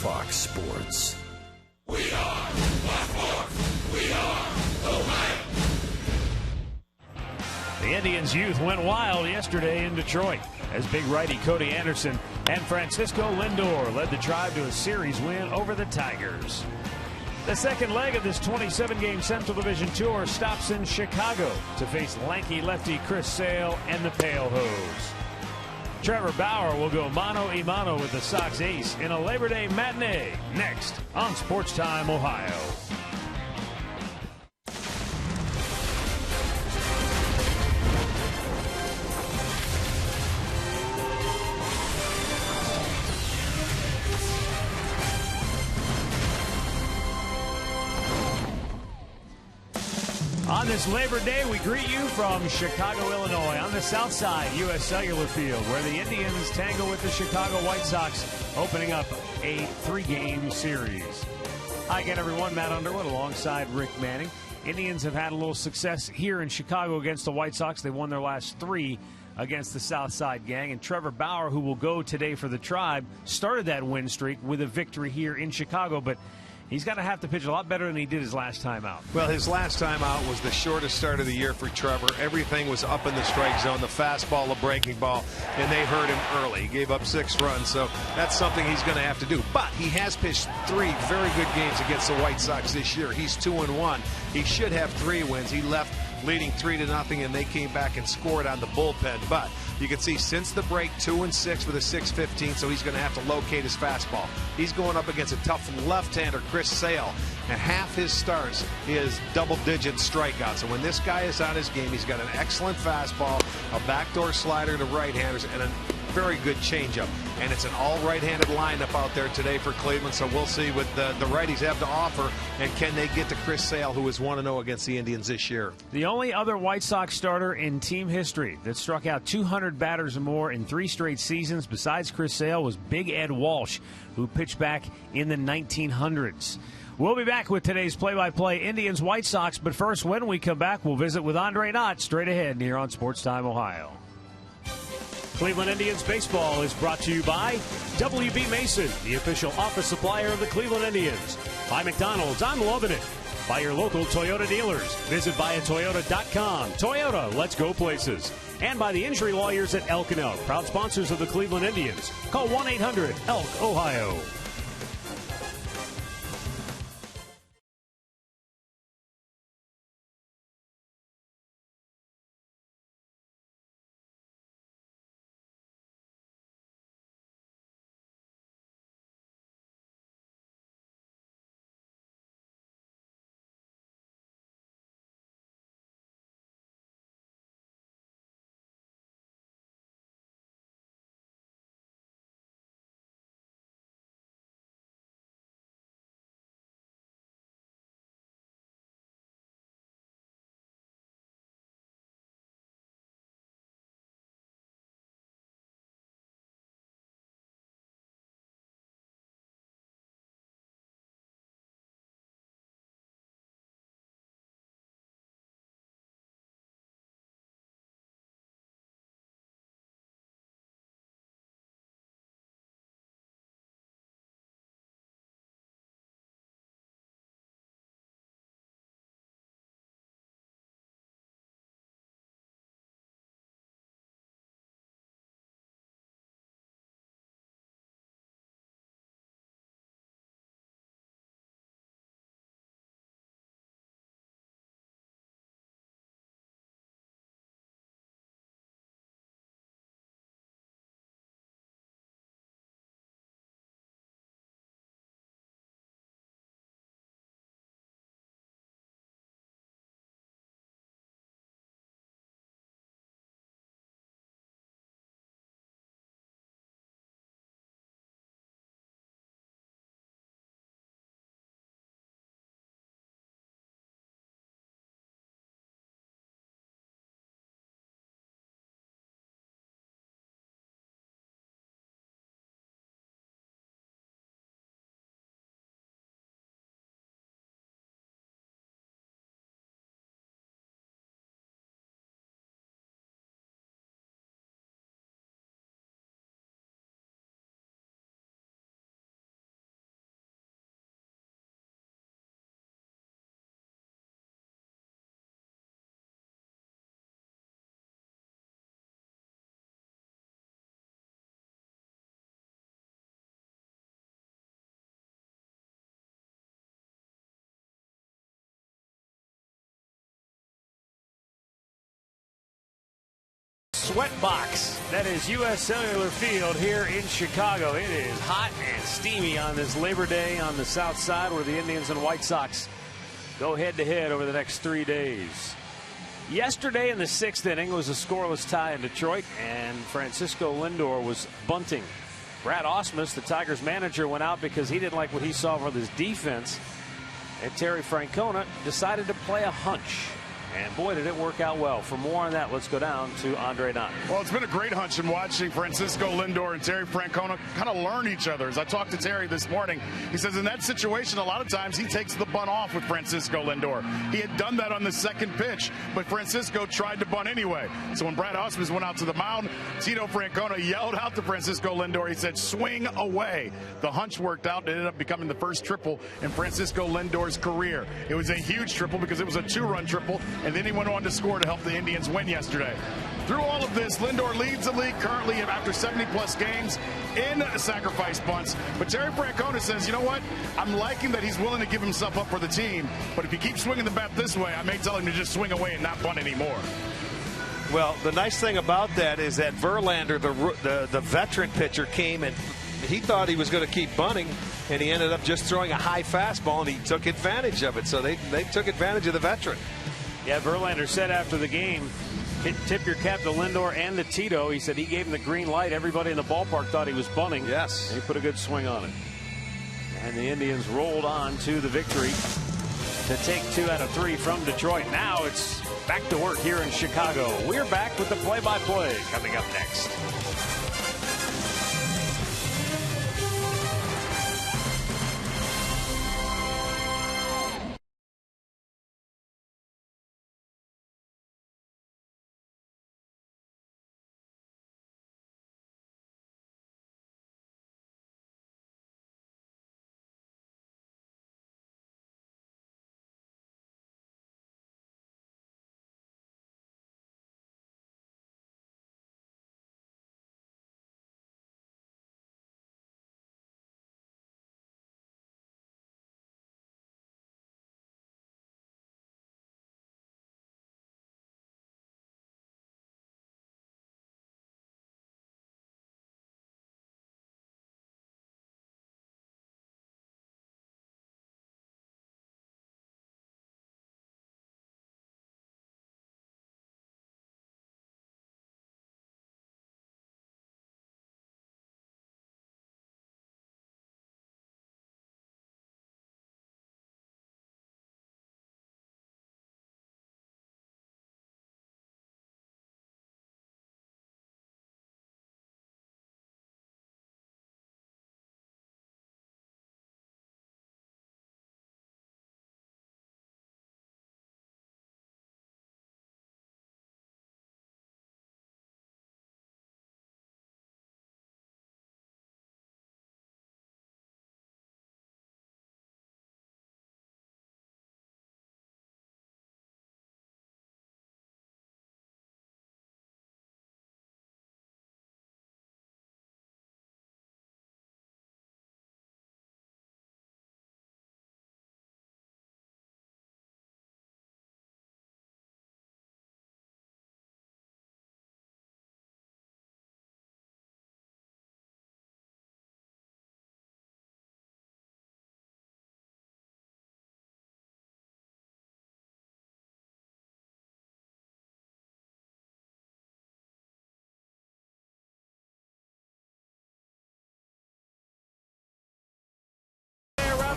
Fox Sports. We are Blackmore. We are Ohio. The Indians' youth went wild yesterday in Detroit as big righty Cody Anderson and Francisco Lindor led the Tribe to a series win over the Tigers. The second leg of this 27-game Central Division tour stops in Chicago to face lanky lefty Chris Sale and the Pale Hose. Trevor Bauer will go mano-a-mano with the Sox ace in a Labor Day matinee next on Sports Time Ohio. On this Labor Day, we greet you from Chicago, Illinois, on the south side, U.S. Cellular Field, where the Indians tangle with the Chicago White Sox, opening up a 3-game series. Hi again, everyone. Matt Underwood alongside Rick Manning. Indians have had a little success here in Chicago against the White Sox. They won their last 3 against the South Side gang. And Trevor Bauer, who will go today for the Tribe, started that win streak with a victory here in Chicago, but he's going to have to pitch a lot better than he did his last time out. Well, his last time out was the shortest start of the year for Trevor. Everything was up in the strike zone, the fastball, the breaking ball, and they hurt him early. He gave up 6 runs, so that's something he's going to have to do. But he has pitched 3 very good games against the White Sox this year. He's 2-1. He should have 3 wins. He left leading 3-0, and they came back and scored on the bullpen. But you can see since the break, 2-6 with a 6.15, so he's going to have to locate his fastball. He's going up against a tough left-hander, Chris Sale, and half his starts is double-digit strikeouts. So when this guy is on his game, he's got an excellent fastball, a backdoor slider to right-handers, and a very good changeup. And it's an all right-handed lineup out there today for Cleveland, so we'll see what the righties have to offer, and can they get to Chris Sale, who is 1-0 against the Indians this year. The only other White Sox starter in team history that struck out 200 batters or more in 3 straight seasons besides Chris Sale was Big Ed Walsh, who pitched back in the 1900s. We'll be back with today's play-by-play Indians White Sox, but first, when we come back, we'll visit with Andre Knott straight ahead here on Sports Time Ohio. Cleveland Indians baseball is brought to you by W.B. Mason, the official office supplier of the Cleveland Indians. By McDonald's, I'm loving it. By your local Toyota dealers. Visit buyatoyota.com. Toyota, let's go places. And by the injury lawyers at Elk & Elk, proud sponsors of the Cleveland Indians. Call 1-800-ELK, Ohio. sweat box. That is U.S. Cellular Field here in Chicago. It is hot and steamy on this Labor Day on the south side, where the Indians and White Sox go head-to-head over the next 3 days. Yesterday in the 6th inning was a scoreless tie in Detroit, and Francisco Lindor was bunting. Brad Ausmus, the Tigers manager, went out because he didn't like what he saw from his defense. And Terry Francona decided to play a hunch. And boy, did it work out well. For more on that, let's go down to Andre Don. Well, it's been a great hunch in watching Francisco Lindor and Terry Francona kind of learn each other. As I talked to Terry this morning, he says in that situation, a lot of times he takes the bunt off with Francisco Lindor. He had done that on the second pitch, but Francisco tried to bunt anyway. So when Brad Ausmus went out to the mound, Tito Francona yelled out to Francisco Lindor. He said, swing away. The hunch worked out and ended up becoming the first triple in Francisco Lindor's career. It was a huge triple because it was a 2-run triple, and then he went on to score to help the Indians win yesterday. Through all of this, Lindor leads the league currently after 70-plus games in sacrifice bunts. But Terry Francona says, you know what? I'm liking that he's willing to give himself up for the team. But if he keeps swinging the bat this way, I may tell him to just swing away and not bunt anymore. Well, the nice thing about that is that Verlander, the veteran pitcher, came and he thought he was going to keep bunting, and he ended up just throwing a high fastball, and he took advantage of it. So they took advantage of the veteran. Yeah, Verlander said after the game, tip your cap to Lindor and to Tito. He said he gave him the green light. Everybody in the ballpark thought he was bunting. Yes. And he put a good swing on it. And the Indians rolled on to the victory to take 2 out of 3 from Detroit. Now it's back to work here in Chicago. We're back with the play-by-play coming up next.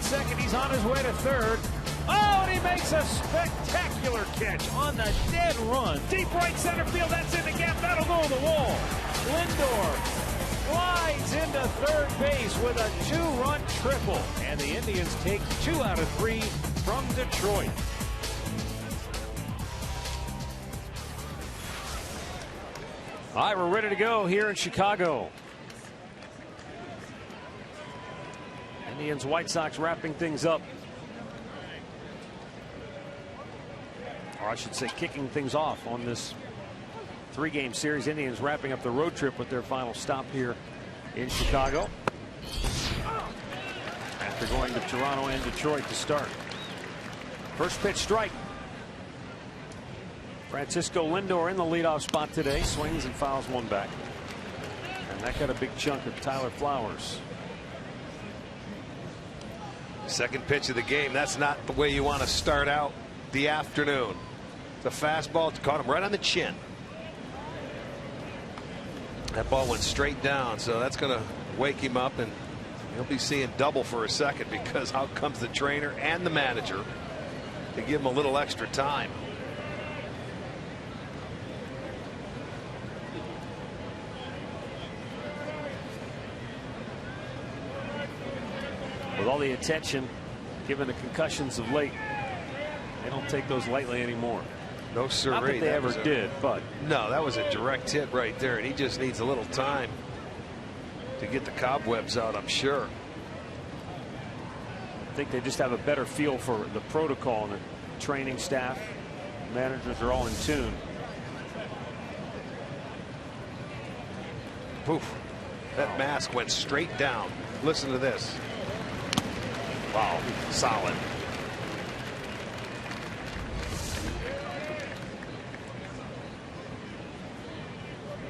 Second, he's on his way to third. Oh, and he makes a spectacular catch on the dead run. Deep right center field, that's in the gap. That'll go to the wall. Lindor slides into third base with a 2-run triple. And the Indians take 2 out of 3 from Detroit. All right, we're ready to go here in Chicago. Indians, White Sox wrapping things up. Or I should say kicking things off on this 3-game series. Indians wrapping up the road trip with their final stop here in Chicago, after going to Toronto and Detroit to start. First pitch strike. Francisco Lindor in the leadoff spot today. Swings and fouls one back. And that got a big chunk of Tyler Flowers. Second pitch of the game. That's not the way you want to start out the afternoon. The fastball caught him right on the chin. That ball went straight down, so that's going to wake him up, and he'll be seeing double for a second, because out comes the trainer and the manager to give him a little extra time. With all the attention given to concussions of late, they don't take those lightly anymore. No siree. Not that they ever did, but no, that was a direct hit right there, and he just needs a little time to get the cobwebs out, I'm sure. I think they just have a better feel for the protocol, and the training staff, managers are all in tune. Poof. That mask went straight down. Listen to this. Wow, solid.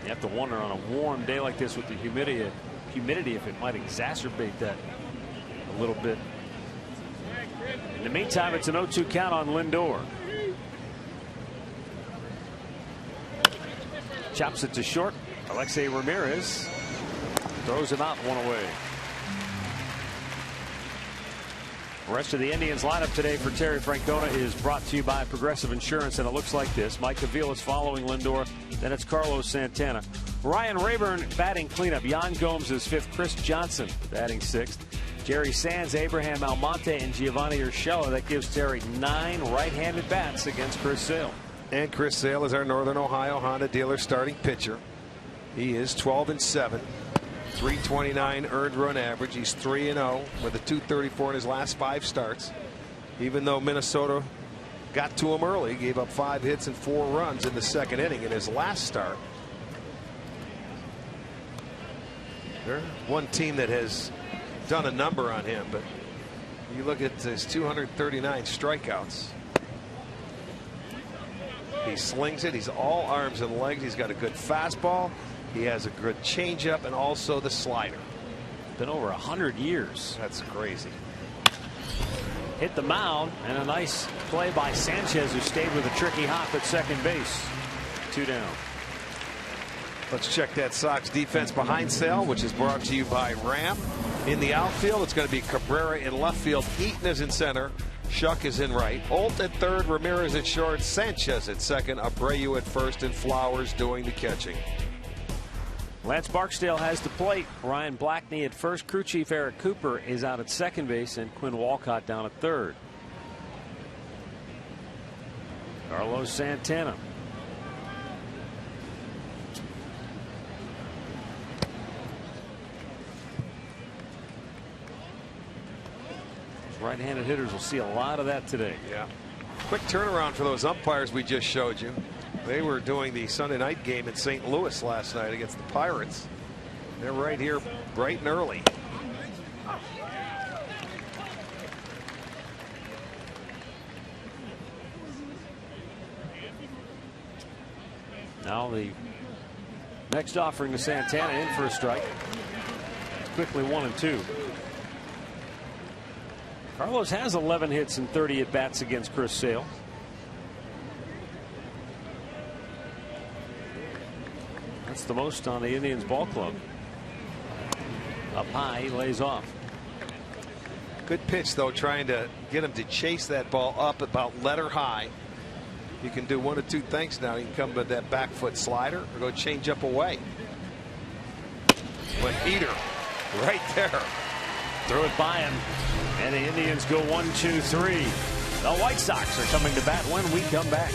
You have to wonder on a warm day like this with the humidity if it might exacerbate that a little bit. In the meantime, it's an 0-2 count on Lindor. Chops it to short. Alexei Ramirez throws him out, one away. The rest of the Indians lineup today for Terry Francona is brought to you by Progressive Insurance, and it looks like this. Mike Aviles following Lindor. Then it's Carlos Santana. Ryan Rayburn batting cleanup. Yan Gomes is fifth. Chris Johnson batting sixth. Jerry Sands, Abraham Almonte, and Giovanni Urshela. That gives Terry 9 right-handed bats against Chris Sale. And Chris Sale is our Northern Ohio Honda dealer starting pitcher. He is 12-7. 329 earned run average. He's 3-0 with a 234 in his last 5 starts. Even though Minnesota got to him early, gave up 5 hits and 4 runs in the second inning in his last start. They're one team that has done a number on him, but you look at his 239 strikeouts. He slings it. He's all arms and legs. He's got a good fastball. He has a good changeup and also the slider. Been over 100 years. That's crazy. Hit the mound, and a nice play by Sanchez, who stayed with a tricky hop at second base. 2 down. Let's check that Sox defense behind Sale, which is brought to you by Ram. In the outfield, it's going to be Cabrera in left field. Eaton is in center. Shuck is in right. Holt at third. Ramirez at short. Sanchez at second. Abreu at first, and Flowers doing the catching. Lance Barksdale has the plate. Ryan Blackney at first. Crew chief Eric Cooper is out at second base, and Quinn Walcott down at third. Carlos Santana. Right-handed hitters will see a lot of that today. Yeah. Quick turnaround for those umpires we just showed you. They were doing the Sunday night game in St. Louis last night against the Pirates. They're right here bright and early. Now the next offering to Santana, in for a strike. It's quickly 1-2. Carlos has 11 hits and 30 at bats against Chris Sale. That's the most on the Indians ball club. Up high, he lays off. Good pitch, though, trying to get him to chase that ball up about letter high. You can do one of two things now. You can come with that back foot slider or go change up away. But Heater right there. Threw it by him. And the Indians go 1-2-3. The White Sox are coming to bat when we come back.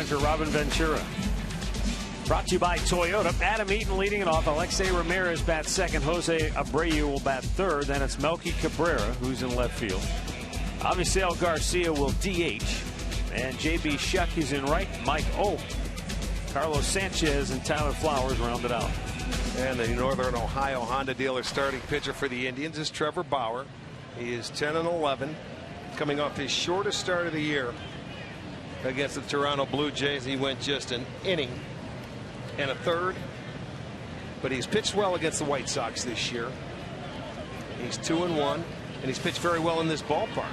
manager Robin Ventura. Brought to you by Toyota. Adam Eaton leading it off. Alexei Ramirez bats second. Jose Abreu will bat third. Then it's Melky Cabrera who's in left field. Avisail Garcia will DH. And J.B. Shuck is in right. Mike O. Carlos Sanchez and Tyler Flowers rounded out. And the Northern Ohio Honda dealer starting pitcher for the Indians is Trevor Bauer. He is 10-11, coming off his shortest start of the year against the Toronto Blue Jays. He went just an inning and a third, but he's pitched well against the White Sox this year. He's 2-1, and he's pitched very well in this ballpark,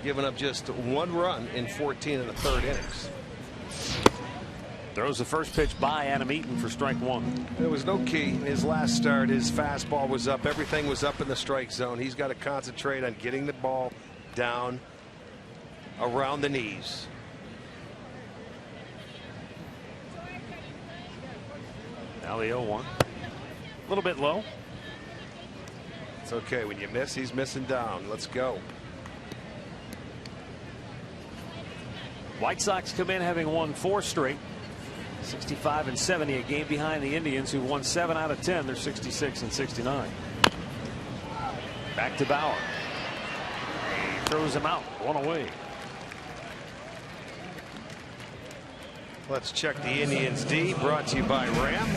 giving up just 1 run in 14 1/3 innings. Throws the first pitch by Adam Eaton for strike 1. There was no key in his last start. His fastball was up. Everything was up in the strike zone. He's got to concentrate on getting the ball down around the knees. Now the 0-1. A little bit low. It's okay. When you miss, he's missing down. Let's go. White Sox come in having won 4 straight. 65 and 70, a game behind the Indians, who won 7 out of 10. They're 66 and 69. Back to Bauer. He throws him out. 1 away. Let's check the Indians D, brought to you by Ram.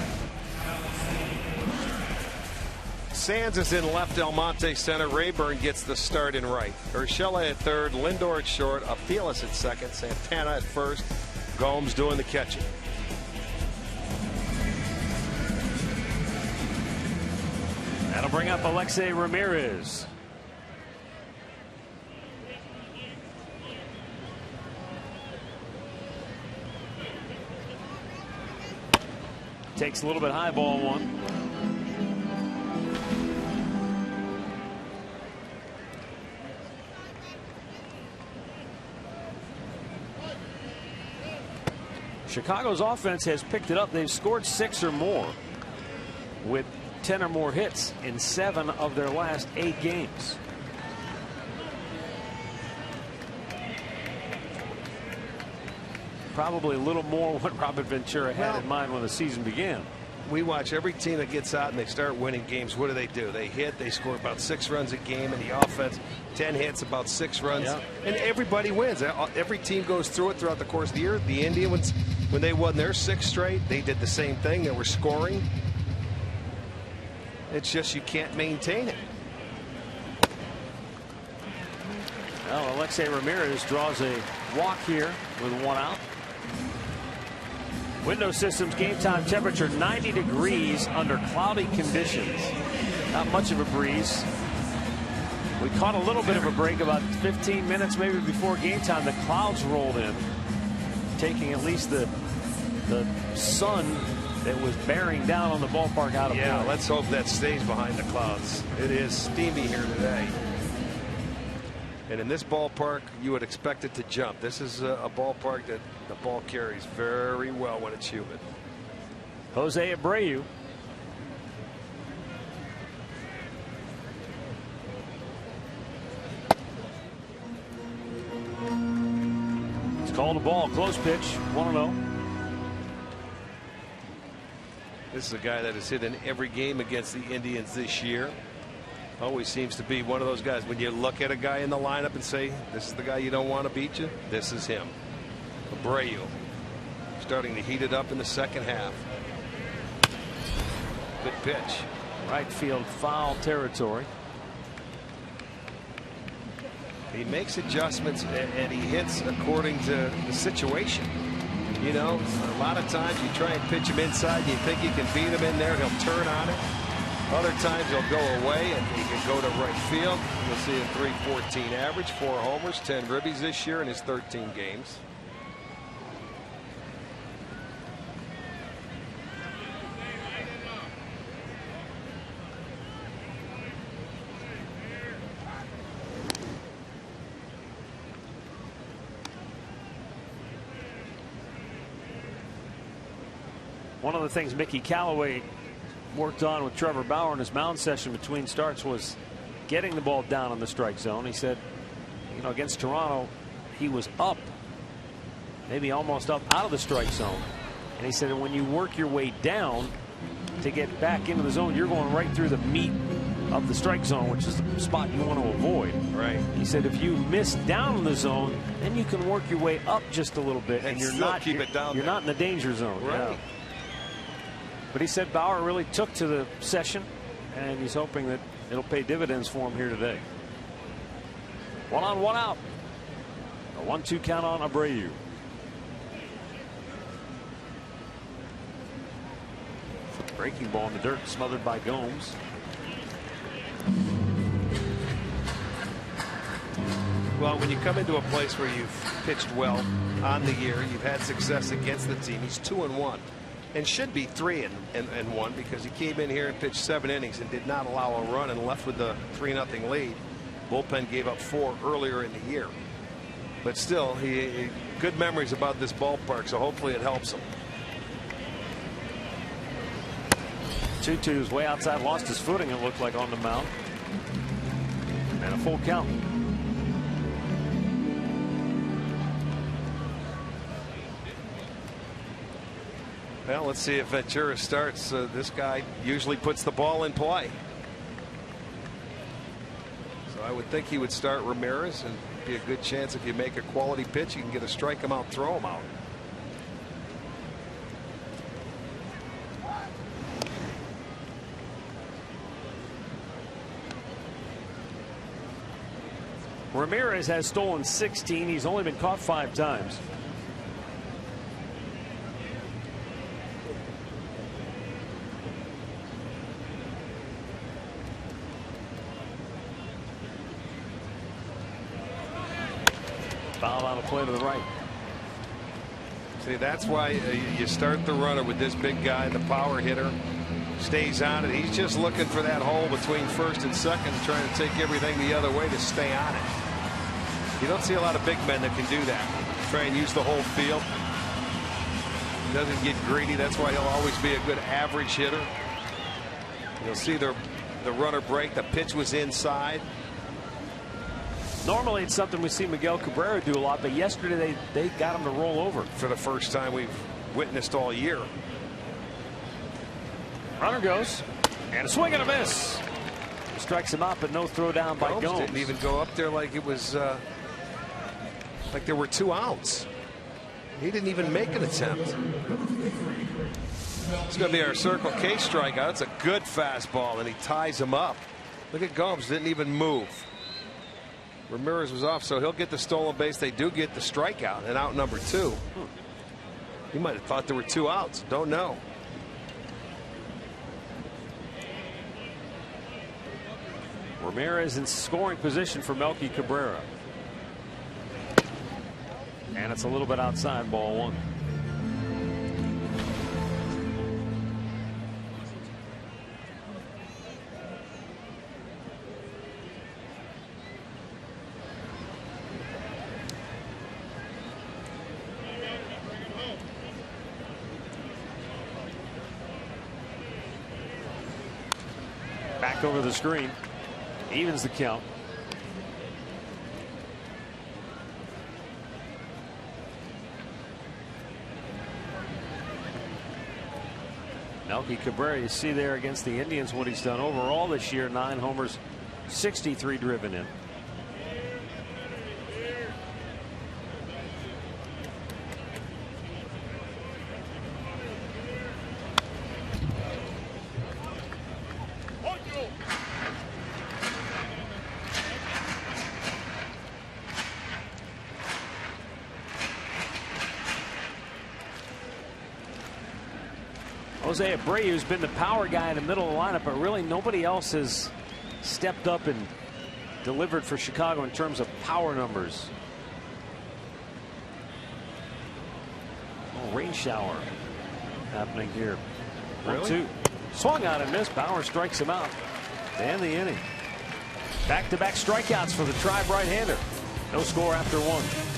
Sands is in left, Almonte center. Rayburn gets the start in right. Urshela at third, Lindor at short, Apilas at second, Santana at first, Gomes doing the catching. That'll bring up Alexei Ramirez. Takes a little bit high, ball 1. Chicago's offense has picked it up. They've scored 6 or more with 10 or more hits in 7 of their last 8 games. Probably a little more what Robin Ventura had in mind when the season began. We watch every team that gets out and they start winning games. What do? They hit. They score about 6 runs a game, and the offense 10 hits, about 6 runs, and everybody wins. Every team goes through it throughout the course of the year. The Indians, when they won their 6 straight, they did the same thing. They were scoring. It's just you can't maintain it. Well, Alexei Ramirez draws a walk here with 1 out. Window Systems game time temperature 90 degrees under cloudy conditions. Not much of a breeze. We caught a little bit of a break about 15 minutes maybe before game time. The clouds rolled in, taking at least the sun that was bearing down on the ballpark out of play. Let's hope that stays behind the clouds. It is steamy here today. And in this ballpark, you would expect it to jump. This is a ballpark that the ball carries very well when it's humid. Jose Abreu. It's called a ball. Close pitch. 1-0. This is a guy that has hit in every game against the Indians this year. Always seems to be one of those guys when you look at a guy in the lineup and say, this is the guy you don't want to beat you. This is him. Abreu starting to heat it up in the second half. Good pitch. Right field foul territory. He makes adjustments and he hits according to the situation. You know, a lot of times you try and pitch him inside, you think you can beat him in there, he'll turn on it. Other times he'll go away and he can go to right field. You'll see a .314 average, 4 homers, 10 ribbies this year in his 13 games. One of the things Mickey Callaway worked on with Trevor Bauer in his mound session between starts was getting the ball down in the strike zone. He said, you know, against Toronto, he was up maybe almost up out of the strike zone. And he said when you work your way down to get back into the zone, you're going right through the meat of the strike zone, which is the spot you want to avoid. Right. He said if you miss down in the zone, then you can work your way up just a little bit, and you're not keep it down. You're not in the danger zone. Right. Yeah. But he said Bauer really took to the session, and he's hoping that it'll pay dividends for him here today. 1 on, 1 out. A 1-2 count on Abreu. Breaking ball in the dirt, smothered by Gomes. Well, when you come into a place where you've pitched well on the year, you've had success against the team. He's 2-1, and should be 3-1 because he came in here and pitched 7 innings and did not allow a run and left with the 3-0 lead. Bullpen gave up 4 earlier in the year, but still, he good memories about this ballpark. So hopefully, it helps him. 2-2's way outside, lost his footing, it looked like, on the mound. And a full count. Well, let's see if Ventura starts. This guy usually puts the ball in play. So I would think he would start Ramirez, and be a good chance if you make a quality pitch, you can get a strike him out, throw him out. Ramirez has stolen 16. He's only been caught 5 times. Foul on a play to the right. See, that's why you start the runner with this big guy, the power hitter. Stays on it. He's just looking for that hole between first and second, trying to take everything the other way to stay on it. You don't see a lot of big men that can do that. Try and use the whole field. He doesn't get greedy. That's why he'll always be a good average hitter. You'll see the runner break. The pitch was inside. Normally it's something we see Miguel Cabrera do a lot, but yesterday they got him to roll over. For the first time we've witnessed all year. Runner goes, and a swing and a miss. Strikes him out, but no throw down by Gomes. Didn't even go up there like it was like there were 2 outs. He didn't even make an attempt. It's going to be our Circle K strikeout. It's a good fastball, and he ties him up. Look at Gomes, didn't even move. Ramirez was off, so he'll get the stolen base. They do get the strikeout, and out number 2. He might have thought there were 2 outs. Don't know. Ramirez in scoring position for Melky Cabrera. And it's a little bit outside, ball 1. Back over the screen. Evens the count. Melky Cabrera, you see there against the Indians what he's done overall this year. 9 homers, 63 driven in. Jose Abreu's been the power guy in the middle of the lineup, but really nobody else has stepped up and delivered for Chicago in terms of power numbers. Oh, rain shower happening here. Really? 1-2. Swung on and missed. Bauer strikes him out. And the inning. Back-to-back strikeouts for the Tribe right-hander. No score after 1.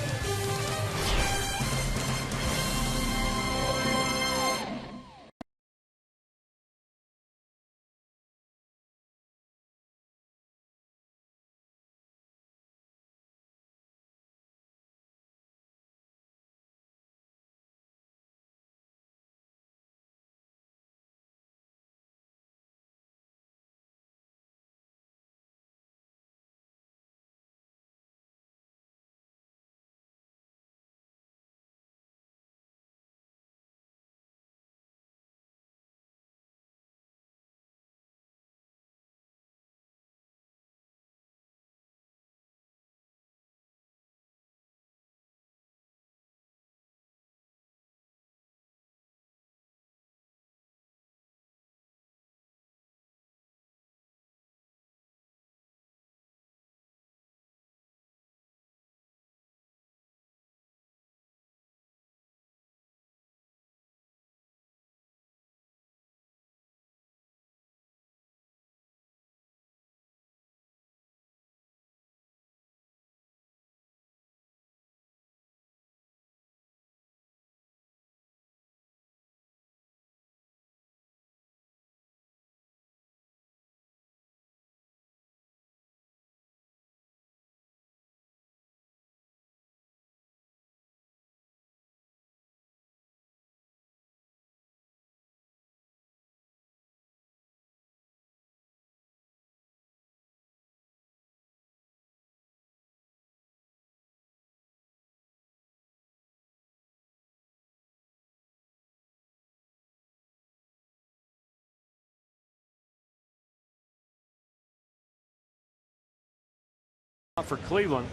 For Cleveland,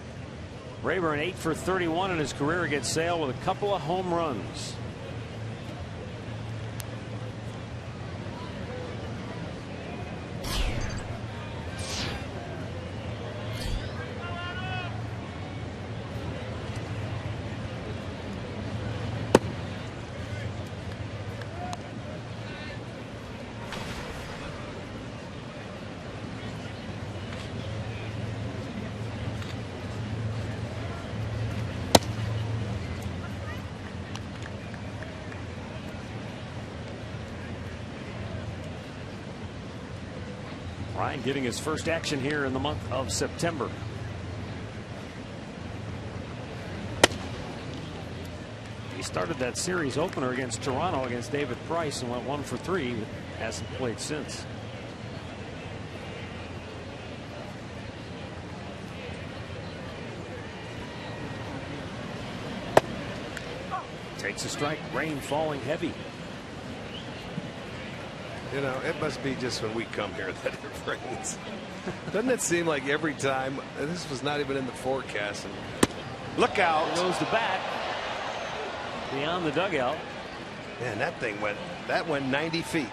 Rayburn 8 for 31 in his career against Sale with a couple of home runs. Ryan getting his first action here in the month of September. He started that series opener against Toronto against David Price and went 1 for 3. But hasn't played since. Takes a strike. Rain falling heavy. You know, it must be just when we come here that it rains. Doesn't it seem like every time? This was not even in the forecast. And look out. There goes the bat. Beyond the dugout. Man, that went 90 feet.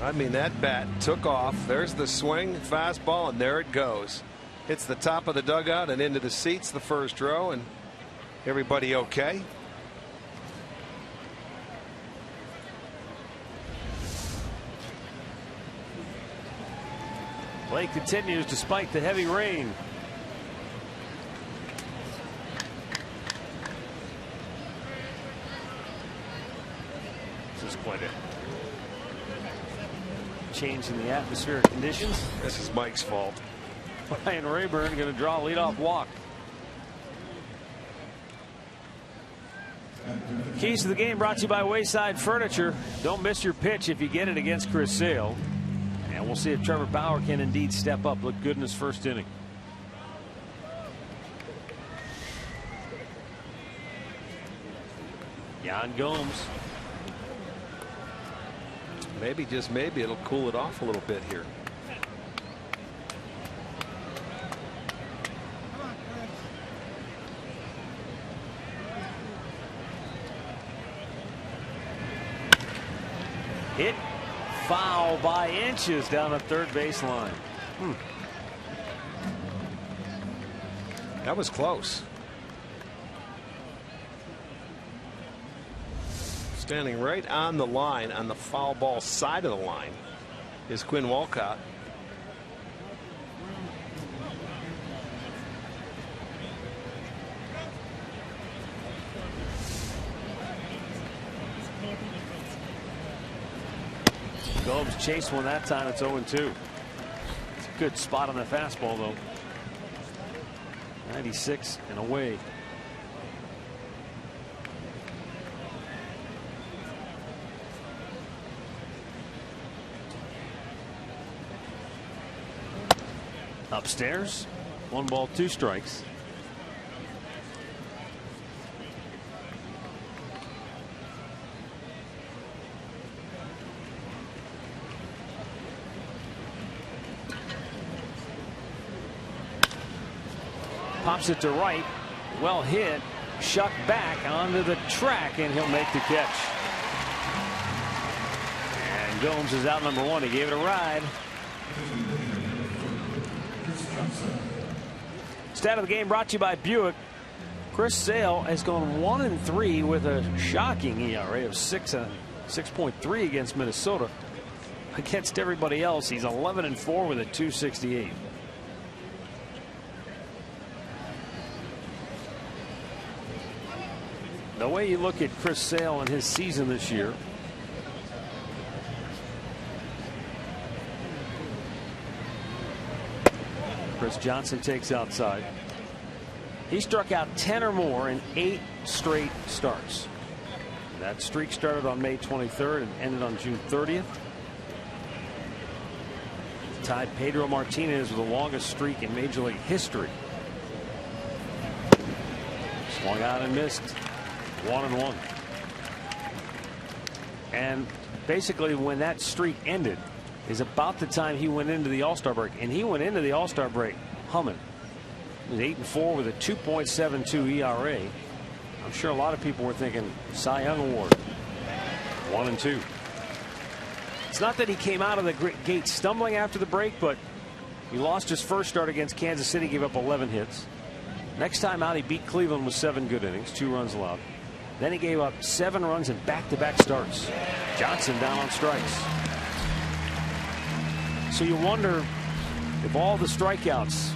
I mean, that bat took off. There's the swing, fastball, and there it goes. Hits the top of the dugout and into the seats, the first row, and everybody okay? Play continues despite the heavy rain. This is quite a change in the atmospheric conditions. This is Mike's fault. Ryan Rayburn going to draw a leadoff walk. Keys to the game brought to you by Wayside Furniture. Don't miss your pitch if you get it against Chris Sale. And we'll see if Trevor Bauer can indeed step up. Looked good in his first inning. Yan Gomes. Maybe, just maybe, it'll cool it off a little bit here. Hit foul by inches down the third baseline. That was close. Standing right on the line, on the foul ball side of the line, is Quinn Walcott. Gomes chased one that time. It's 0-2. It's a good spot on the fastball, though. 96 and away. Upstairs, 1 ball, 2 strikes. Pops it to right. Well hit. Shuck back onto the track, and he'll make the catch. And Gomes is out number 1. He gave it a ride. Stat of the game brought to you by Buick. Chris Sale has gone 1-3 with a shocking ERA of 6.3 against Minnesota. Against everybody else, he's 11-4 with a 2.68. The way you look at Chris Sale and his season this year, Chris Johnson takes outside. He struck out 10 or more in 8 straight starts. That streak started on May 23rd and ended on June 30th. Tied Pedro Martinez with the longest streak in Major League history. Swung out and missed. 1-1. And basically when that streak ended, is about the time he went into the All-Star break, and he went into the All-Star break humming. He was 8-4 with a 2.72 ERA. I'm sure a lot of people were thinking Cy Young Award. 1-2. It's not that he came out of the gate stumbling after the break, but he lost his first start against Kansas City, gave up 11 hits. Next time out, he beat Cleveland with 7 good innings, 2 runs allowed. Then he gave up 7 runs in back-to-back starts. Johnson down on strikes. So you wonder if all the strikeouts,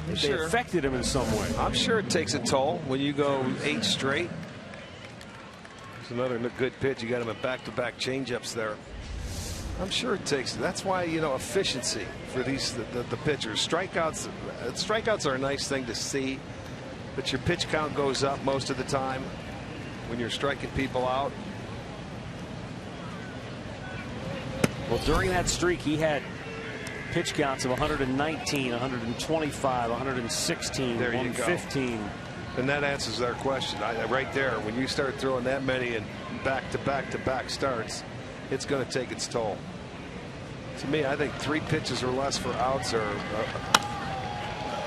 if they affected him in some way. I'm sure it takes a toll when you go 8 straight. There's another good pitch. You got him in back-to-back changeups there. I'm sure it takes. That's why, you know, efficiency for these the pitchers. Strikeouts are a nice thing to see, but your pitch count goes up most of the time when you're striking people out. Well, during that streak, he had pitch counts of 119, 125, 116, there 115. Go. And that answers our question right there. When you start throwing that many in back-to-back starts, it's going to take its toll. To me, I think 3 pitches or less for outs are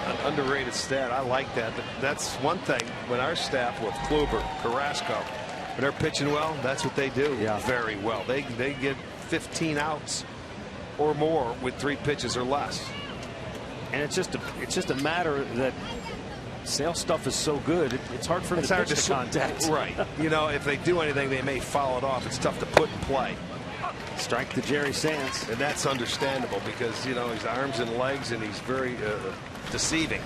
an underrated stat. I like that. That's one thing. When our staff with Kluber, Carrasco, when they're pitching well, that's what they do very well. They get 15 outs or more with 3 pitches or less. And it's just a matter that Sale stuff is so good, it's hard for them to pitch to contact. Right. You know, if they do anything, they may foul it off. It's tough to put in play. Strike to Jerry Sands. And that's understandable because, you know, his arms and legs, and he's very deceiving.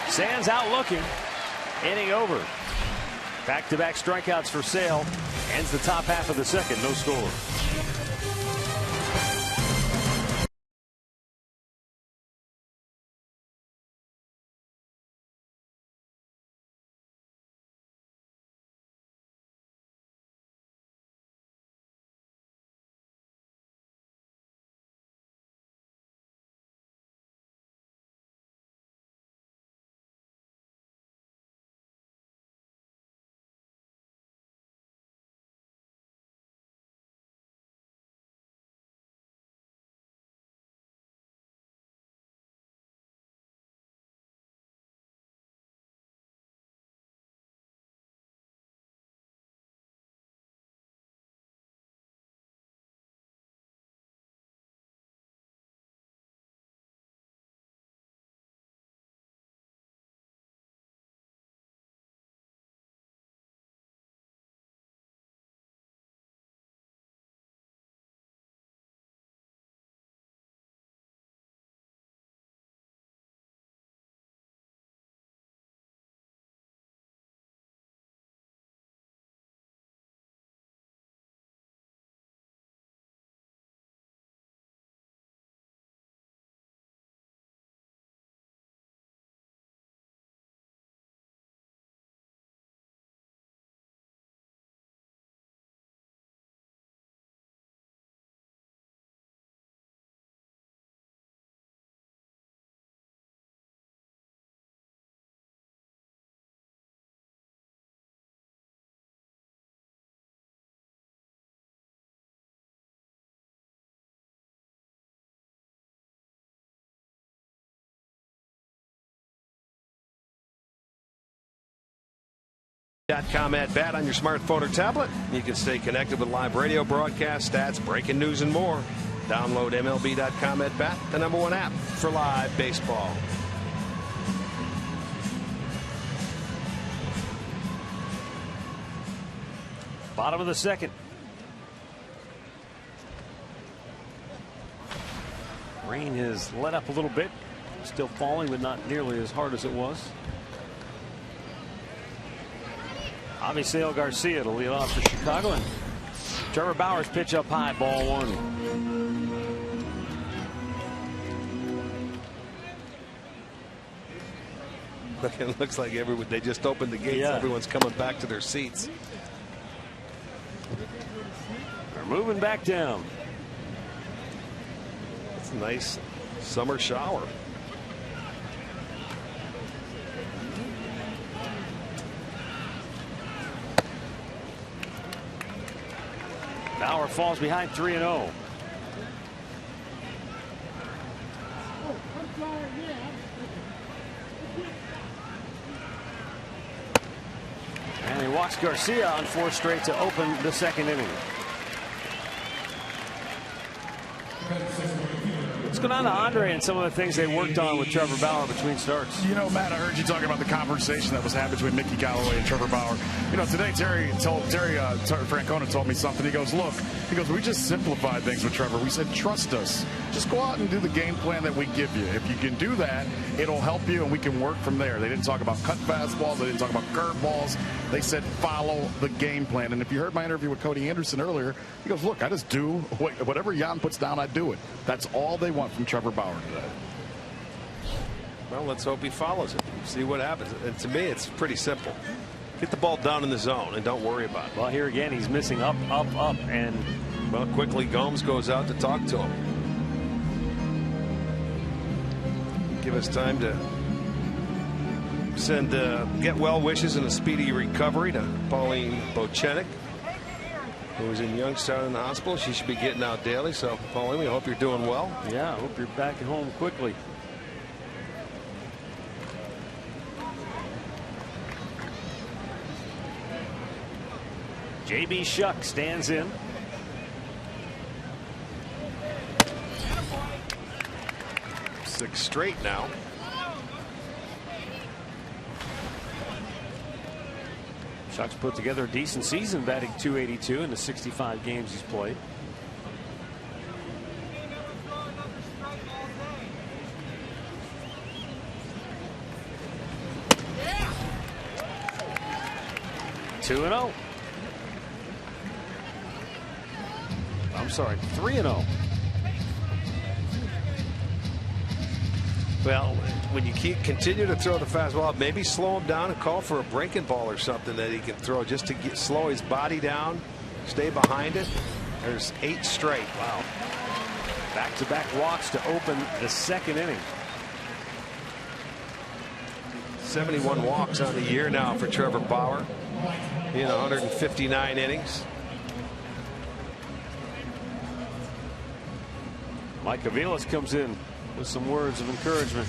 Sands out looking. Inning over. Back-to-back strikeouts for Sale. Ends the top half of the second. No score. .com at bat on your smartphone or tablet. You can stay connected with live radio broadcast, stats, breaking news, and more. Download MLB.com at bat, the #1 app for live baseball. Bottom of the second. Rain has let up a little bit. Still falling, but not nearly as hard as it was. Avisail Garcia to lead off for Chicago. And Trevor Bauer's pitch up high, ball 1. It looks like they just opened the gates. Yeah. Everyone's coming back to their seats. They're moving back down. It's a nice summer shower. Bauer falls behind 3-0. And he walks Garcia on 4 straight to open the 2nd inning. What's going on to Andre and some of the things they worked on with Trevor Bauer between starts? You know, Matt, I heard you talking about the conversation that was had between Mickey Callaway and Trevor Bauer. You know, today Terry Francona told me something. He goes, look, we just simplified things with Trevor. We said, trust us. Just go out and do the game plan that we give you. If you can do that, it'll help you, and we can work from there. They didn't talk about cut fastballs. They didn't talk about curveballs. They said follow the game plan. And if you heard my interview with Cody Anderson earlier, he goes, look, I just do whatever Jan puts down, I do it. That's all they want from Trevor Bauer today. Well, let's hope he follows it. See what happens. And to me, it's pretty simple. Get the ball down in the zone and don't worry about it. Well, here again, he's missing up, and well, quickly Gomes goes out to talk to him. Give us time to send get well wishes and a speedy recovery to Pauline Bochenek, who was in Youngstown in the hospital. She should be getting out daily. So, Pauline, we hope you're doing well. Yeah, I hope you're back at home quickly. J.B. Shuck stands in. Six straight now. Shuck's put together a decent season, batting .282 in the 65 games he's played. Yeah. 2-0. I'm sorry, 3-0. Well, when you continue to throw the fastball, maybe slow him down and call for a breaking ball or something that he can throw just to slow his body down, stay behind it. There's 8 straight. Wow. Back-to-back walks to open the 2nd inning. 71 walks on the year now for Trevor Bauer in 159 innings. Mike Aviles comes in with some words of encouragement.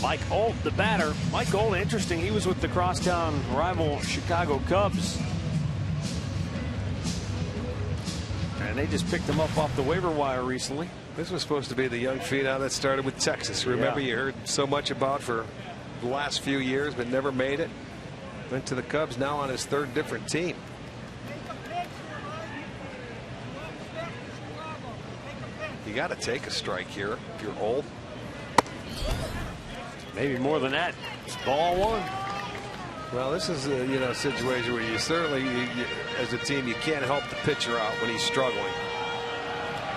Mike Olt, the batter. Mike Olt, interesting. He was with the crosstown rival Chicago Cubs. And they just picked him up off the waiver wire recently. This was supposed to be the young phenom that started with Texas. Remember, you heard so much about for the last few years, but never made it. Went to the Cubs, now on his 3rd different team. You got to take a strike here if you're old. Maybe more than that. It's ball 1. Well, this is a situation where you certainly, as a team, you can't help the pitcher out when he's struggling.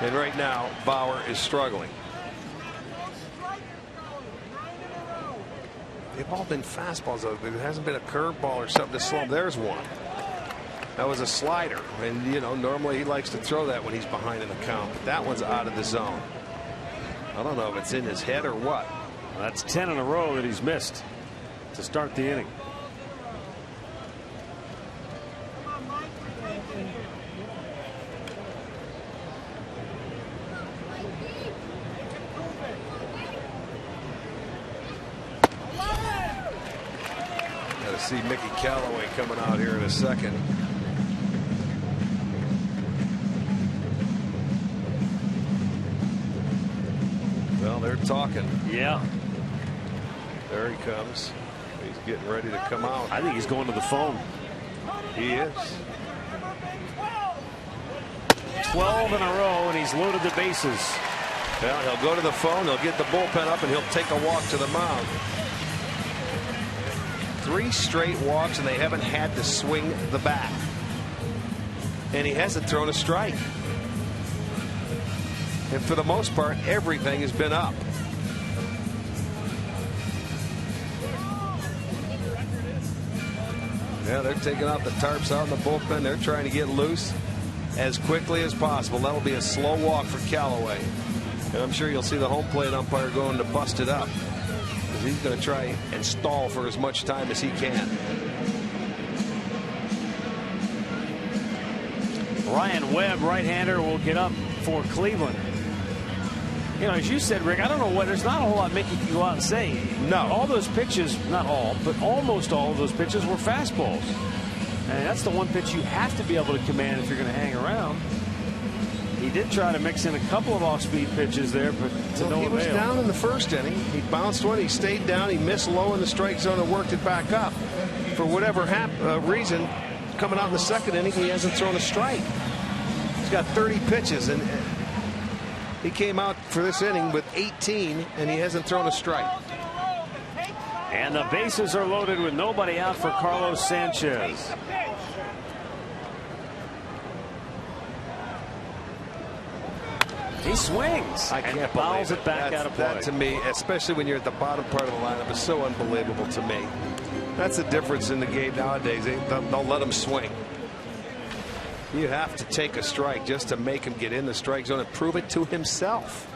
And right now, Bauer is struggling. They've all been fastballs, though. There hasn't been a curveball or something to slow him. There's one. That was a slider, and normally he likes to throw that when he's behind in the count, but that one's out of the zone. I don't know if it's in his head or what. Well, that's 10 in a row that he's missed to start the inning. Got to see Mickey Callaway coming out here in a second. Well, they're talking. Yeah. There he comes. He's getting ready to come out. I think he's going to the phone. He is. 12 in a row, and he's loaded the bases. Well, he'll go to the phone, he'll get the bullpen up, and he'll take a walk to the mound. 3 straight walks, and they haven't had to swing the bat. And he hasn't thrown a strike. And for the most part, everything has been up. Yeah, they're taking out the tarps out in the bullpen. They're trying to get loose as quickly as possible. That'll be a slow walk for Callaway. And I'm sure you'll see the home plate umpire going to bust it up, because he's going to try and stall for as much time as he can. Ryan Webb, right-hander, will get up for Cleveland. You know, as you said, Rick, I don't know what, there's not a whole lot Mickey can go out and say. No. All those pitches, not all, but almost all of those pitches were fastballs. And that's the one pitch you have to be able to command if you're going to hang around. He did try to mix in a couple of off-speed pitches there, but to no avail. He was down in the first inning. He bounced one. He stayed down. He missed low in the strike zone and worked it back up. For whatever reason, coming out in the second inning, he hasn't thrown a strike. He's got 30 pitches, and he came out for this inning with 18, and he hasn't thrown a strike. And the bases are loaded with nobody out for Carlos Sanchez. He swings and fouls it back out of play. That, to me, especially when you're at the bottom part of the lineup, is so unbelievable to me. That's the difference in the game nowadays. They'll let him swing. You have to take a strike just to make him get in the strike zone and prove it to himself.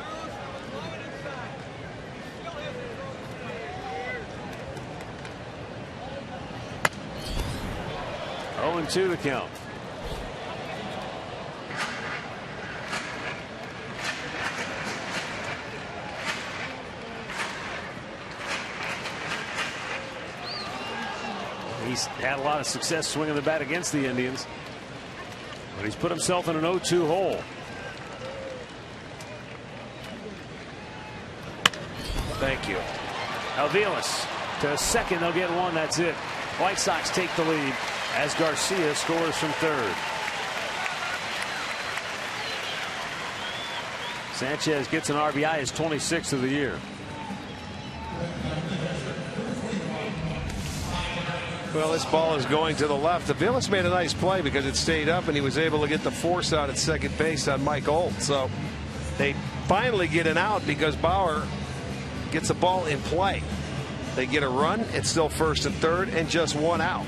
Oh, 0-2 the count. He's had a lot of success swinging the bat against the Indians, but he's put himself in an 0-2 hole. Thank you. Aviles to second. They'll get one. That's it. White Sox take the lead as Garcia scores from third. Sanchez gets an RBI, his 26th of the year. Well, this ball is going to the left. Aviles made a nice play because it stayed up, and he was able to get the force out at second base on Mike Olt. So they finally get an out because Bauer gets the ball in play. They get a run. It's still first and third and just one out.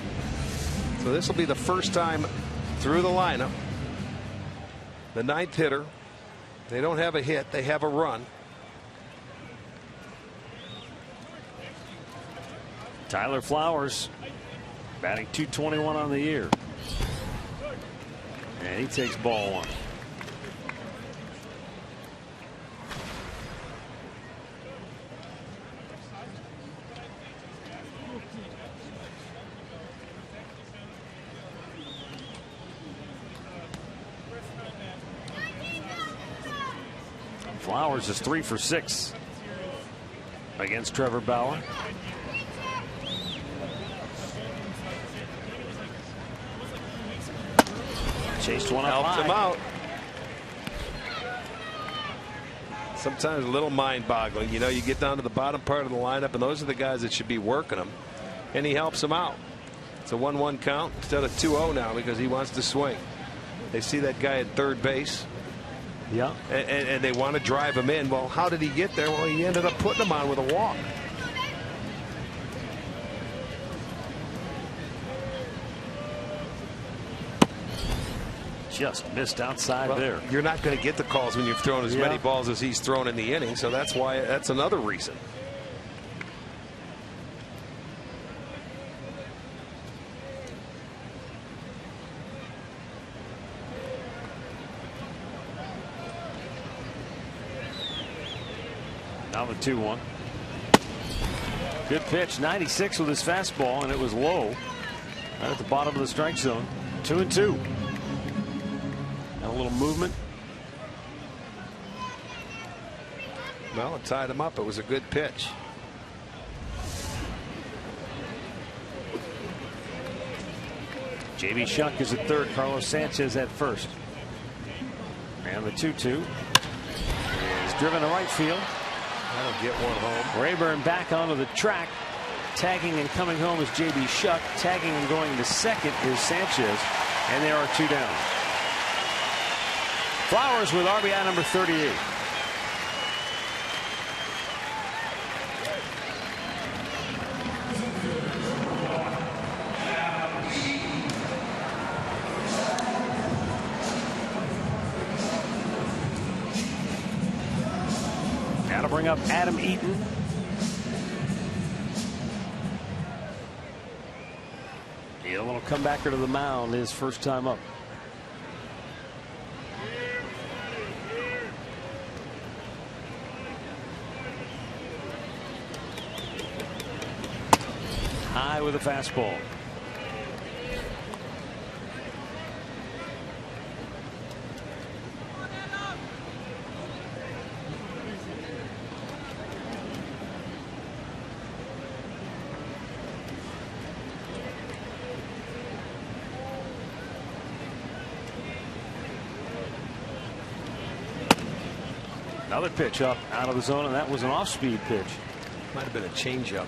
So this will be the first time through the lineup. The ninth hitter. They don't have a hit. They have a run. Tyler Flowers batting .221 on the year. And he takes ball one. Flowers is 3 for 6 against Trevor Bauer. Chased one up high. Helped him out. Sometimes a little mind-boggling. You know, you get down to the bottom part of the lineup, and those are the guys that should be working them. And he helps them out. It's a 1-1 count instead of 2-0 now because he wants to swing. They see that guy at third base. Yeah. And they want to drive him in. Well, how did he get there? Well, he ended up putting him on with a walk. Just missed outside there. You're not going to get the calls when you've thrown as many balls as he's thrown in the inning, so that's why, that's another reason. Now the 2-1. Good pitch, 96 with his fastball, and it was low right at the bottom of the strike zone. 2-2. And a little movement. Well, it tied him up. It was a good pitch. J.B. Shuck is at third. Carlos Sanchez at first. And the 2-2 is driven to right field. That'll get one home. Rayburn back onto the track. Tagging and coming home is J.B. Shuck. Tagging and going to second is Sanchez. And there are two down. Flowers with RBI number 38. bring up Adam Eaton. A little comebacker to the mound his first time up. High with a fastball. Another pitch up out of the zone, and that was an off-speed pitch. Might have been a changeup.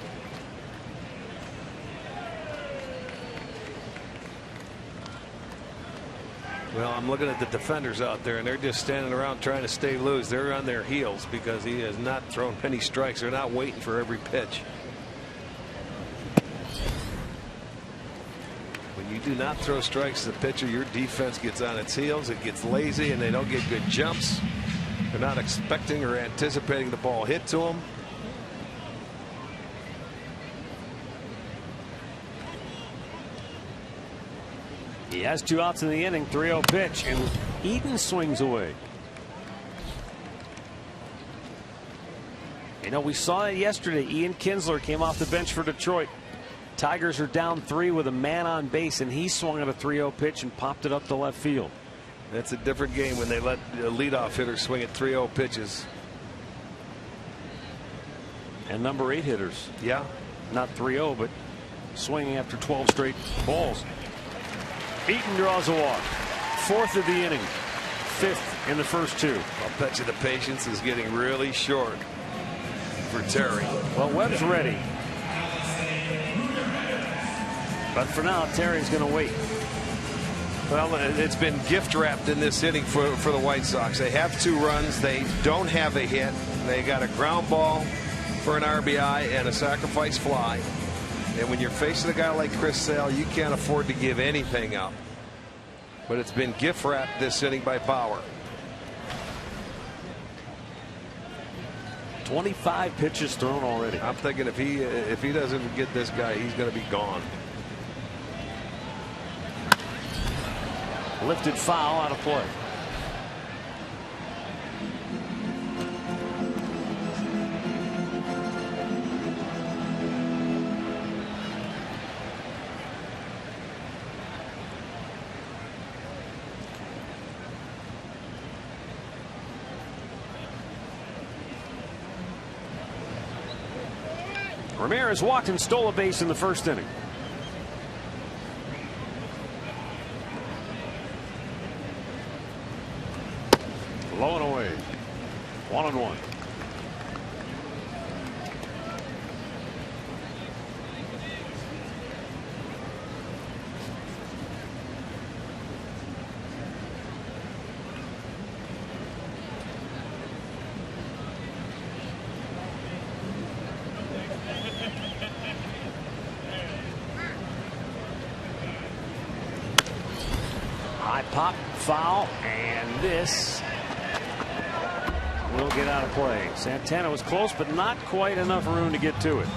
Well, I'm looking at the defenders out there, and they're just standing around trying to stay loose. They're on their heels because he has not thrown many strikes. They're not waiting for every pitch. When you do not throw strikes to the pitcher, your defense gets on its heels. It gets lazy, and they don't get good jumps. They're not expecting or anticipating the ball hit to them. He has 2 outs in the inning. 3-0 pitch, and Eaton swings away. You know, we saw it yesterday. Ian Kinsler came off the bench for Detroit. Tigers are down 3 with a man on base, and he swung at a 3-0 pitch and popped it up to left field. That's a different game when they let a leadoff hitter swing at 3-0 pitches. And number 8 hitters. Yeah. Not 3-0, but swinging after 12 straight balls. Eaton draws a walk. 4th of the inning. 5th in the first 2. I'll bet you the patience is getting really short for Terry. Well, Webb's ready. But for now, Terry's going to wait. Well, it's been gift wrapped in this inning for the White Sox. They have 2 runs. They don't have a hit. They got a ground ball for an RBI and a sacrifice fly. And when you're facing a guy like Chris Sale, you can't afford to give anything up. But it's been gift wrapped this inning by Bauer. 25 pitches thrown already. I'm thinking if he doesn't get this guy, he's going to be gone. Lifted foul, out of play. Ramirez walked and stole a base in the first inning. Low and away. 1-1. High pop, foul, and this will get out of play. Santana was close, but not quite enough room to get to it.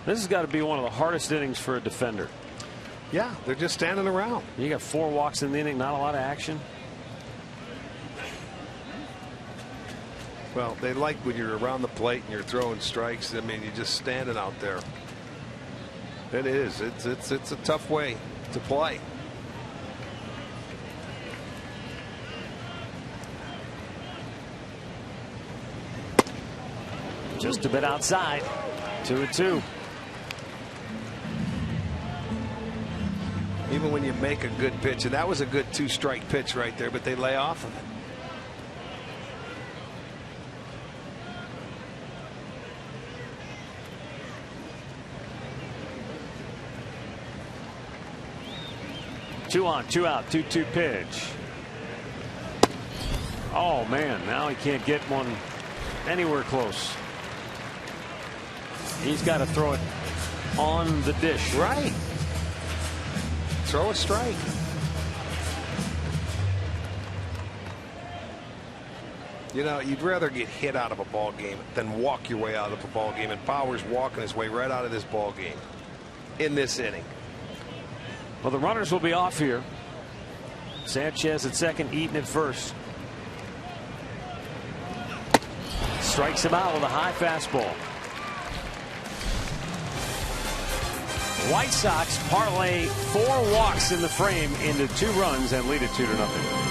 This has got to be one of the hardest innings for a defender. Yeah, they're just standing around. You got 4 walks in the inning, not a lot of action. Well, they like when you're around the plate and you're throwing strikes. I mean, you're just standing out there. It is. It's a tough way to play. Just a bit outside. 2-2. Even when you make a good pitch, and that was a good 2-strike pitch right there, but they lay off of it. Two on, 2 out, 2-2 pitch. Oh man, now he can't get one anywhere close. He's got to throw it on the dish. Right. throw a strike. You know, you'd rather get hit out of a ball game than walk your way out of a ball game, and Power's walking his way right out of this ball game in this inning. Well, the runners will be off here. Sanchez at second, Eaton at first. Strikes him out with a high fastball. White Sox parlay 4 walks in the frame into 2 runs and lead it 2-0.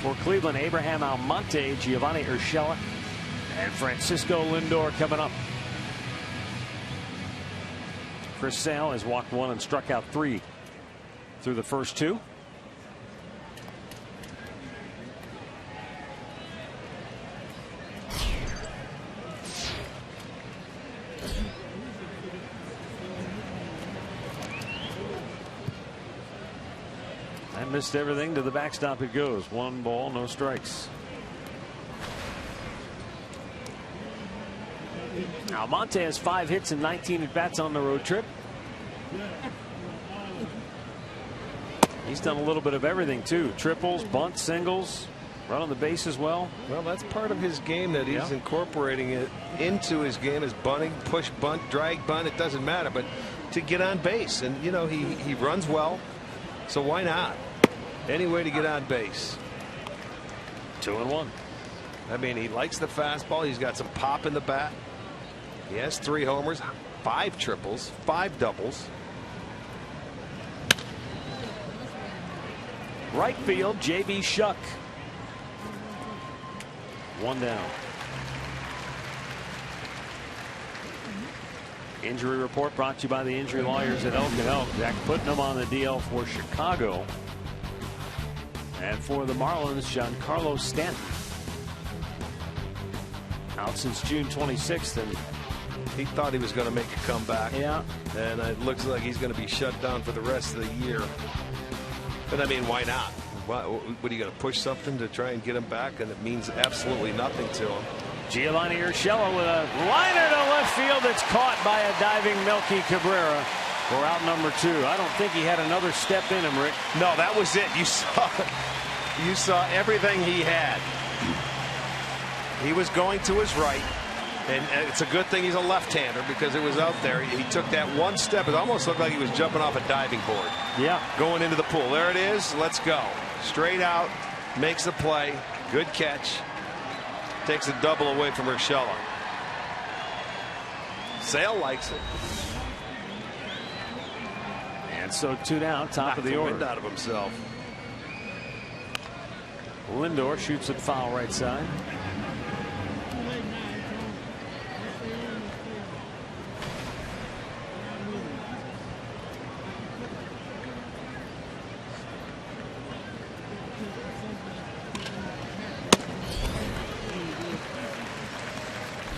For Cleveland, Abraham Almonte, Giovanni Urshela, and Francisco Lindor coming up. Chris Sale has walked 1 and struck out 3 through the first 2. Missed everything. To the backstop it goes. 1 ball, no strikes. Almonte has 5 hits and 19 at bats on the road trip. He's done a little bit of everything too. Triples, bunts, singles, run on the base as well. Well, that's part of his game that he's incorporating it into his game, is bunting, push bunt, drag bunt. It doesn't matter, but to get on base, and you know he runs well, so why not? Any way to get on base. 2-1. I mean, he likes the fastball. He's got some pop in the bat. He has 3 homers, 5 triples, 5 doubles. Right field, J.B. Shuck. 1 down. Injury report brought to you by the injury lawyers at Elk & Elk. Jack Putnam on the DL for Chicago. And for the Marlins, Giancarlo Stanton. Out since June 26th. And he thought he was going to make a comeback. Yeah. And it looks like he's going to be shut down for the rest of the year. But I mean, why not? What are you going to push something to try and get him back? And it means absolutely nothing to him. Giovanni Urshela with a liner to left field that's caught by a diving Melky Cabrera. For out number 2. I don't think he had another step in him, Rick. No, that was it. You saw everything he had. He was going to his right, and it's a good thing he's a left-hander because it was out there. He took that 1 step. It almost looked like he was jumping off a diving board. Yeah. Going into the pool. There it is. Let's go. Straight out. Makes the play. Good catch. Takes a double away from Urshela. Sale likes it. And so 2 down, top of the order. Wind out of himself. Lindor shoots it foul right side.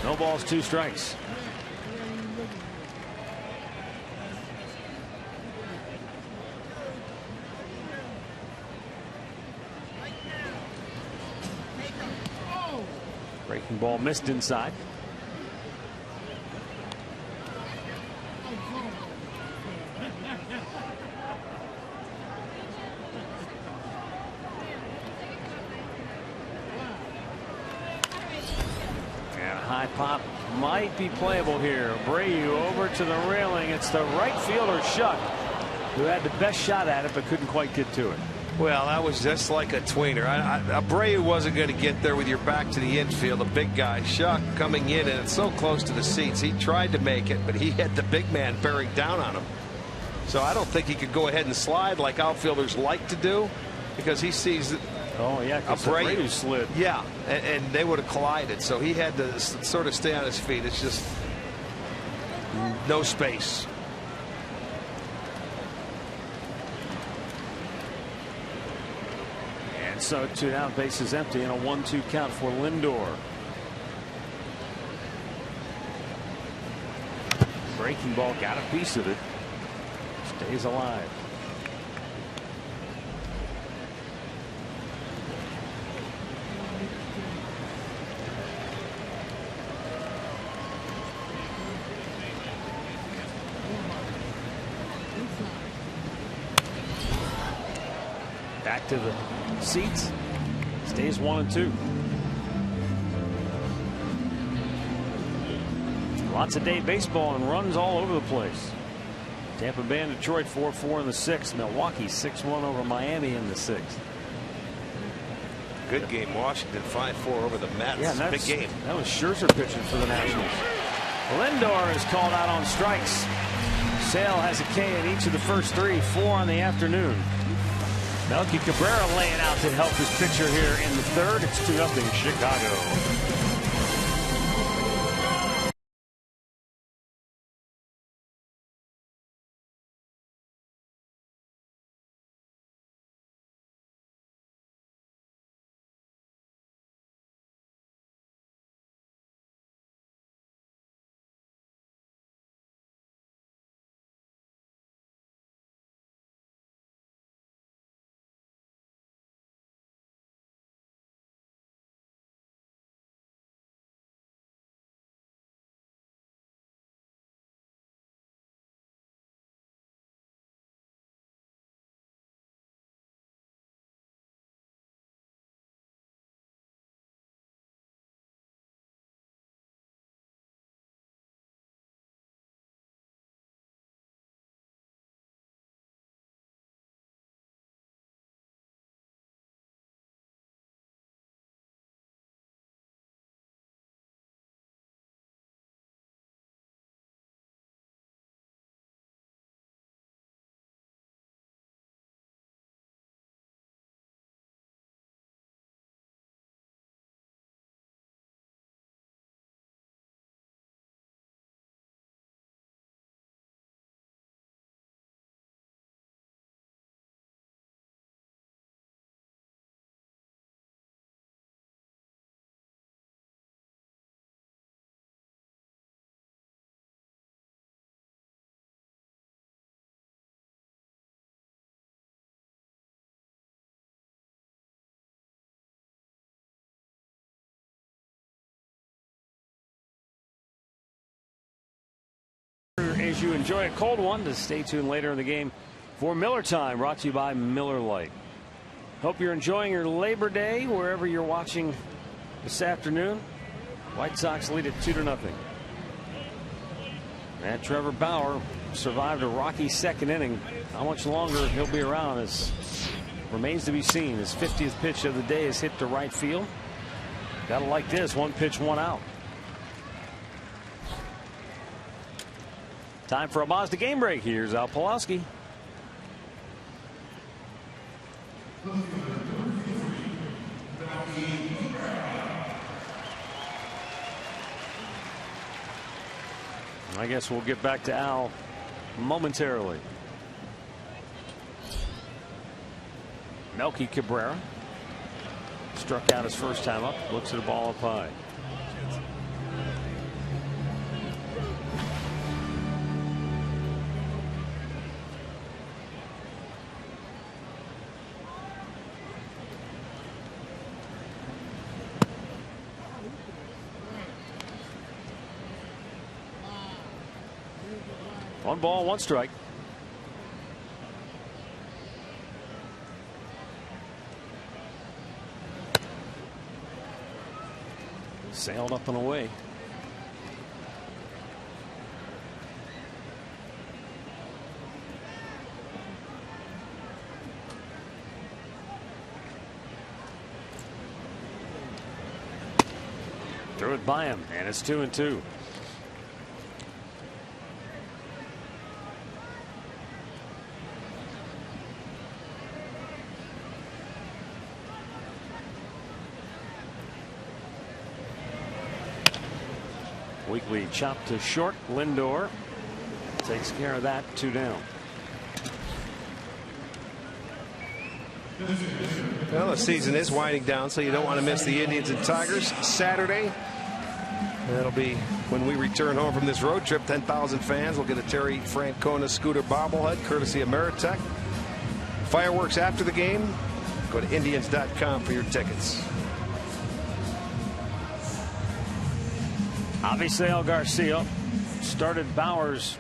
No balls, 2 strikes. Breaking ball missed inside. And a high pop might be playable here. Abreu over to the railing. It's the right fielder Shuck who had the best shot at it but couldn't quite get to it. Well, that was just like a tweener. Abreu wasn't going to get there with your back to the infield. A big guy, Shuck, coming in, and it's so close to the seats. He tried to make it, but he had the big man bearing down on him. So I don't think he could go ahead and slide like outfielders like to do, because he sees that. Oh yeah, Abreu slid. Yeah, and they would have collided. So he had to sort of stay on his feet. It's just no space. So 2 down, bases empty, and a 1-2 count for Lindor. Breaking ball got a piece of it. Stays alive. Back to the seats. Stays 1-2. Lots of day baseball and runs all over the place. Tampa Bay and Detroit 4-4 in the 6th. Milwaukee 6-1 over Miami in the 6th. Good game. Washington 5-4 over the Mets. Yeah, big game. That was Scherzer pitching for the Nationals. Lindor is called out on strikes. Sale has a K in each of the first 3, 4 on the afternoon. Melky Cabrera laying out to help his pitcher here in the 3rd. It's 2-0 Chicago. As you enjoy a cold one, to stay tuned later in the game for Miller Time, brought to you by Miller Lite. Hope you're enjoying your Labor Day wherever you're watching this afternoon. White Sox lead it 2-0. And Trevor Bauer survived a rocky 2nd inning. How much longer he'll be around is remains to be seen. His 50th pitch of the day is hit to right field. Gotta like this, 1 pitch, 1 out. Time for a Mazda game break. Here's Al Pawlowski. I guess we'll get back to Al momentarily. Melky Cabrera struck out his first time up. Looks at a ball up high. One ball, one strike. Sailed up and away. Threw it by him, and it's 2-2. Weekly chop to short. Lindor takes care of that. 2 down. Well, the season is winding down, so you don't want to miss the Indians and Tigers Saturday. That'll be when we return home from this road trip. 10,000 fans will get a Terry Francona scooter bobblehead courtesy of Meritech. Fireworks after the game. Go to Indians.com for your tickets. Avisail Garcia started Bauer's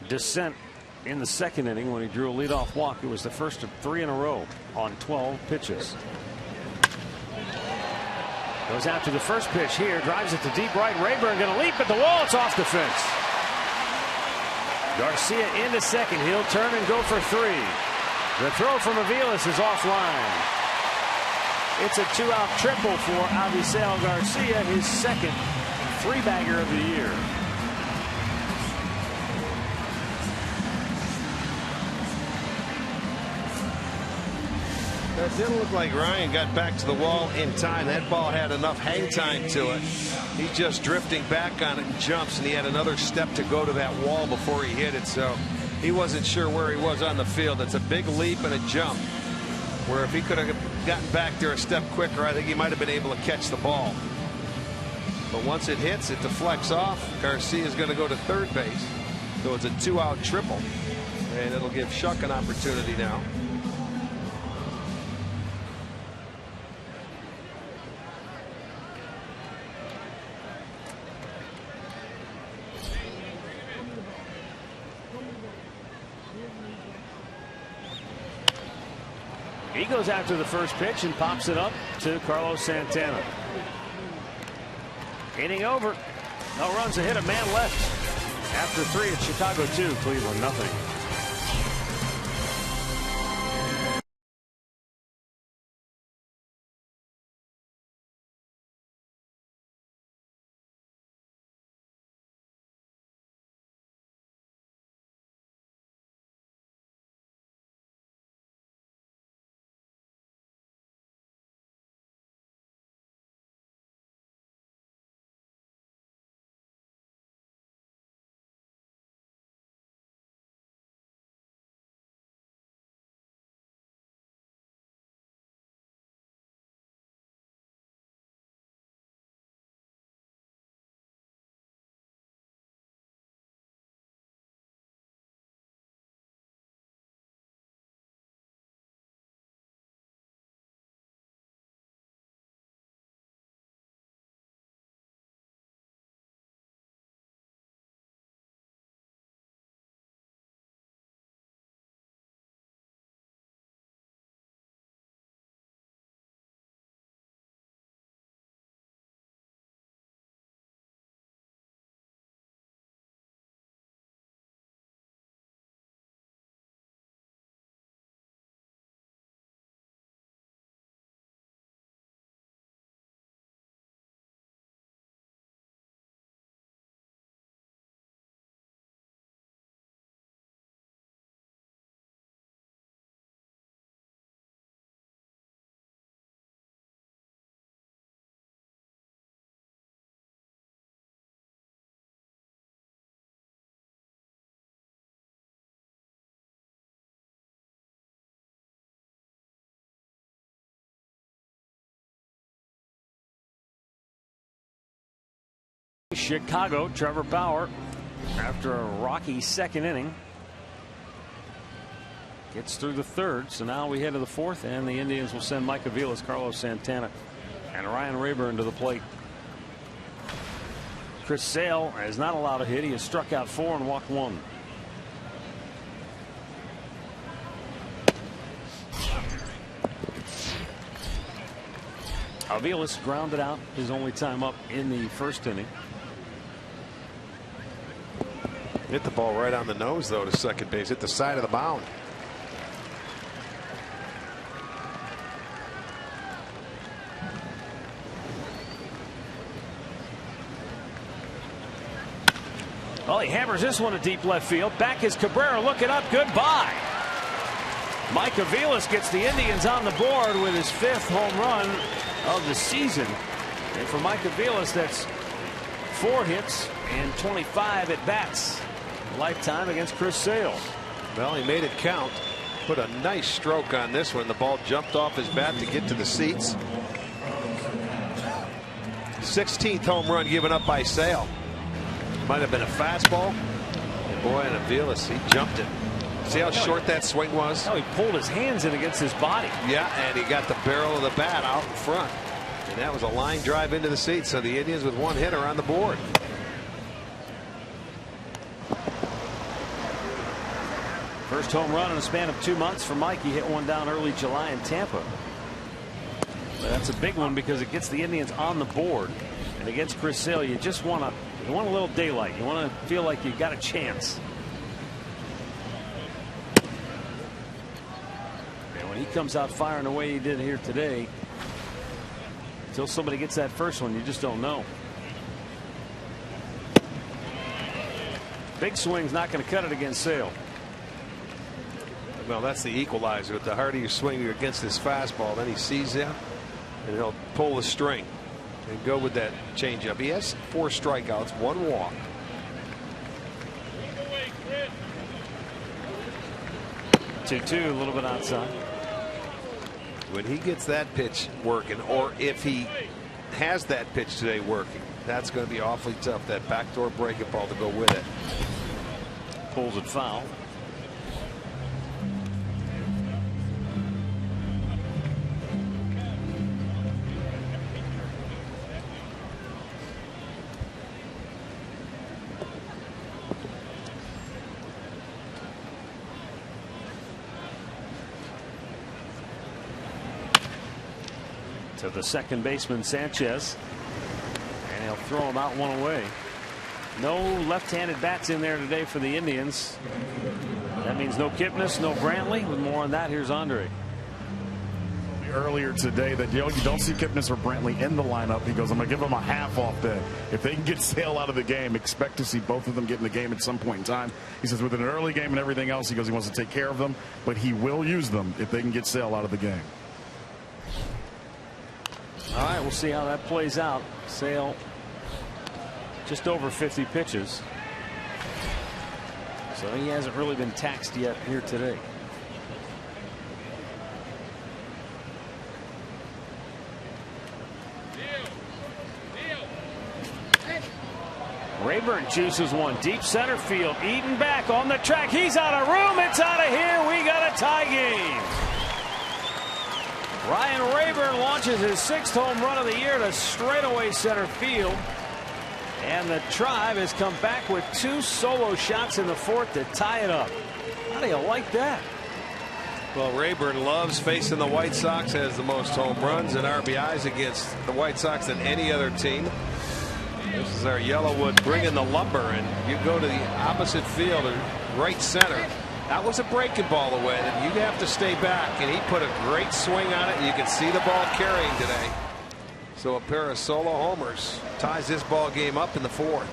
descent in the second inning when he drew a leadoff walk. It was the first of 3 in a row on 12 pitches. Goes after the first pitch here, drives it to deep right. Rayburn going to leap at the wall. It's off the fence. Garcia into second. He'll turn and go for 3. The throw from Aviles is offline. It's a 2-out triple for Avisail Garcia, his second 3-bagger of the year. It didn't look like Ryan got back to the wall in time. That ball had enough hang time to it. He's just drifting back on it and jumps, and he had another step to go to that wall before he hit it, so he wasn't sure where he was on the field. It's a big leap and a jump, where if he could have gotten back there a step quicker, I think he might have been able to catch the ball. But once it hits, it deflects off. Garcia is going to go to third base. So it's a 2-out triple. And it'll give Shuck an opportunity now. He goes after the first pitch and pops it up to Carlos Santana. Inning over. No runs, a hit, a man left. After 3, it's Chicago 2, Cleveland nothing. Chicago, Trevor Bauer, after a rocky second inning, gets through the third. So now we head to the fourth, and the Indians will send Mike Aviles, Carlos Santana, and Ryan Rayburn to the plate. Chris Sale is not allowed a hit. He has struck out 4 and walked 1. Aviles grounded out his only time up in the first inning. Hit the ball right on the nose, though, to second base. Hit the side of the mound. Well, he hammers this one to deep left field. Back is Cabrera looking up. Goodbye. Mike Aviles gets the Indians on the board with his 5th home run of the season. And for Mike Aviles, that's 4 hits and 25 at bats. Lifetime against Chris Sale. Well, he made it count. Put a nice stroke on this one. The ball jumped off his bat to get to the seats. 16th home run given up by Sale. Might have been a fastball. And boy, and Aviles, he jumped it. See how short that swing was? Oh, he pulled his hands in against his body. Yeah, and he got the barrel of the bat out in front. And that was a line drive into the seats. So the Indians with 1 hitter on the board. First home run in a span of 2 months for Mike. He hit one down early July in Tampa. But that's a big one because it gets the Indians on the board. And against Chris Sale, you just want a little daylight. You want to feel like you got a chance. And when he comes out firing the way he did here today, until somebody gets that first one, you just don't know. Big swing's not going to cut it against Sale. Well, that's the equalizer. The harder you swing against his fastball, then he sees him and he'll pull the string and go with that changeup. He has 4 strikeouts, 1 walk. Two, a little bit outside. When he gets that pitch working, or if he has that pitch today working, that's going to be awfully tough. That backdoor breaking ball to go with it. Pulls it foul. To the second baseman Sanchez, and he'll throw him out 1 away. No left-handed bats in there today for the Indians. That means no Kipnis, no Brantley. With more on that, here's Andre. Earlier today that you don't see Kipnis or Brantley in the lineup. He goes, I'm going to give them a half off day. If they can get Sale out of the game, expect to see both of them get in the game at some point in time. He says with an early game and everything else, he goes, he wants to take care of them, but he will use them if they can get Sale out of the game. All right, we'll see how that plays out. Sale just over 50 pitches. So he hasn't really been taxed yet here today. Rayburn juices one deep center field. Eaton back on the track. He's out of room. It's out of here. We got a tie game. Ryan Rayburn launches his 6th home run of the year to straightaway center field. And the Tribe has come back with 2 solo shots in the 4th to tie it up. How do you like that? Well, Rayburn loves facing the White Sox, has the most home runs and RBIs against the White Sox than any other team. This is our Yellowwood bringing the lumber, and you go to the opposite field or right center. That was a breaking ball away, and you have to stay back, and he put a great swing on it, and you can see the ball carrying today. So a pair of solo homers ties this ball game up in the 4th.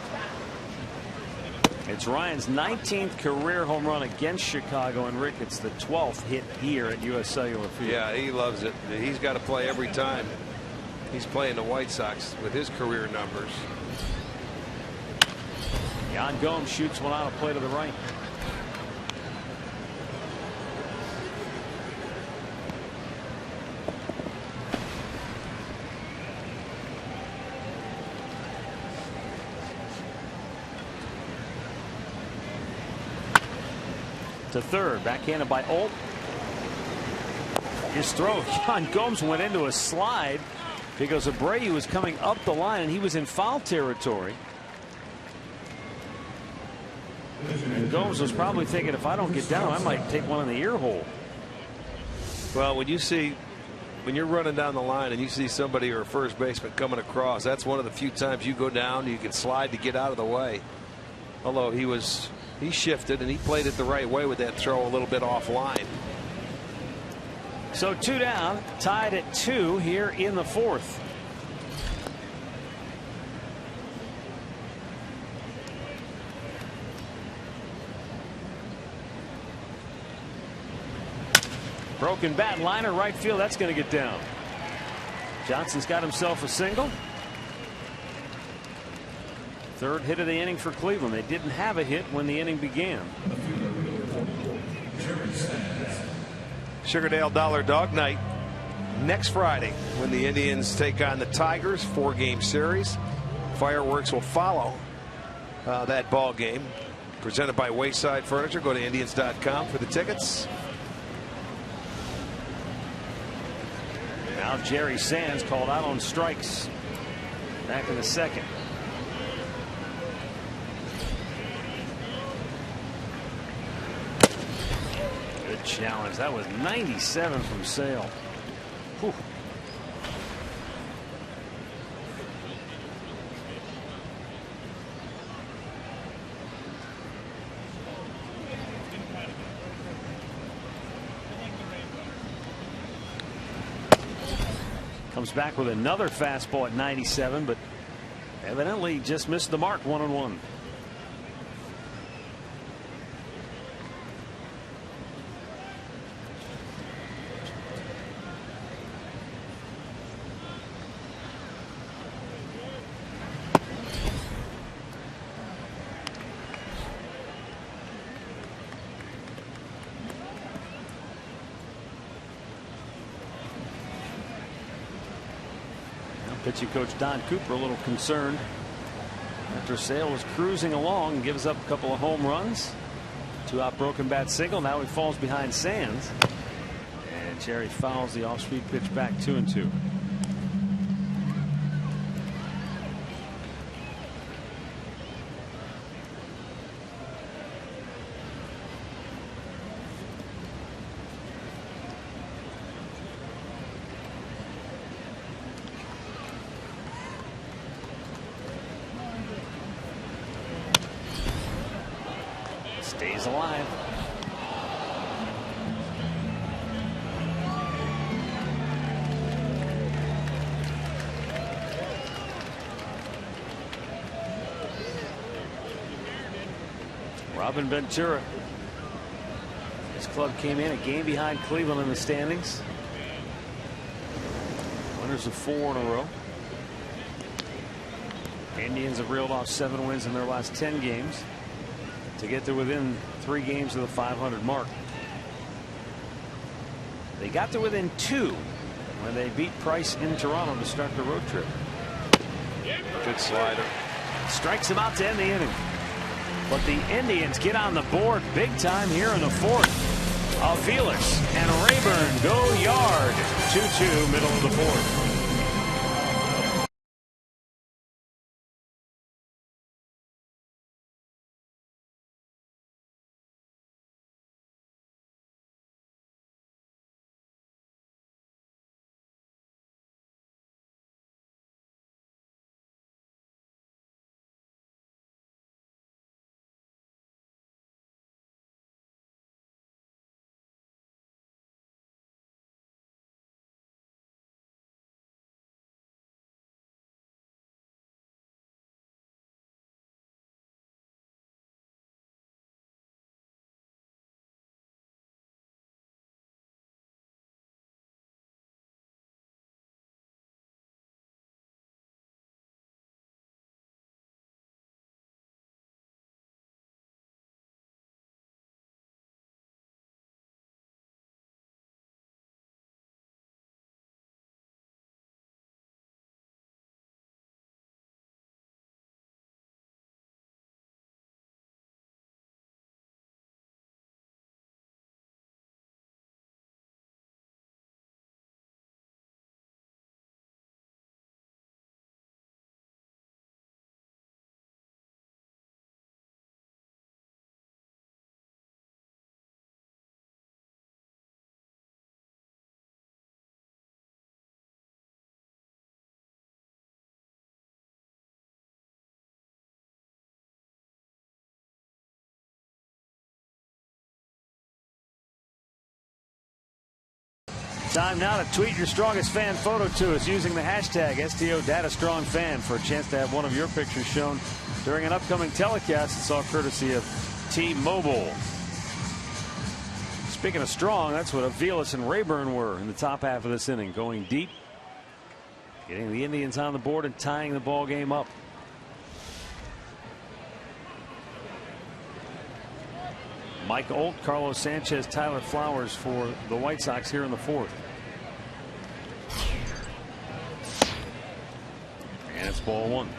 It's Ryan's 19th career home run against Chicago, and Rick, it's the 12th hit here at U.S. Cellular Field. Yeah, he loves it. He's got to play every time he's playing the White Sox with his career numbers. Yan Gomes shoots one out of play to the right. to third. Backhanded by Olt. His throw. John Gomes went into a slide because Abreu was coming up the line and he was in foul territory. And Gomes was probably thinking, if I don't get down, I might take one in the ear hole. Well, when you're running down the line and you see somebody or a first baseman coming across, that's one of the few times you go down, you can slide to get out of the way. Although he shifted and he played it the right way with that throw a little bit offline. So 2 down, tied at 2 here in the 4th. Broken bat, liner right field. That's going to get down. Johnson's got himself a single. Third hit of the inning for Cleveland. They didn't have a hit when the inning began. Sugardale Dollar Dog Night next Friday when the Indians take on the Tigers. 4-game series. Fireworks will follow that ball game. Presented by Wayside Furniture. Go to Indians.com for the tickets. Now Jerry Sands called out on strikes back in the 2nd. Good challenge. That was 97 from Sale. Whew. Comes back with another fastball at 97, but evidently just missed the mark. 1-1. Pitching coach Don Cooper a little concerned after Sale was cruising along and gives up a couple of home runs. 2-out broken bat single. Now he falls behind Sands. And Jerry fouls the off-speed pitch back 2-2. Stays alive. Robin Ventura. His club came in a game behind Cleveland in the standings. Winners of 4 in a row. Indians have reeled off 7 wins in their last 10 games to get to within 3 games of the 500 mark. They got to within 2 when they beat Price in Toronto to start the road trip. Good slider. Strikes him out to end the inning. But the Indians get on the board big time here in the 4th. Aviles and Rayburn go yard. 2-2 middle of the 4th. Time now to tweet your strongest fan photo to us using the hashtag #STODataStrongFan for a chance to have one of your pictures shown during an upcoming telecast. It's all courtesy of T-Mobile. Speaking of strong, that's what Aviles and Rayburn were in the top half of this inning, going deep, getting the Indians on the board and tying the ball game up. Mike Olt, Carlos Sanchez, Tyler Flowers for the White Sox here in the fourth. And it's ball one.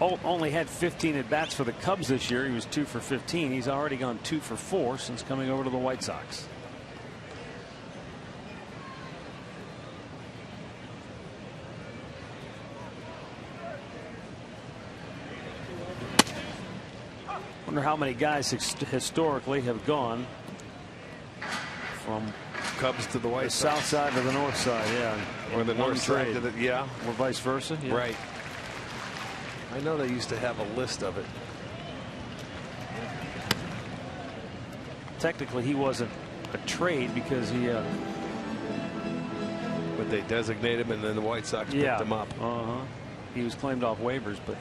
Olt only had 15 at bats for the Cubs this year. He was 2 for 15. He's already gone 2 for 4 since coming over to the White Sox. Wonder how many guys historically have gone from Cubs to the White Sox. South side to the north side, yeah. Or the north side to the, or vice versa. Yeah. Right. I know they used to have a list of it. Technically, he wasn't a trade because he. But they designated him, and then the White Sox picked him up. He was claimed off waivers, but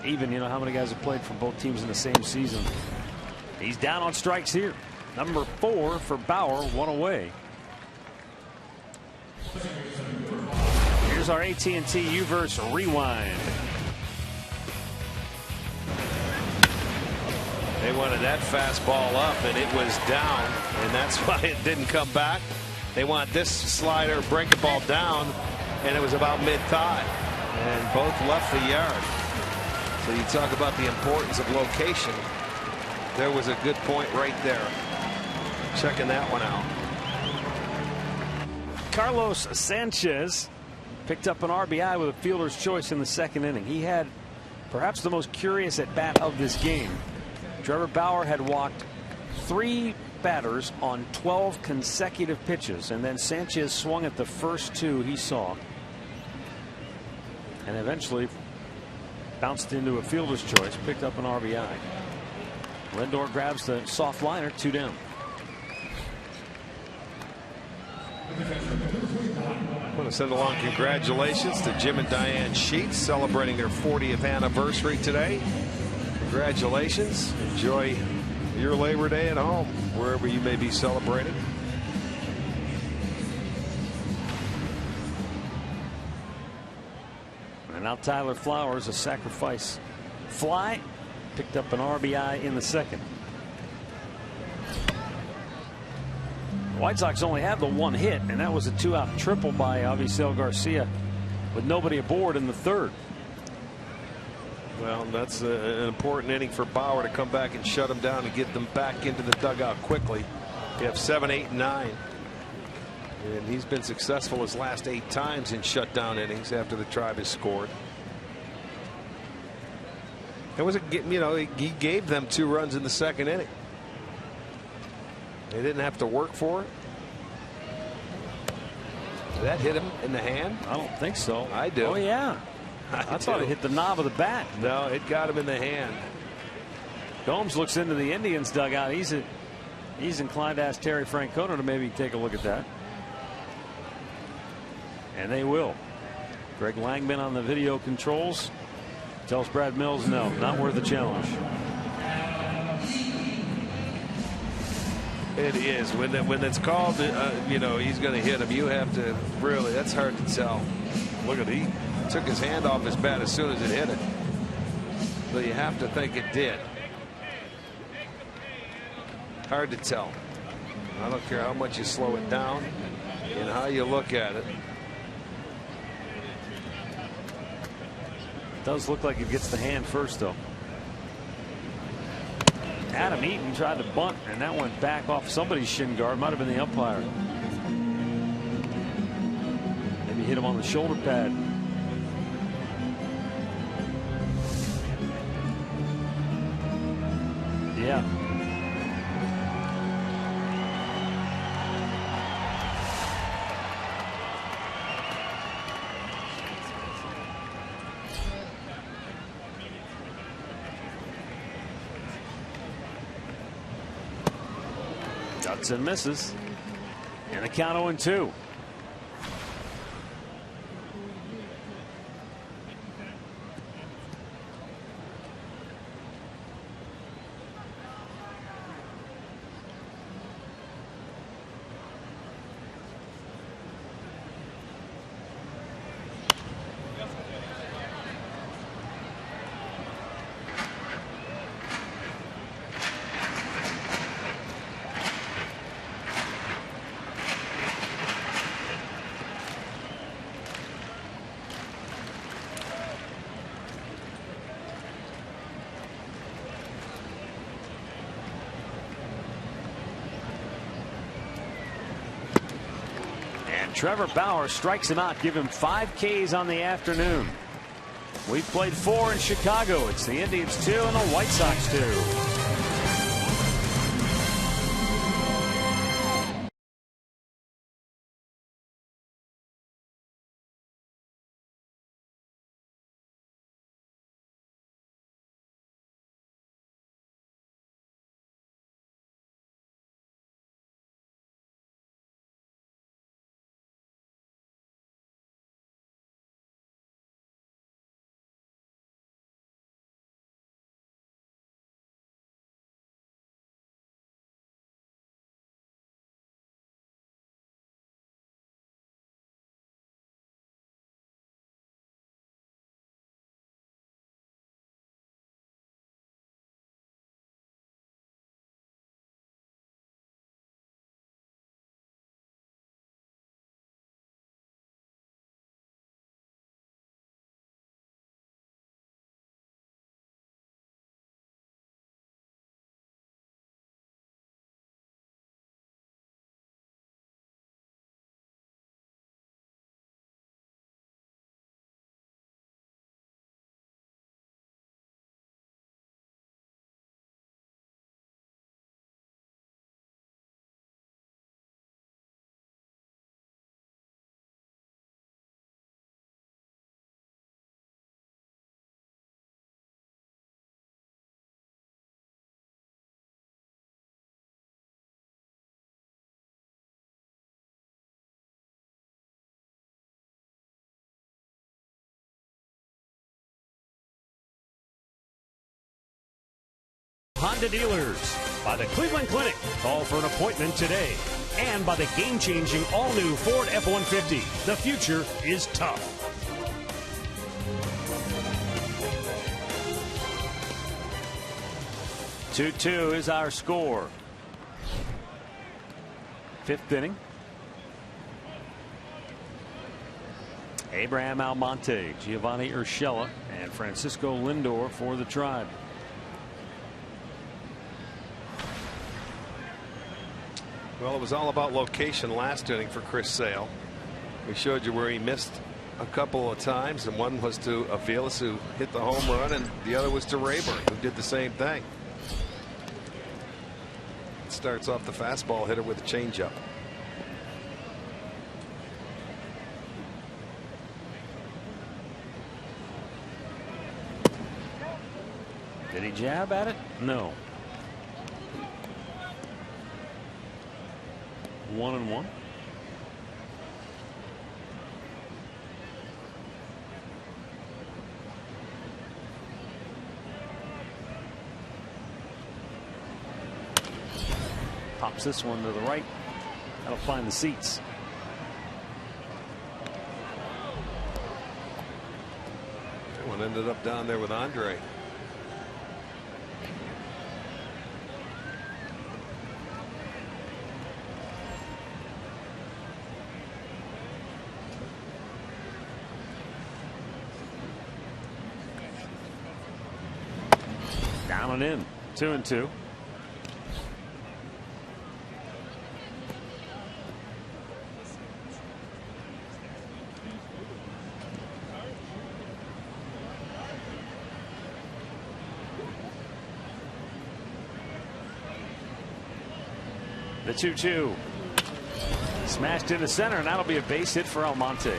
even, you know, how many guys have played for both teams in the same season. He's down on strikes here. Number 4 for Bauer, 1 away. Here's our AT&T U-verse rewind. They wanted that fastball up, and it was down, and that's why it didn't come back. They want this slider, break the ball down, and it was about mid-thigh, and both left the yard. So you talk about the importance of location. There was a good point right there. Checking that one out. Carlos Sanchez picked up an RBI with a fielder's choice in the second inning. He had perhaps the most curious at bat of this game. Trevor Bauer had walked 3 batters on 12 consecutive pitches, and then Sanchez swung at the first 2 he saw, and eventually bounced into a fielder's choice, picked up an RBI. Lindor grabs the soft liner, 2 down. I want to send along congratulations to Jim and Diane Sheets, celebrating their 40th anniversary today. Congratulations. Enjoy your Labor Day at home, wherever you may be celebrating. And now Tyler Flowers, a sacrifice fly, picked up an RBI in the second. The White Sox only had the 1 hit, and that was a 2-out triple by Avisail Garcia with nobody aboard in the third. Well, that's an important inning for Bauer to come back and shut them down and get them back into the dugout quickly. You have 7, 8, 9. And he's been successful his last 8 times in shutdown innings after the Tribe has scored. It was he gave them 2 runs in the second inning. They didn't have to work for it. Did that hit him in the hand? I don't think so. I do. Oh, yeah. I thought it hit the knob of the bat. No, it got him in the hand. Gomes looks into the Indians dugout. He's inclined to ask Terry Francona to maybe take a look at that. And they will. Greg Langman on the video controls tells Brad Mills no, not worth the challenge. It is. When it's called, he's going to hit him, you have to really, that's hard to tell. Look at he took his hand off his bat as soon as it hit it. But you have to think it did. Hard to tell. I don't care how much you slow it down and how you look at it. It does look like it gets the hand first, though. Adam Eaton tried to bunt, and that went back off somebody's shin guard. Might have been the umpire. Maybe hit him on the shoulder pad. Yeah. Cuts and misses. And a count 0-2. Trevor Bauer strikes him out, give him 5 Ks on the afternoon. We've played 4 in Chicago. It's the Indians 2 and the White Sox 2. Honda dealers, by the Cleveland Clinic. Call for an appointment today. And by the game-changing all-new Ford F-150. The future is tough. Two is our score. 5th inning. Abraham Almonte, Giovanni Urshela, and Francisco Lindor for the Tribe. Well, it was all about location last inning for Chris Sale. We showed you where he missed a couple of times, and one was to Aviles, who hit the home run, and the other was to Rayburn, who did the same thing. Starts off the fastball, hit it with a changeup. Did he jab at it? No. 1-1. Pops this one to the right. That'll find the seats. That one ended up down there with Andre. Down and in. 2-2. The 2-2. Smashed into center, and that'll be a base hit for Almonte.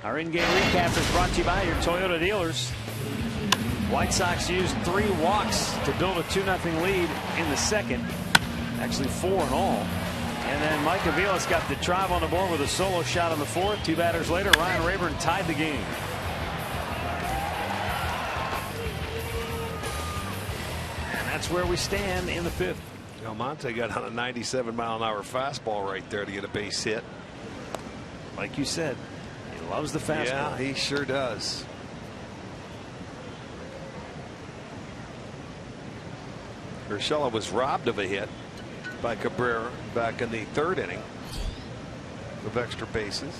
Our in-game recap is brought to you by your Toyota dealers. White Sox used 3 walks to build a 2-0 lead in the second. Actually 4 in all. And then Mike Aviles got the drive on the board with a solo shot on the 4th. 2 batters later, Ryan Rayburn tied the game. And that's where we stand in the 5th. Almonte got on a 97-mile-an-hour fastball right there to get a base hit. Like you said, he loves the fastball. Yeah, he sure does. Urshela was robbed of a hit by Cabrera back in the 3rd inning with extra bases.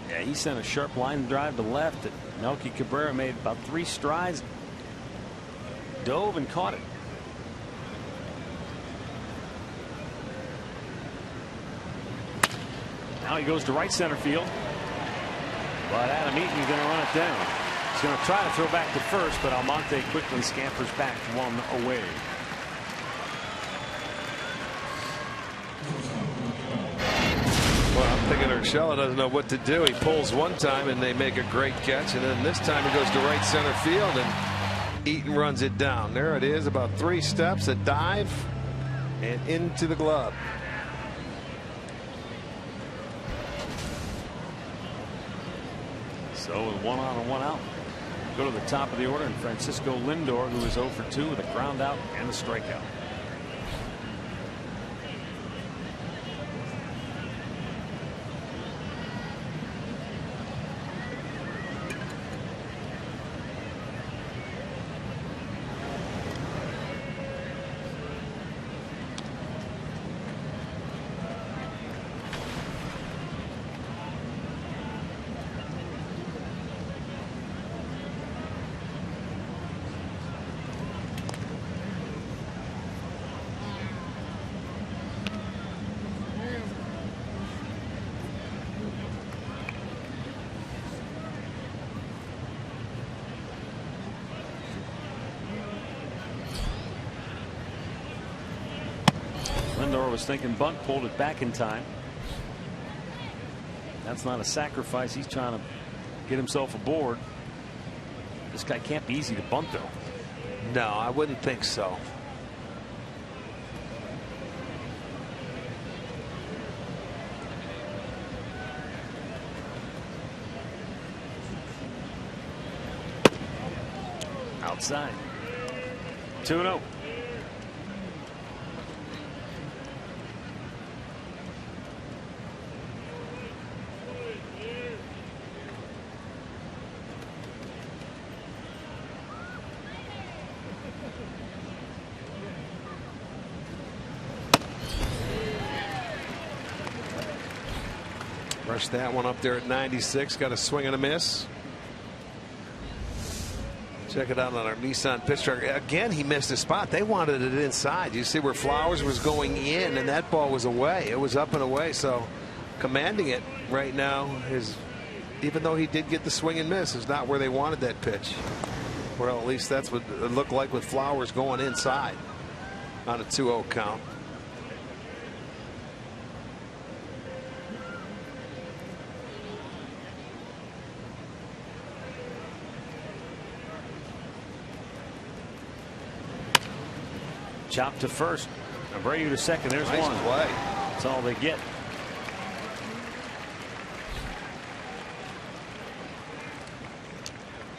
Yeah, he sent a sharp line drive to left that Melky Cabrera made about 3 strides, dove and caught it. Now he goes to right center field, but Adam Eaton's going to run it down. He's going to try to throw back to first, but Almonte quickly scampers back 1 away. Well, I'm thinking Urshela doesn't know what to do. He pulls one time and they make a great catch, and then this time he goes to right center field and Eaton runs it down. There it is, about 3 steps, a dive, and into the glove. So with 1 on and 1 out, go to the top of the order, and Francisco Lindor, who is 0 for 2 with a ground out and a strikeout. Lindor was thinking bunt, pulled it back in time. That's not a sacrifice. He's trying to get himself aboard. This guy can't be easy to bunt, though. No, I wouldn't think so. Outside. 2-0. Brushed that one up there at 96. Got a swing and a miss. Check it out on our Nissan pitch tracker. Again, he missed a spot. They wanted it inside. You see where Flowers was going in, and that ball was away. It was up and away. So commanding it right now is, even though he did get the swing and miss, is not where they wanted that pitch. Well, at least that's what it looked like with Flowers going inside on a 2-0 count. Chop to first. Abreu to second. There's nice one. Play. That's all they get.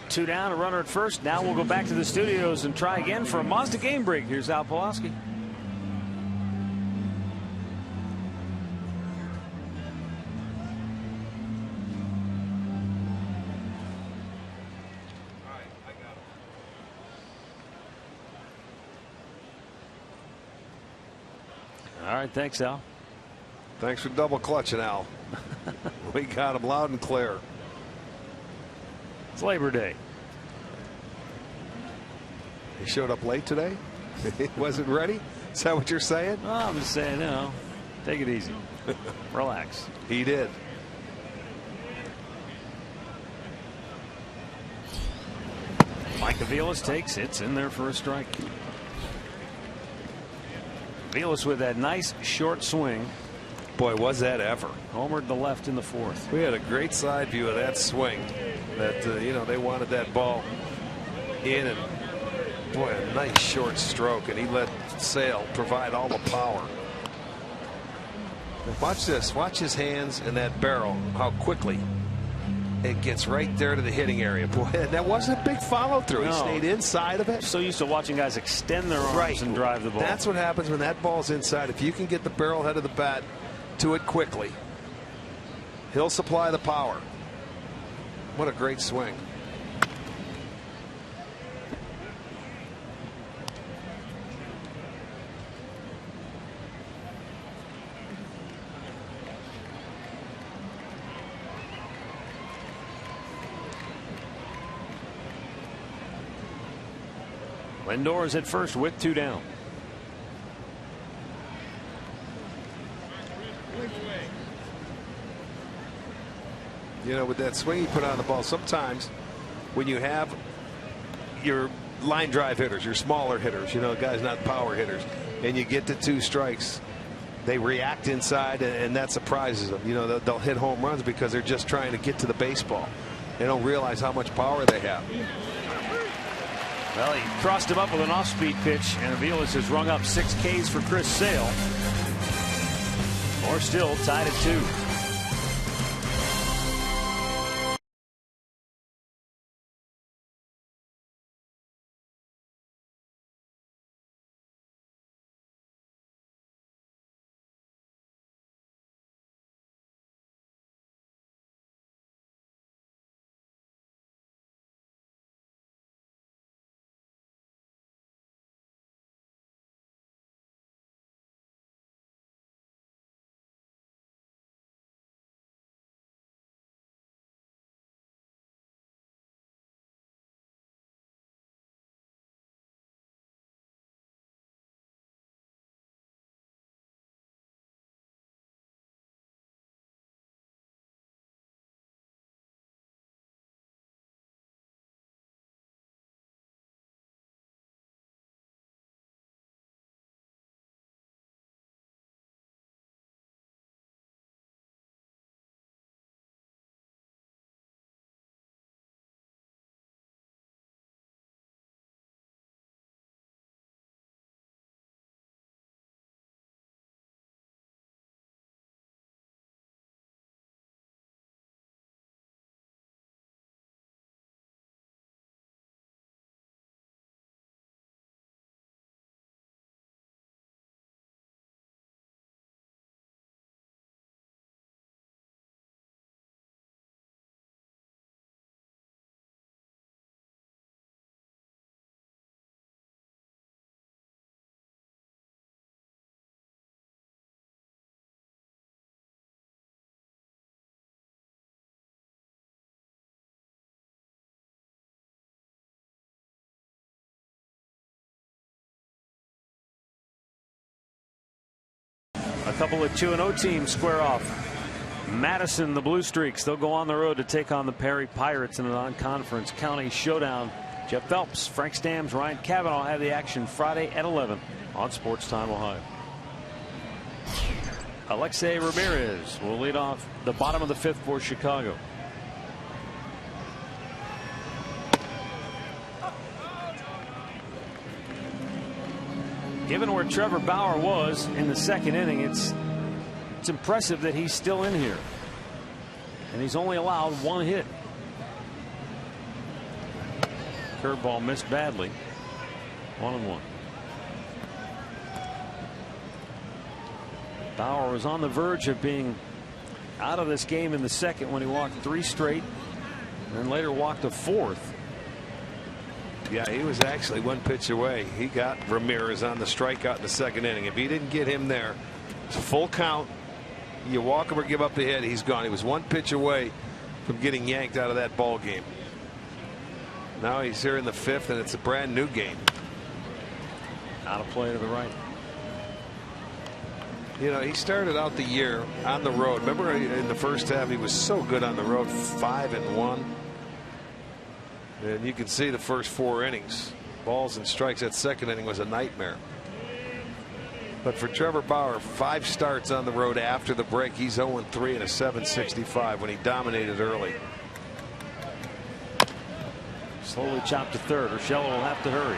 Two down, a runner at first. Now we'll go back to the studios and try again for a Mazda game break. Here's Al Pawlowski. All right, thanks, Al. Thanks for double clutching, Al. We got him loud and clear. It's Labor Day. He showed up late today. He wasn't ready. Is that what you're saying? Oh, I'm just saying, you know, take it easy. Relax. He did. Mike Aviles takes. It's in there for a strike. Aviles with that nice short swing. Boy, was that ever. Homered to left in the fourth. We had a great side view of that swing. That they wanted that ball in, and boy, a nice short stroke, and he let Sale provide all the power. Watch this. Watch his hands and that barrel. How quickly it gets right there to the hitting area. Boy, that wasn't a big follow through. No. He stayed inside of it. So used to watching guys extend their arms and drive the ball. That's what happens when that ball's inside. If you can get the barrel head of the bat to it quickly, he'll supply the power. What a great swing. Lindor is at first with 2 down. With that swing he put on the ball, sometimes when you have your line drive hitters, your smaller hitters, guys not power hitters, and you get to 2 strikes, they react inside, and that surprises them. They'll hit home runs because they're just trying to get to the baseball. They don't realize how much power they have. Well, he crossed him up with an off-speed pitch, and Aviles has rung up 6 Ks for Chris Sale. Or still tied at 2. A couple of 2-0 teams square off. Madison, the Blue Streaks, they'll go on the road to take on the Perry Pirates in a non-conference county showdown. Jeff Phelps, Frank Stamms, Ryan Cavanaugh have the action Friday at 11 on Sports Time Ohio. Alexei Ramirez will lead off the bottom of the 5th for Chicago. Given where Trevor Bauer was in the 2nd inning, it's impressive that he's still in here. And he's only allowed 1 hit. Curveball missed badly. 1-1. Bauer was on the verge of being out of this game in the 2nd when he walked 3 straight and then later walked a 4th. Yeah, he was actually 1 pitch away. He got Ramirez on the strikeout in the 2nd inning. If he didn't get him there, it's a full count. You walk him or give up the hit, he's gone. He was 1 pitch away from getting yanked out of that ball game. Now he's here in the 5th, and it's a brand new game. Out of play to the right. He started out the year on the road. Remember in the first half, he was so good on the road, 5-1. And you can see the first 4 innings, balls and strikes. That 2nd inning was a nightmare. But for Trevor Bauer, 5 starts on the road after the break. He's 0-3 and a 7.65 when he dominated early. Slowly chopped to third. Urshela will have to hurry.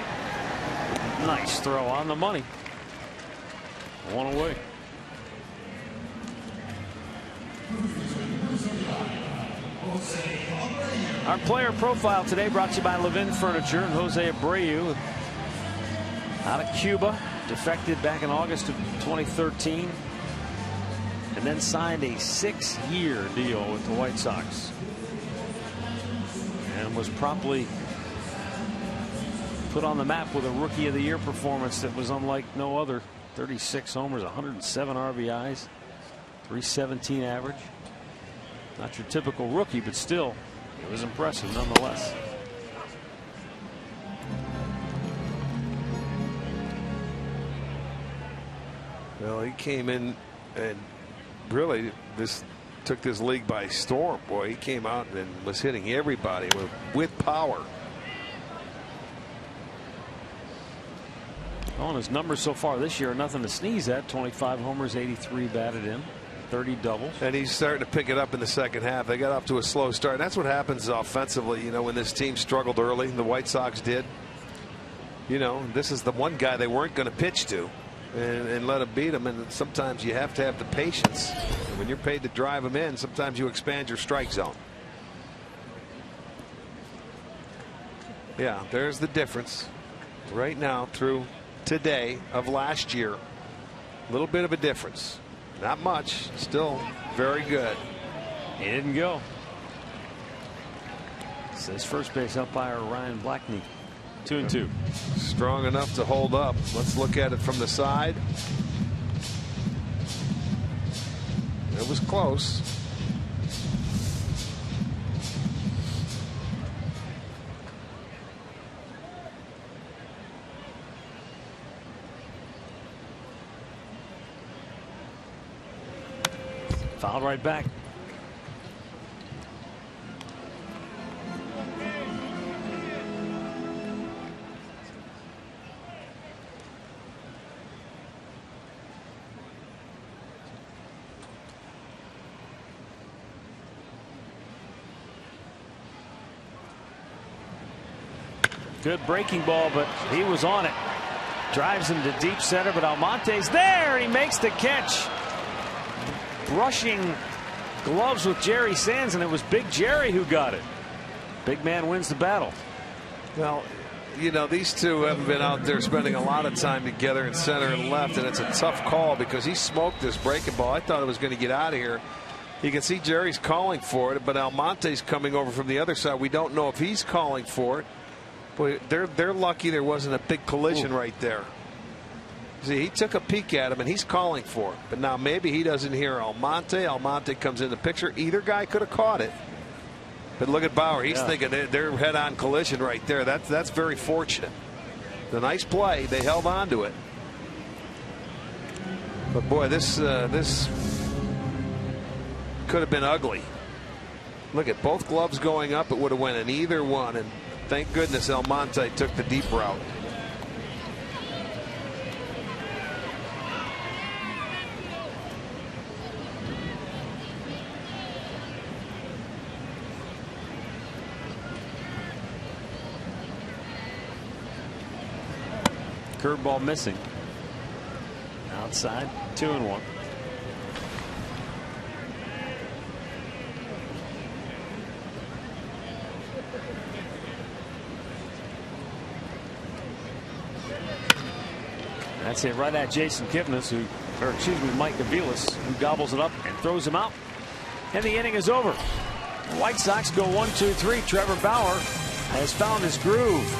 Nice throw on the money. 1 away. Our player profile today brought to you by Levin Furniture and Jose Abreu out of Cuba. Defected back in August of 2013 and then signed a 6-year deal with the White Sox and was promptly put on the map with a Rookie of the Year performance that was unlike no other. 36 homers, 107 RBIs, 317 average. Not your typical rookie, but still it was impressive nonetheless. Well, he came in and really took this league by storm. Boy, he came out and was hitting everybody with power. Oh, and his numbers so far this year are nothing to sneeze at. 25 homers, 83 batted in, 30 doubles. And he's starting to pick it up in the second half. They got off to a slow start. And that's what happens offensively. You know, when this team struggled early, the White Sox did. You know, this is the one guy they weren't going to pitch to and let him beat him. And sometimes you have to have the patience. And when you're paid to drive him in, sometimes you expand your strike zone. Yeah, there's the difference right now through today of last year. A little bit of a difference. Not much. Still very good. He didn't go. Says first base umpire Ryan Blackney. 2-2. Strong enough to hold up. Let's look at it from the side. It was close. Fouled right back. Good breaking ball, but he was on it. Drives him to deep center, but Almonte's there, and he makes the catch. Brushing gloves with Jerry Sands, and it was Big Jerry who got it. Big man wins the battle. Well, you know, these two haven't been out there spending a lot of time together in center and left, and it's a tough call because he smoked this breaking ball. I thought it was going to get out of here. You can see Jerry's calling for it, but Almonte's coming over from the other side. We don't know if he's calling for it. Boy, they're lucky there wasn't a big collision right there. See, he took a peek at him and he's calling for it. But now maybe he doesn't hear Almonte. Almonte comes in the picture. Either guy could have caught it. But look at Bauer. He's thinking they're head-on collision right there. That's very fortunate. The nice play. They held on to it. But boy, this could have been ugly. Look at both gloves going up. It would have went in either one. And thank goodness Almonte took the deep route. Curveball missing. Outside, 2-1. That's it right at Jason Kipnis, Mike Aviles, who gobbles it up and throws him out. And the inning is over. The White Sox go 1-2-3. Trevor Bauer has found his groove.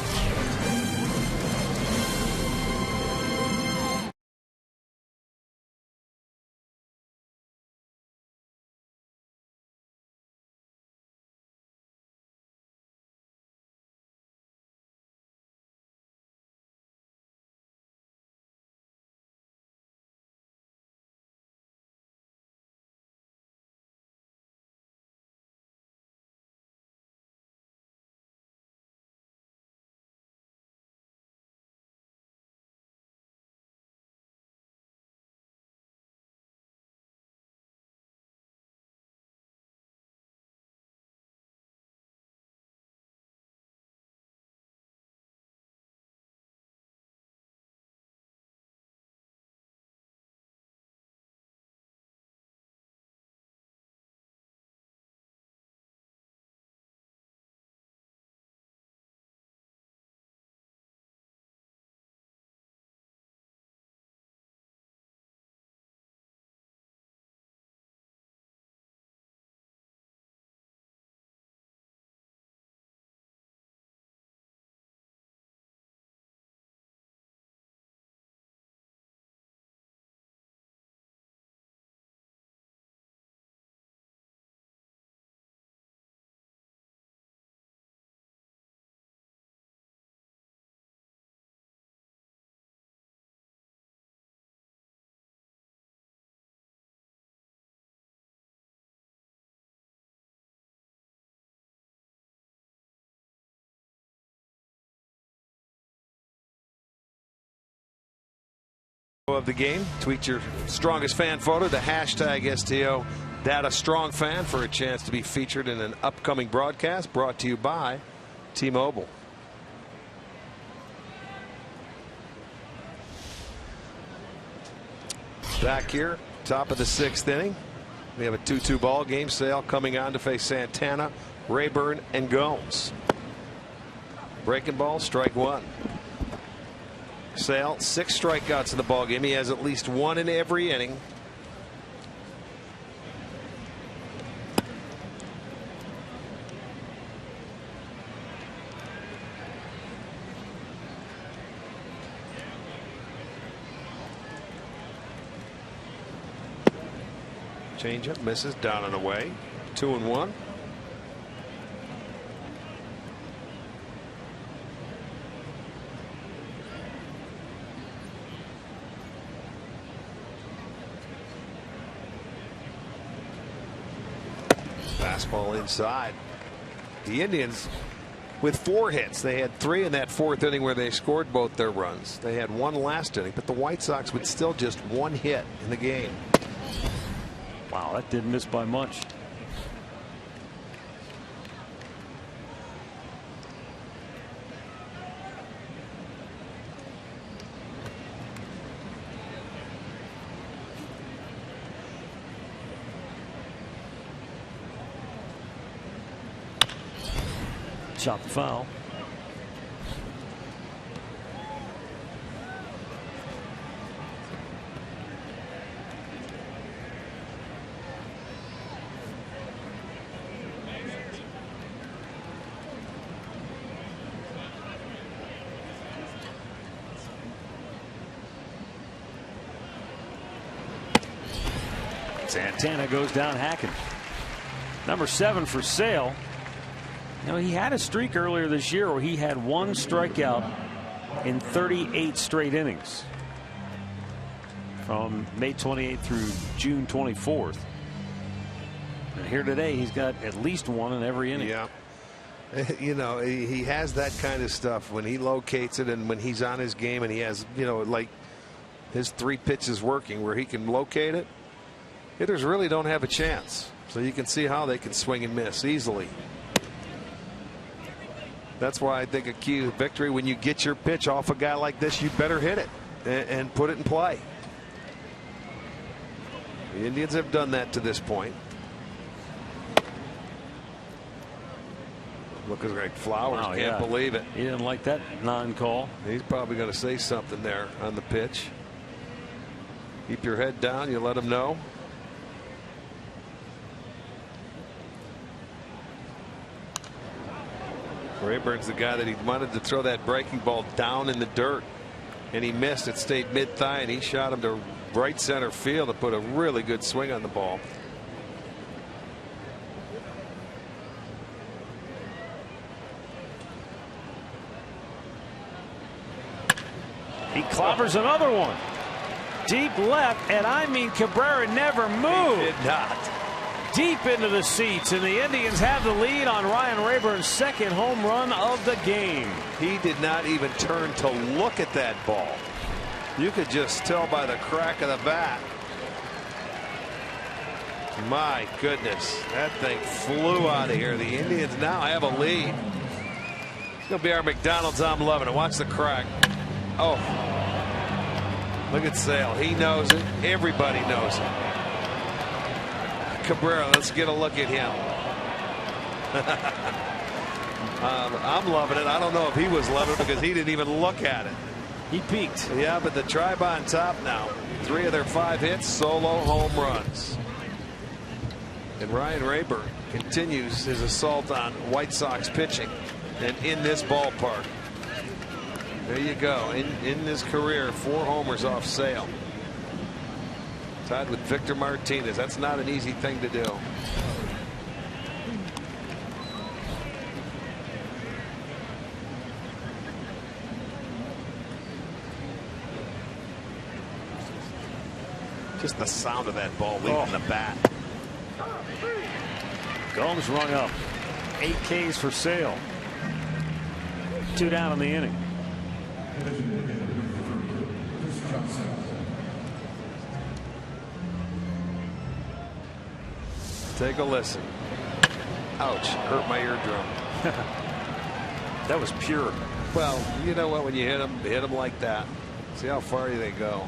Of the game. Tweet your strongest fan photo to hashtag STO Data Strong Fan for a chance to be featured in an upcoming broadcast brought to you by T-Mobile. Back here, top of the 6th inning. We have a 2-2 ball game. Sale coming on to face Santana, Rayburn, and Gomes. Breaking ball, strike one. Sale, 6 strikeouts in the ball game. He has at least 1 in every inning. Changeup misses, down and away. 2-1. Fastball inside. The Indians with 4 hits. They had 3 in that 4th inning where they scored both their runs. They had 1 last inning, but the White Sox with still just 1 hit in the game. Wow, that didn't miss by much. Shot the foul. Santana goes down hacking. Number 7 for Sale. You know, he had a streak earlier this year where he had 1 strikeout in 38 straight innings from May 28th through June 24th. And here today he's got at least 1 in every inning. Yeah. You know, he has that kind of stuff when he locates it and when he's on his game and he has, you know, like his 3 pitches working where he can locate it. Hitters really don't have a chance. So you can see how they can swing and miss easily. That's why I think a key to victory, when you get your pitch off a guy like this, you better hit it and put it in play. The Indians have done that to this point. Looking like Flowers. Wow, can't believe it. He didn't like that non-call. He's probably going to say something there on the pitch. Keep your head down. You let him know. Rayburn's the guy that he wanted to throw that breaking ball down in the dirt, and he missed. It stayed mid-thigh, and he shot him to right center field and put a really good swing on the ball. He clobbers another one. Deep left, and I mean Cabrera never moved. He did not. Deep into the seats, and the Indians have the lead on Ryan Rayburn's 2nd home run of the game. He did not even turn to look at that ball. You could just tell by the crack of the bat. My goodness, that thing flew out of here. The Indians now have a lead. It's going to be our McDonald's. I'm loving it. Watch the crack. Oh, look at Sale. He knows it. Everybody knows it. Cabrera, let's get a look at him. I'm loving it. I don't know if he was loving it because he didn't even look at it. He peaked. Yeah, but the Tribe on top now. 3 of their 5 hits, solo home runs. And Ryan Rayburn continues his assault on White Sox pitching, and in this ballpark. There you go. In his career, 4 homers off Sale. Tied with Victor Martinez. That's not an easy thing to do. Just the sound of that ball leaving the bat. Gomes rung up. 8 Ks for Sale. 2 down in the inning. Take a listen. Ouch, hurt my eardrum. That was pure. Well, you know what, when you hit them like that, see how far they go.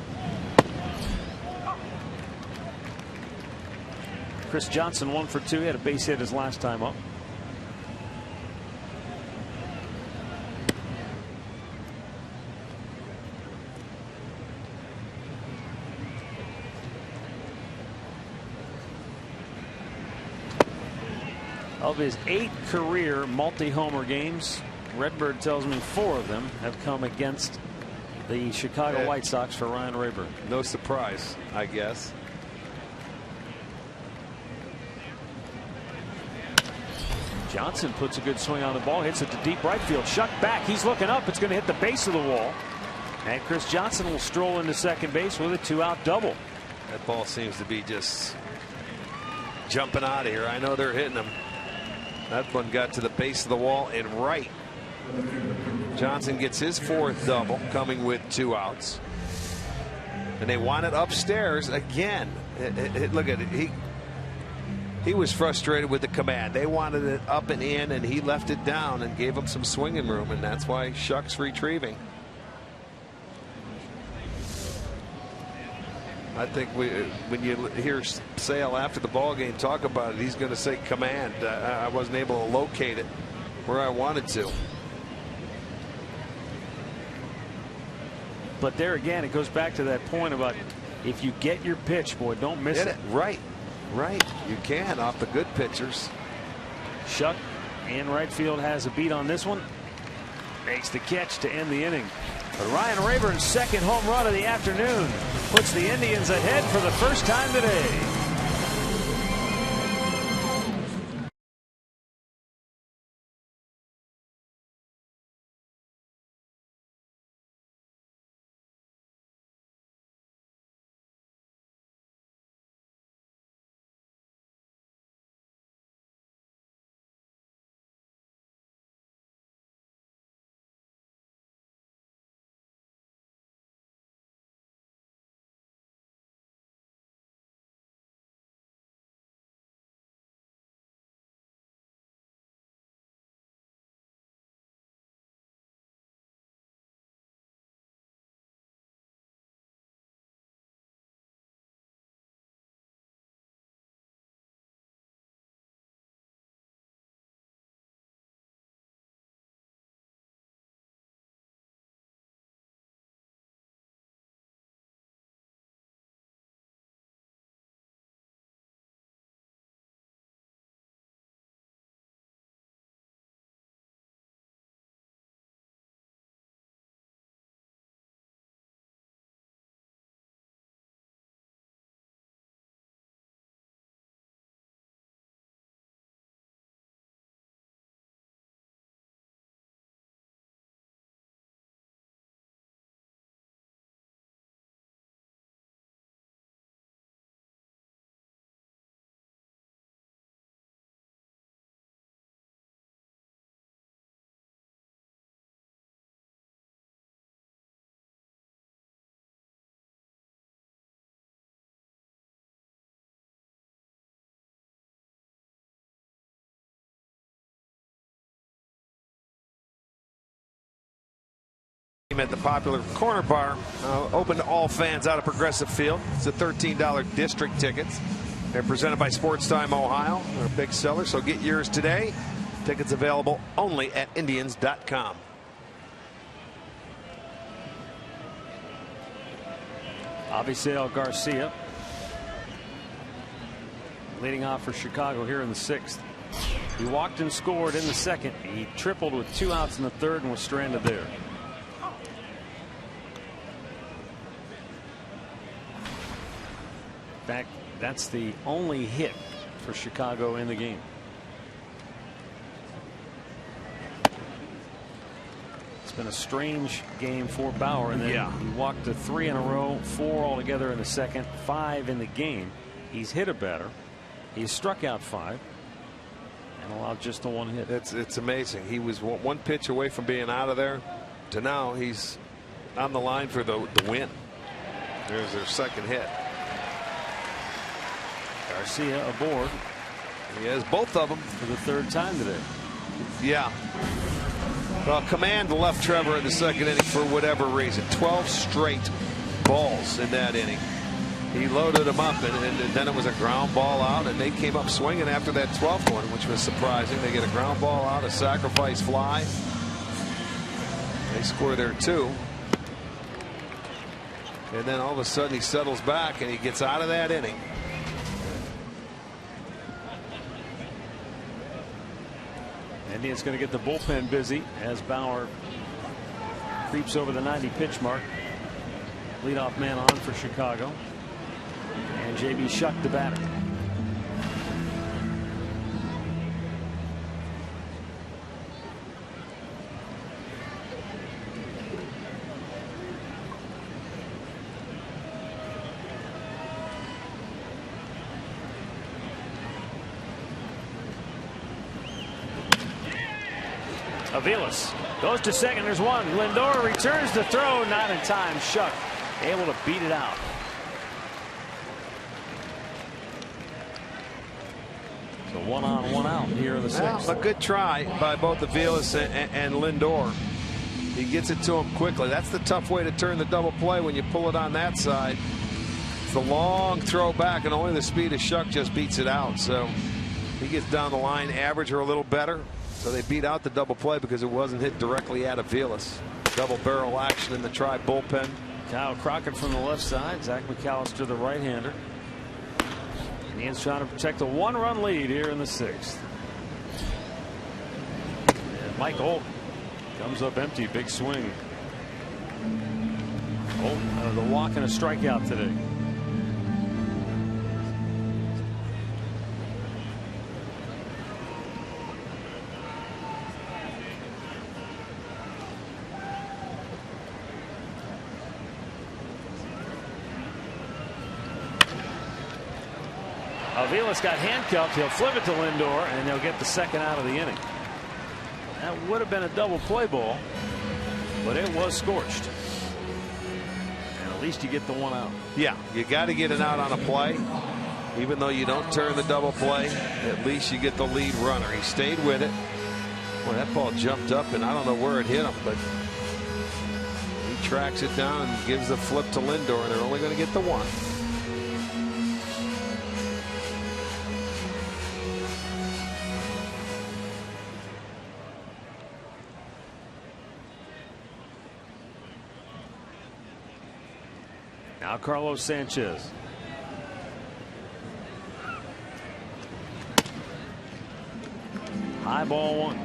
Chris Johnson 1 for 2. He had a base hit his last time up. Of his 8 career multi-homer games, Redbird tells me 4 of them have come against the Chicago White Sox for Ryan Rayburn. No surprise, I guess. Johnson puts a good swing on the ball, hits it to deep right field. Shuck back. He's looking up. It's going to hit the base of the wall. And Chris Johnson will stroll into second base with a 2-out double. That ball seems to be just jumping out of here. I know they're hitting him. That one got to the base of the wall and right. Johnson gets his 4th double, coming with 2 outs. And they want it upstairs again. Look at it. He was frustrated with the command. They wanted it up and in, and he left it down and gave them some swinging room, and that's why Shuck's retrieving. I think when you hear Sale after the ball game talk about it, he's going to say command. I wasn't able to locate it where I wanted to. But there again, it goes back to that point about if you get your pitch, boy, don't miss it. Right. You can off the good pitchers. Shuck in right field has a beat on this one. Makes the catch to end the inning. But Ryan Rayburn's 2nd home run of the afternoon puts the Indians ahead for the first time today. At the popular Corner Bar, open to all fans out of Progressive Field. It's a $13 district tickets. They're presented by Sports Time Ohio. They're a big seller, so get yours today. Tickets available only at Indians.com. Avisail Garcia leading off for Chicago here in the 6th. He walked and scored in the 2nd. He tripled with 2 outs in the 3rd and was stranded there. In fact, that's the only hit for Chicago in the game. It's been a strange game for Bauer, and then he walked to 3 in a row, 4 altogether in the 2nd, 5 in the game. He's hit a batter. He's struck out 5 and allowed just the 1 hit. It's amazing. He was 1 pitch away from being out of there to now he's on the line for the win. There's their 2nd hit. Garcia aboard. He has both of them for the third time today. Yeah. Well, command left Trevor in the second inning for whatever reason. 12 straight balls in that inning. He loaded them up, and then it was a ground ball out, and they came up swinging after that 12th one, which was surprising. They get a ground ball out, a sacrifice fly. They score there too. And then all of a sudden he settles back and he gets out of that inning. Indians going to get the bullpen busy as Bauer creeps over the 90 pitch mark. Leadoff man on for Chicago. And J.B. Shuck the batter. Aviles goes to second. There's one. Lindor returns to throw. Not in time. Shuck able to beat it out. So 1 on 1 out here in the sixth. A good try by both Aviles and Lindor. He gets it to him quickly. That's the tough way to turn the double play when you pull it on that side. It's a long throw back, and only the speed of Shuck just beats it out. So he gets down the line average or a little better. So they beat out the double play because it wasn't hit directly at Aviles. Double barrel action in the Tri bullpen. Kyle Crockett from the left side. Zach McAllister, the right-hander. Indians trying to protect a 1-run lead here in the sixth. And Mike Holt comes up empty. Big swing. Holt, the walk and a strikeout today. Aviles got handcuffed. He'll flip it to Lindor, and they'll get the second out of the inning. That would have been a double play ball, but it was scorched. And at least you get the one out. Yeah, you got to get an out on a play. Even though you don't turn the double play, at least you get the lead runner. He stayed with it. Well, that ball jumped up, and I don't know where it hit him, but he tracks it down and gives the flip to Lindor, and they're only going to get the one. Now Carlos Sanchez. High ball one.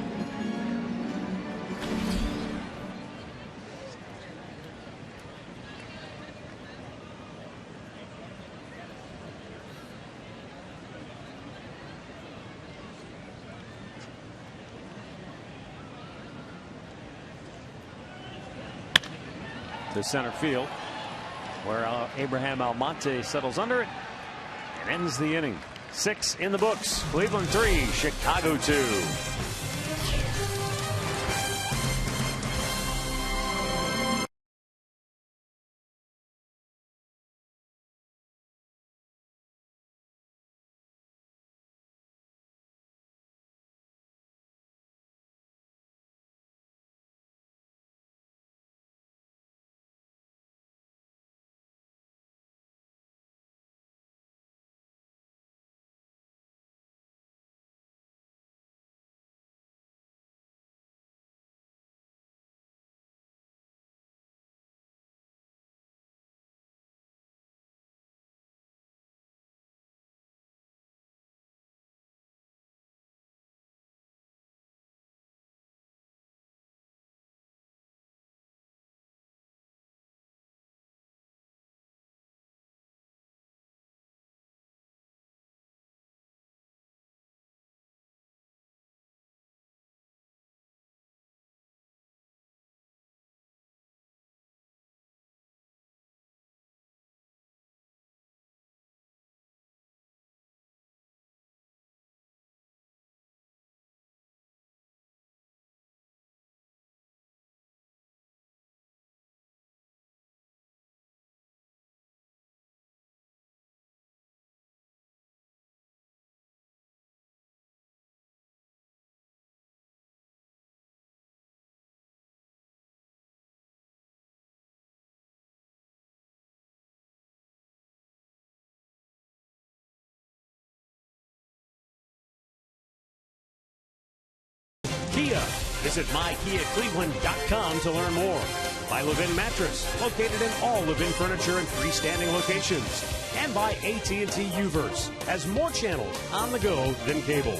To center field, where Abraham Almonte settles under it and ends the inning. 6 in the books. Cleveland 3, Chicago 2. Kia. Visit mykiacleveland.com to learn more. By Levin Mattress, located in all Levin furniture and freestanding locations. And by AT&T Uverse, has more channels on the go than cable.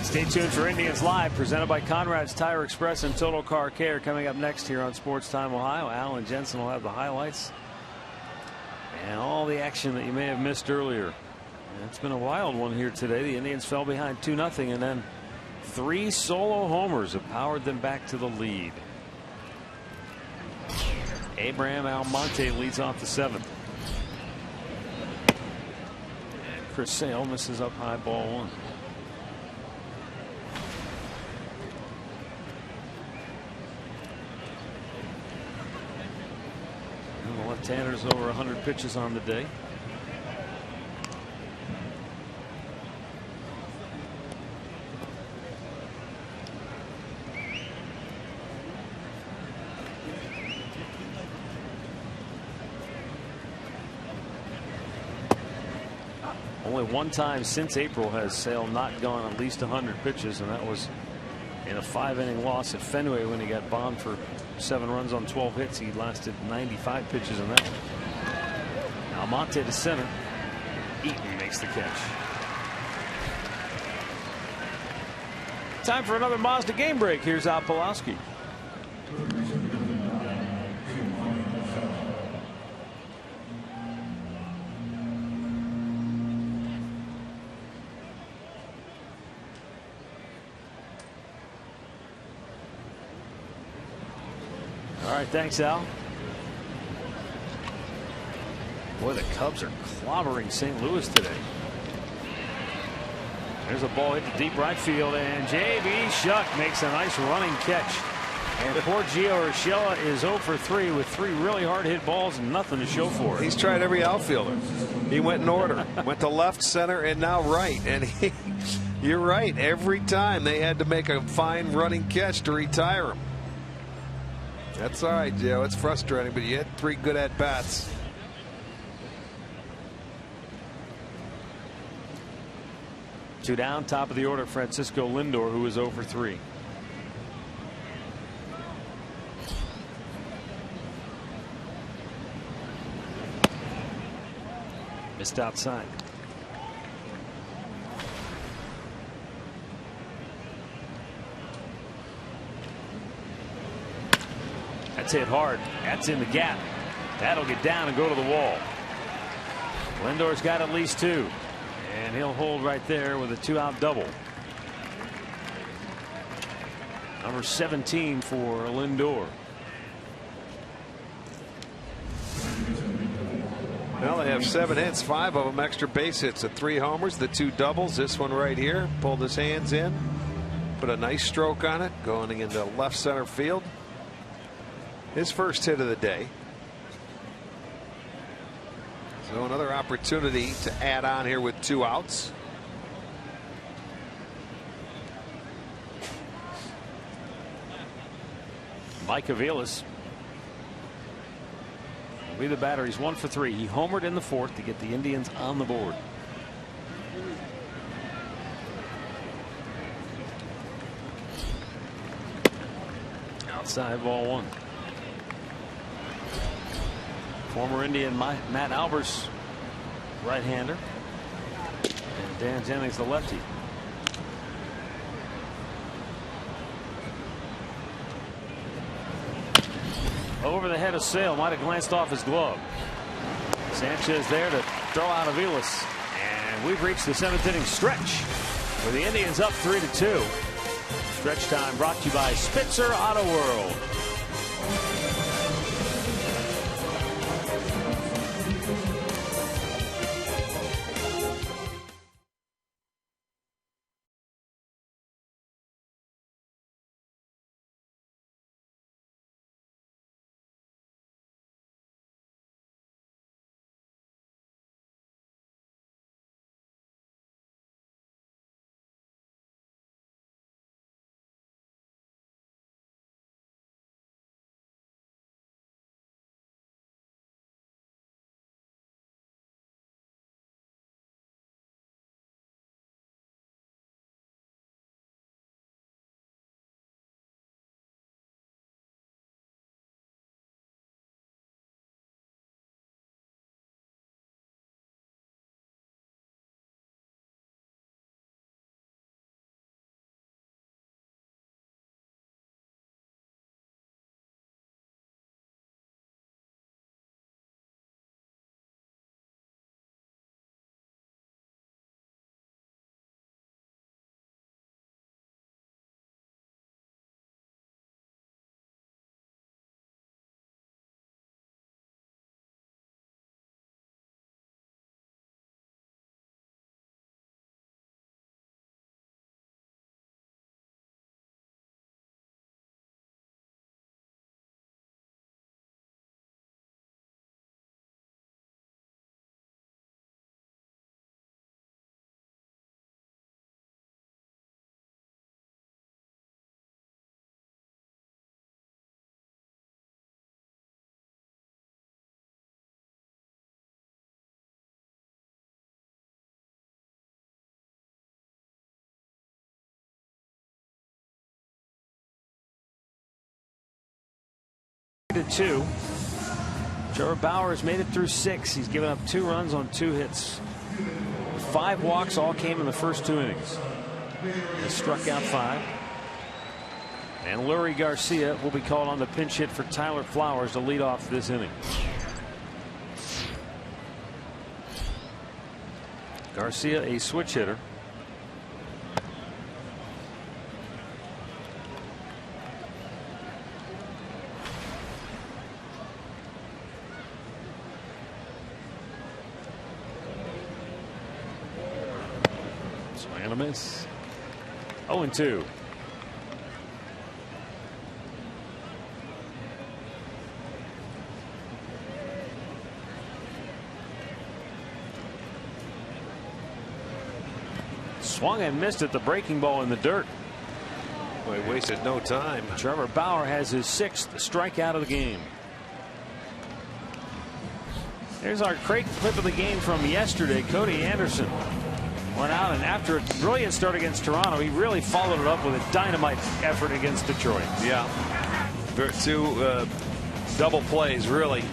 Stay tuned for Indians Live, presented by Conrad's Tire Express and Total Car Care. Coming up next here on Sports Time Ohio, Al and Jensen will have the highlights and all the action that you may have missed earlier. And it's been a wild one here today. The Indians fell behind 2-0, and then 3 solo homers have powered them back to the lead. Abraham Almonte leads off the 7th. And Chris Sale misses up high, ball 1. And the left-hander's over 100 pitches on the day. Only one time since April has Sale not gone at least 100 pitches, and that was in a 5-inning loss at Fenway when he got bombed for 7 runs on 12 hits. He lasted 95 pitches in that one. Almonte to center. Eaton makes the catch. Time for another Mazda game break. Here's Al Pawlowski. All right, thanks, Al. Boy, the Cubs are clobbering St. Louis today. There's a ball hit to deep right field, and J.B. Shuck makes a nice running catch. And poor Gio Urshela is 0 for 3 with 3 really hard hit balls and nothing to show for it. He's tried every outfielder. He went in order. Went to left, center, and now right. And you're right. Every time they had to make a fine running catch to retire him. That's all right, Joe. It's frustrating, but you had 3 good at-bats. Two down, top of the order, Francisco Lindor, who is 0 for 3. Missed outside. That's hit hard. That's in the gap. That'll get down and go to the wall. Lindor's got at least 2. And he'll hold right there with a 2-out double. Number 17 for Lindor. Well, they have 7 hits, 5 of them extra base hits, the 3 homers, the 2 doubles. This one right here, pulled his hands in, put a nice stroke on it, going into left center field. His first hit of the day. So another opportunity to add on here with 2 outs. Mike Aviles will be the batter. He's 1 for 3. He homered in the 4th to get the Indians on the board. Outside, ball 1. Former Indian Matt Albers, right-hander, and Dan Jennings, the lefty. Over the head of Sale, might have glanced off his glove. Sanchez there to throw out Aviles, and we've reached the 7th inning stretch with the Indians up 3-2. Stretch time brought to you by Spitzer Auto World. 3-2. Trevor Bauer has made it through 6. He's given up 2 runs on 2 hits. 5 walks, all came in the first 2 innings. He struck out 5. And Lurie Garcia will be called on the pinch hit for Tyler Flowers to lead off this inning. Garcia, a switch hitter. Swing and a miss. 0-2. Swung and missed at the breaking ball in the dirt. Boy, wasted no time. Trevor Bauer has his 6th strikeout of the game. Here's our clip of the game from yesterday. Cody Anderson went out, and after a brilliant start against Toronto, he really followed it up with a dynamite effort against Detroit. Yeah. 2 double plays, really.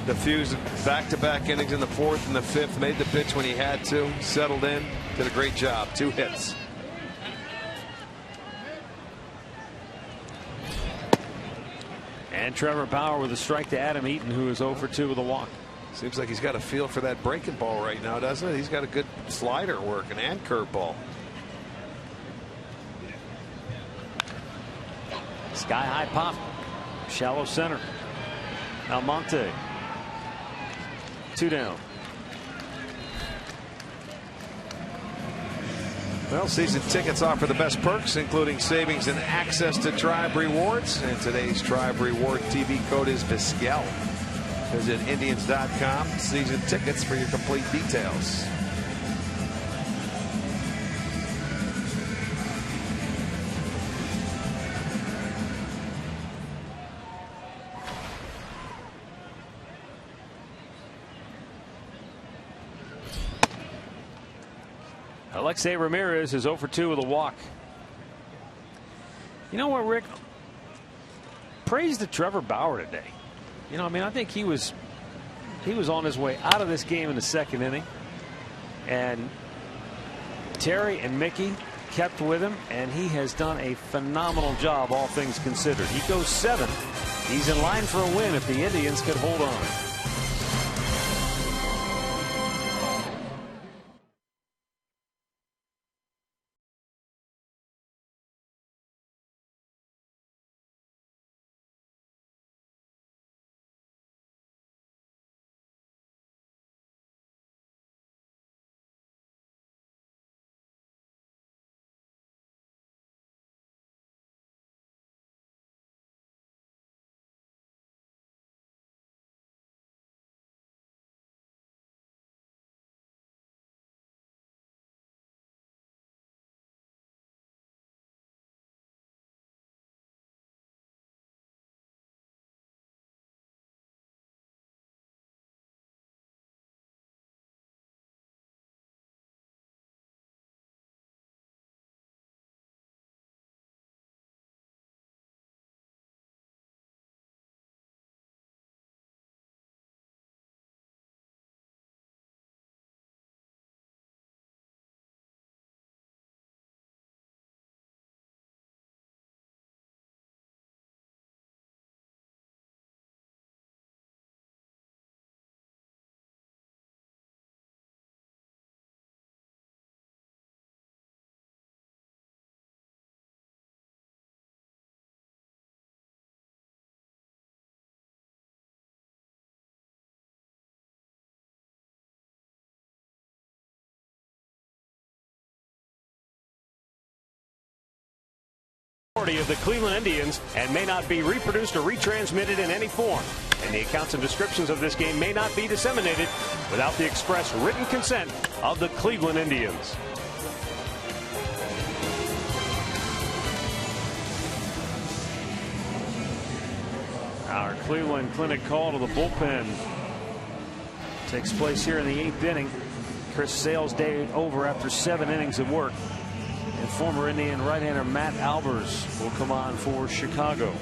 Diffused back-to-back innings in the 4th and the 5th. Made the pitch when he had to. Settled in. Did a great job. 2 hits. And Trevor Bauer with a strike to Adam Eaton, who is 0 for 2 with a walk. Seems like he's got a feel for that breaking ball right now, doesn't it? He's got a good slider working and curveball. Sky high pop. Shallow center. Almonte. 2 down. Well, season tickets offer the best perks, including savings and access to Tribe Rewards. And today's Tribe Reward TV code is Vizquel. Visit Indians.com. Season tickets for your complete details. Alexei Ramirez is 0 for 2 with a walk. You know what, Rick? Praise to Trevor Bauer today. You know, I mean, I think he was on his way out of this game in the 2nd inning. And Terry and Mickey kept with him, and he has done a phenomenal job, all things considered. He goes 7. He's in line for a win if the Indians could hold on. Of the Cleveland Indians and may not be reproduced or retransmitted in any form, and the accounts and descriptions of this game may not be disseminated without the express written consent of the Cleveland Indians. Our Cleveland Clinic call to the bullpen takes place here in the 8th inning. Chris Sale's day over after 7 innings of work. And former Indian right-hander Matt Albers will come on for Chicago.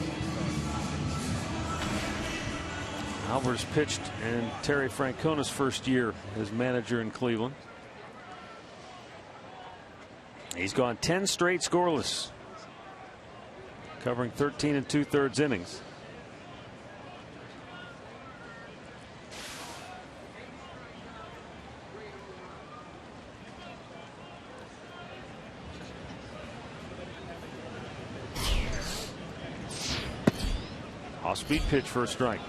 Albers pitched in Terry Francona's first year as manager in Cleveland. He's gone 10 straight scoreless, covering 13 2/3 innings. Off-speed pitch for a strike.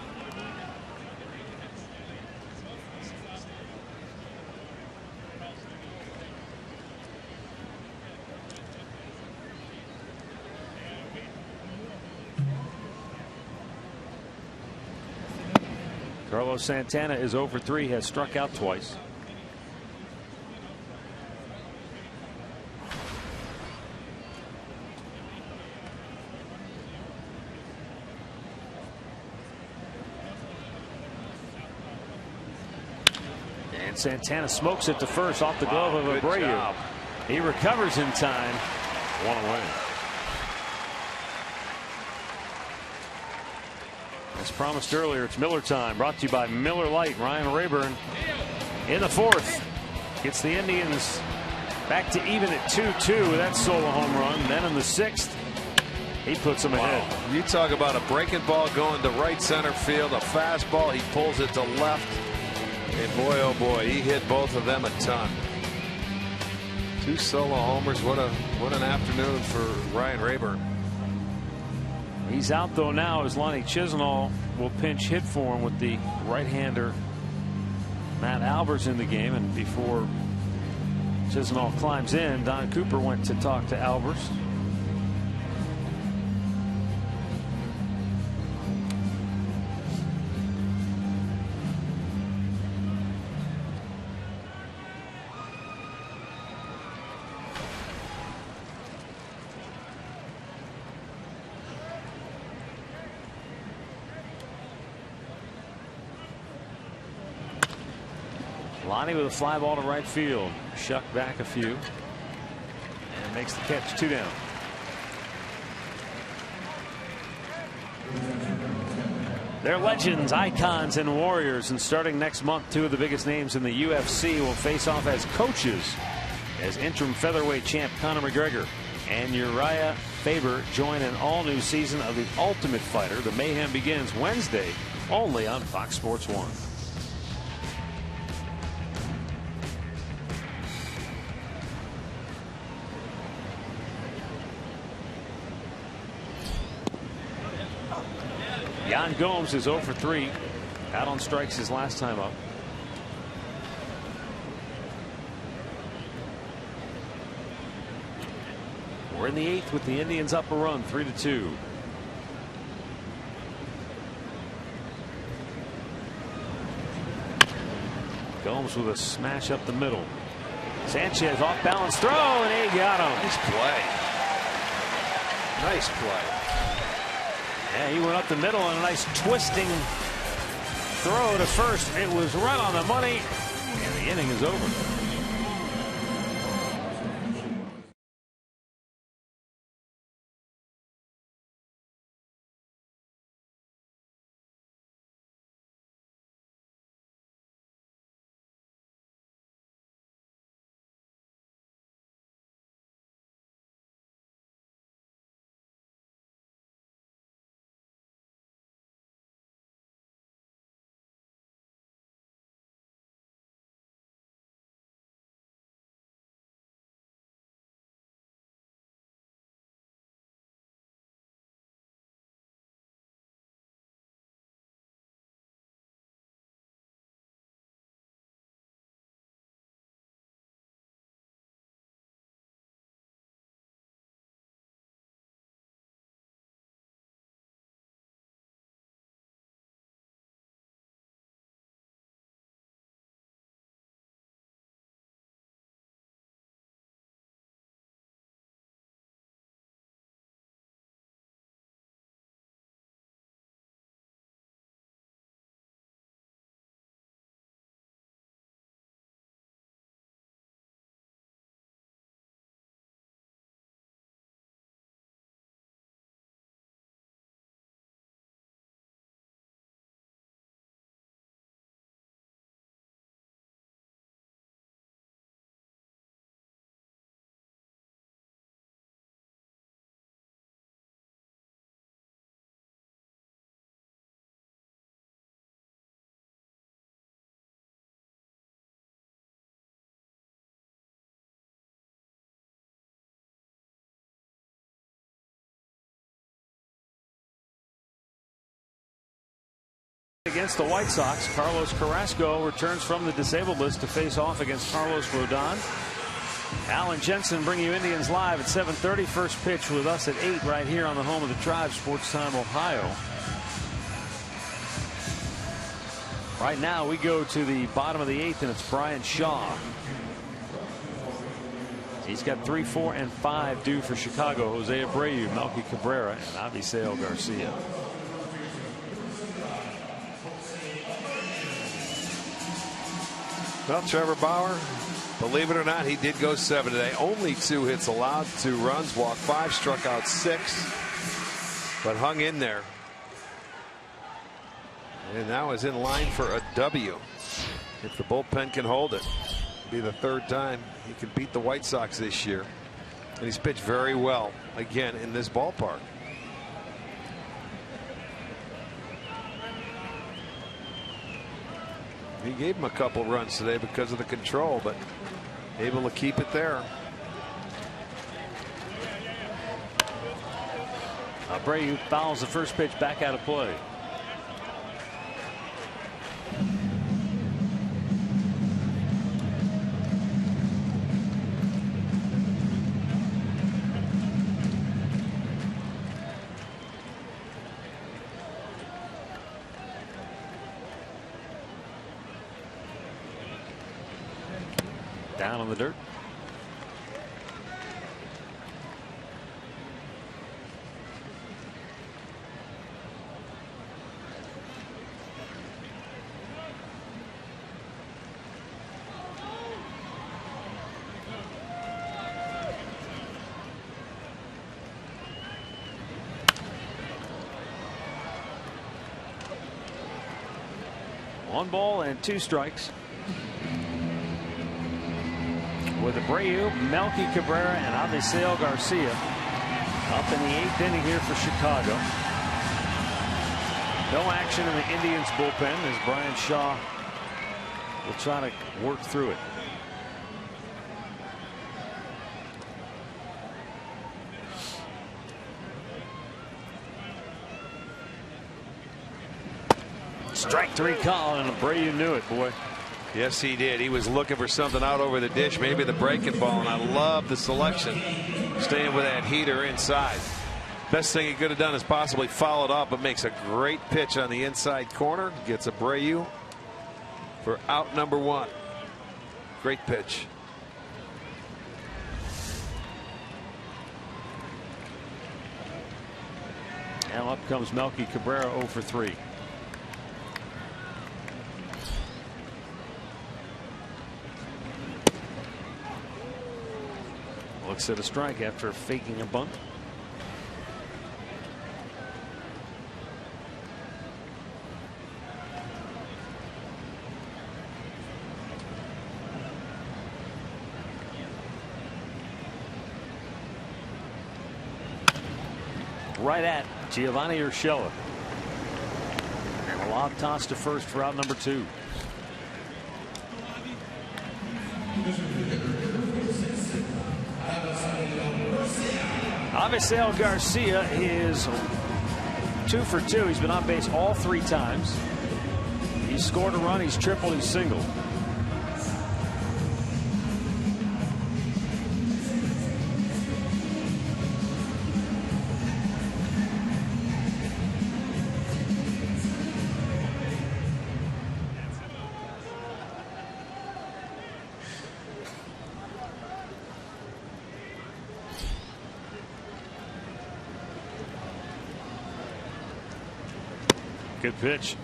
Carlos Santana is 0 for 3, has struck out twice. And Santana smokes it to first off the glove of Abreu. He recovers in time. 1 away. As promised earlier, it's Miller time. Brought to you by Miller Lite. Ryan Rayburn in the 4th gets the Indians back to even at 2-2 with that solo home run. Then in the 6th, he puts them ahead. You talk about a breaking ball going to right center field, a fastball. He pulls it to left. And boy, oh boy, he hit both of them a ton. 2 solo homers. What an afternoon for Ryan Rayburn. He's out though now as Lonnie Chisenhall will pinch hit for him with the right-hander Matt Albers in the game. And before Chisenhall climbs in, Don Cooper went to talk to Albers. Lonnie with a fly ball to right field. Shucked back a few. And makes the catch. 2 down. They're legends, icons, and warriors. And starting next month, 2 of the biggest names in the UFC will face off as coaches as interim featherweight champ Conor McGregor and Uriah Faber join an all-new season of The Ultimate Fighter. The mayhem begins Wednesday only on Fox Sports 1. Yan Gomes is 0 for 3. Out on strikes his last time up. We're in the 8th with the Indians up a run, 3-2. Gomes with a smash up the middle. Sanchez off balance throw, and he got him. Nice play. Nice play. Yeah, he went up the middle on a nice twisting throw to first. It was right on the money, and the inning is over. against the White Sox. Carlos Carrasco returns from the disabled list to face off against Carlos Rodon. Alan Jensen bringing you Indians live at 7:30. First pitch with us at 8 right here on the home of the Tribe, Sports Time Ohio. Right now we go to the bottom of the 8th, and it's Brian Shaw. He's got 3, 4, and 5 due for Chicago. Jose Abreu, Melky Cabrera, and Avisail Garcia. Well, Trevor Bauer, believe it or not, he did go 7 today. Only 2 hits allowed, 2 runs, walked 5, struck out 6, but hung in there. And now is in line for a W. If the bullpen can hold it, it'll be the 3rd time he can beat the White Sox this year. And he's pitched very well again in this ballpark. He gave him a couple runs today because of the control, but able to keep it there. Abreu fouls the first pitch back out of play. Down on the dirt. One ball and 2 strikes. With Abreu, Melky Cabrera, and Avisail Garcia up in the 8th inning here for Chicago. No action in the Indians bullpen as Brian Shaw will try to work through it. Strike 3 call, and Abreu knew it, boy. Yes, he did. He was looking for something out over the dish, maybe the breaking ball, and I love the selection, staying with that heater inside. Best thing he could have done is possibly follow it up, but makes a great pitch on the inside corner. Gets Abreu for out number 1. Great pitch. And up comes Melky Cabrera, 0 for 3. Looks at a strike after faking a bunt. Right at Giovanni Urshela. And a lob toss to first for out number 2. Avisail Garcia is 2 for 2. He's been on base all 3 times. He's scored a run, he's tripled, he's singled. Good pitch.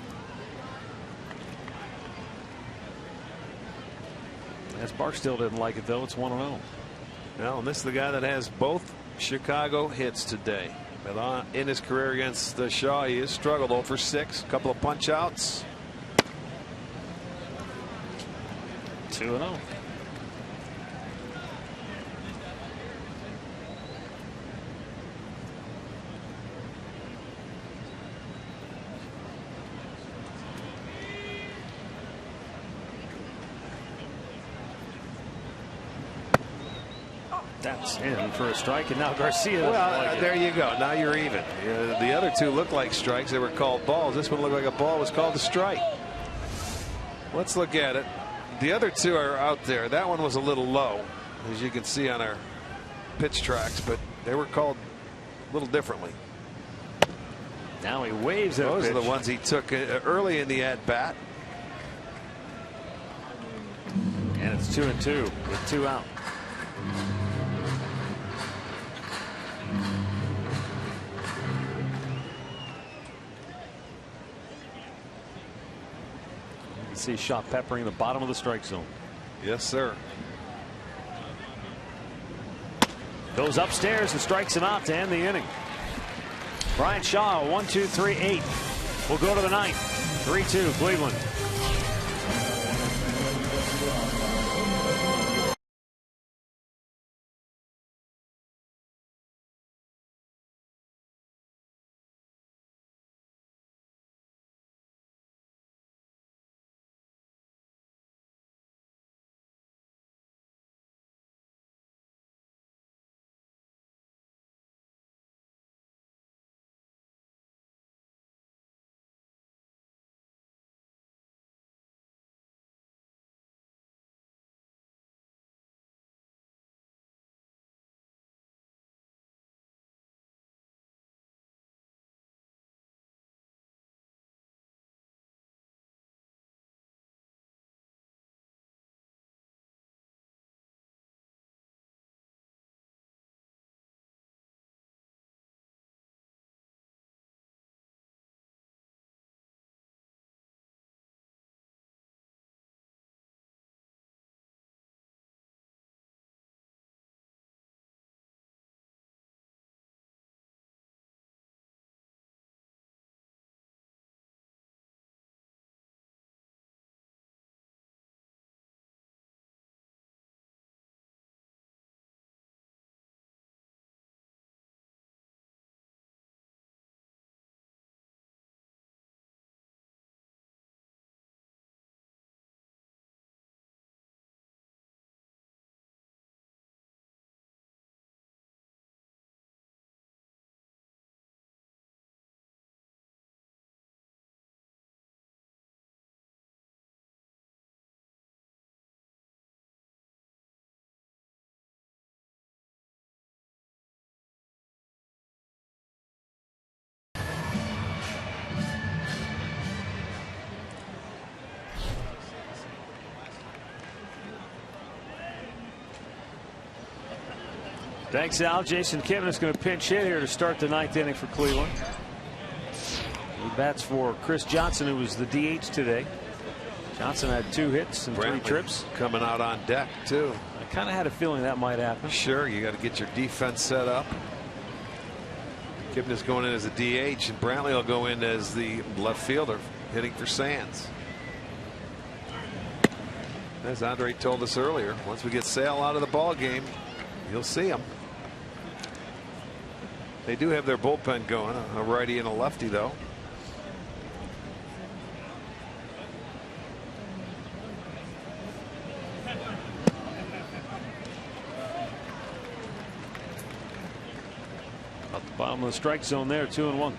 As Barksdale didn't like it, though. It's 1-0. Well, and this is the guy that has both Chicago hits today. But in his career against the Shaw, he has struggled 0 for 6. A couple of punch outs. 2-0. That's in for a strike, and now Garcia. Well, there you go. Now you're even. The other two looked like strikes. They were called balls. This one looked like a ball. Was called a strike. Let's look at it. The other two are out there. That one was a little low, as you can see on our pitch tracks, but they were called a little differently. Now he waves at Those pitch. are the ones he took early in the at bat. And it's 2-2 with 2 out. You can see Shaw peppering the bottom of the strike zone. Yes, sir. Goes upstairs and strikes him out to end the inning. Brian Shaw, 1-2-3-8. We'll go to the 9th. 3-2 Cleveland. Thanks, Al. Jason Kivin is going to pinch hit here to start the 9th inning for Cleveland. He bats for Chris Johnson, who was the DH today. Johnson had 2 hits and 3 trips. Coming out on deck, too. I kind of had a feeling that might happen. Sure, you got to get your defense set up. Kivin is going in as a DH, and Brantley will go in as the left fielder, hitting for Sands. As Andre told us earlier, once we get Sale out of the ball game, you'll see him. They do have their bullpen going, a righty and a lefty, though. At the bottom of the strike zone there, 2-1.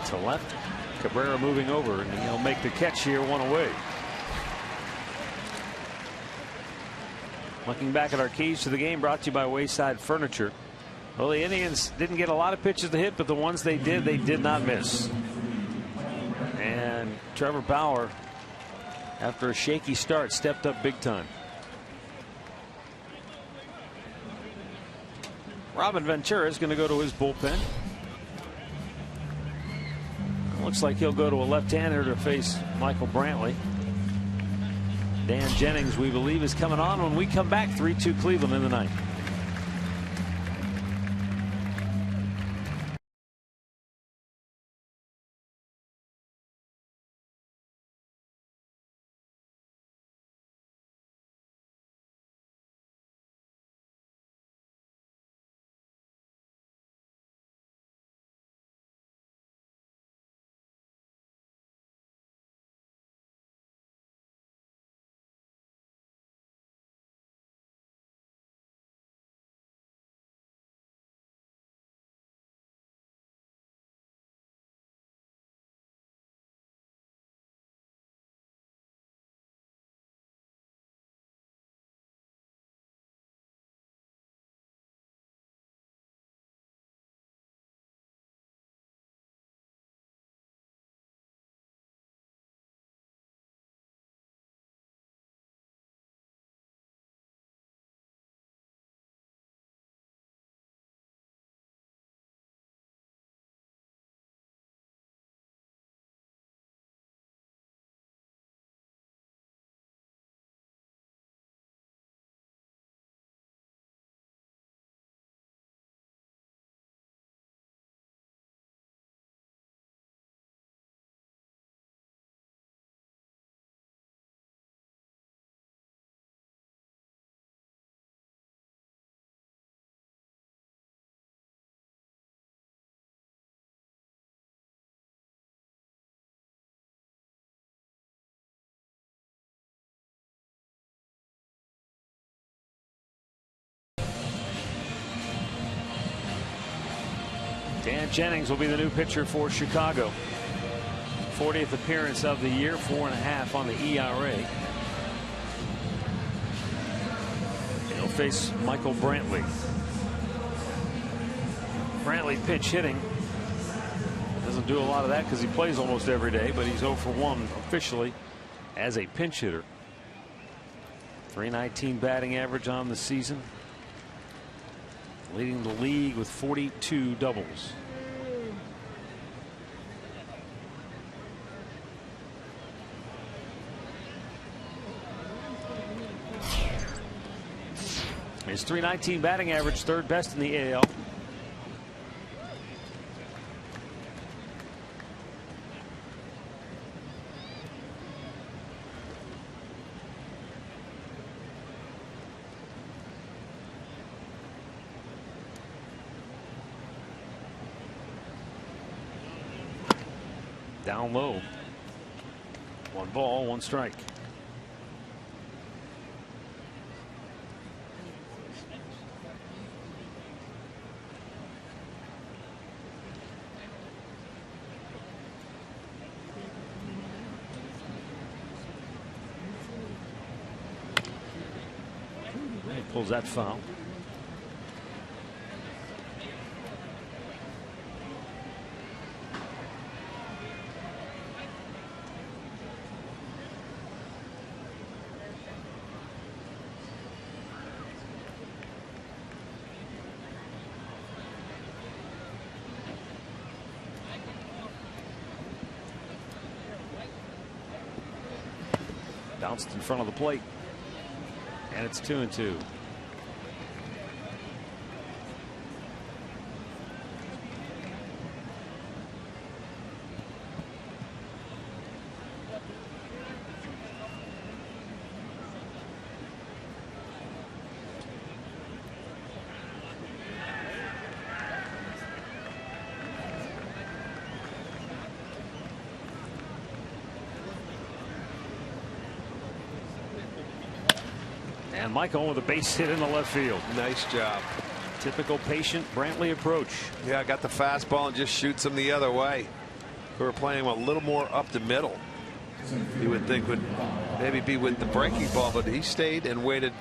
To left. Cabrera moving over, and he'll make the catch here, 1 away. Looking back at our keys to the game, brought to you by Wayside Furniture. Well, the Indians didn't get a lot of pitches to hit, but the ones they did not miss. And Trevor Bauer, after a shaky start, stepped up big time. Robin Ventura is going to go to his bullpen. Looks like he'll go to a left-hander to face Michael Brantley. Dan Jennings, we believe, is coming on when we come back. 3-2 Cleveland in the 9th. And Jennings will be the new pitcher for Chicago. 40th appearance of the year, 4.5 on the ERA. He'll face Michael Brantley. Brantley pinch hitting. Doesn't do a lot of that because he plays almost every day, but he's 0 for 1 officially as a pinch hitter. .319 batting average on the season. Leading the league with 42 doubles. His .319 batting average, third best in the AL. Down low. 1 ball, 1 strike. He pulls that foul. Bounced in front of the plate. And it's 2-2. And Michael with a base hit in the left field. Nice job. Typical patient Brantley approach. Yeah, got the fastball and just shoots him the other way. We were playing him a little more up the middle. You would think would maybe be with the breaking ball, but he stayed and waited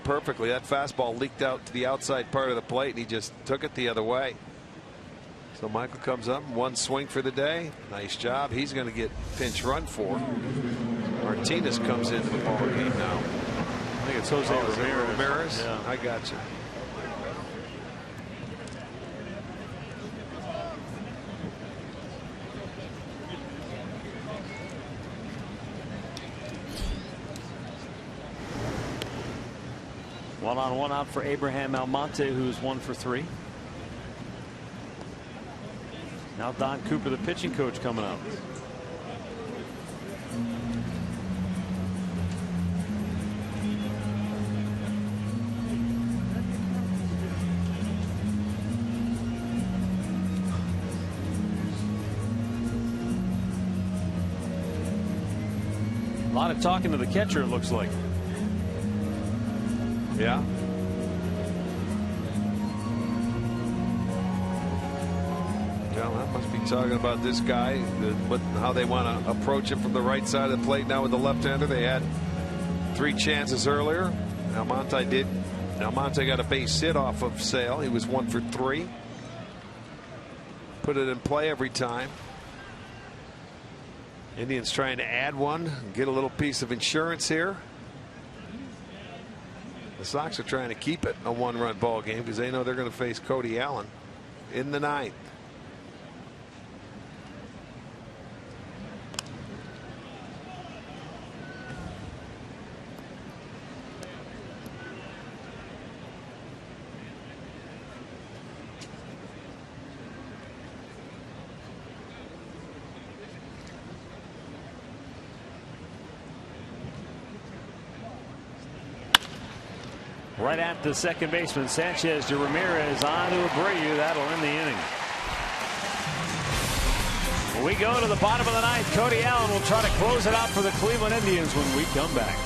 perfectly. That fastball leaked out to the outside part of the plate, and he just took it the other way. So Michael comes up, 1 swing for the day. Nice job. He's going to get pinch run for. Martinez comes into the ball game now. I think it's Jose Ramirez. Yeah. I got you. One on, one out for Abraham Almonte, who's 1 for 3. Now Don Cooper, the pitching coach, coming up. A lot of talking to the catcher, it looks like. Yeah. Well, that must be talking about this guy, how they want to approach him from the right side of the plate. Now with the left-hander, they had 3 chances earlier. Almonte got a base hit off of Sale. He was 1 for 3. Put it in play every time. Indians trying to add one, get a little piece of insurance here. The Sox are trying to keep it a 1-run ball game because they know they're going to face Cody Allen in the 9th. Right at the second baseman, Sanchez to Ramirez, on to Abreu. That'll end the inning. We go to the bottom of the 9th. Cody Allen will try to close it out for the Cleveland Indians when we come back.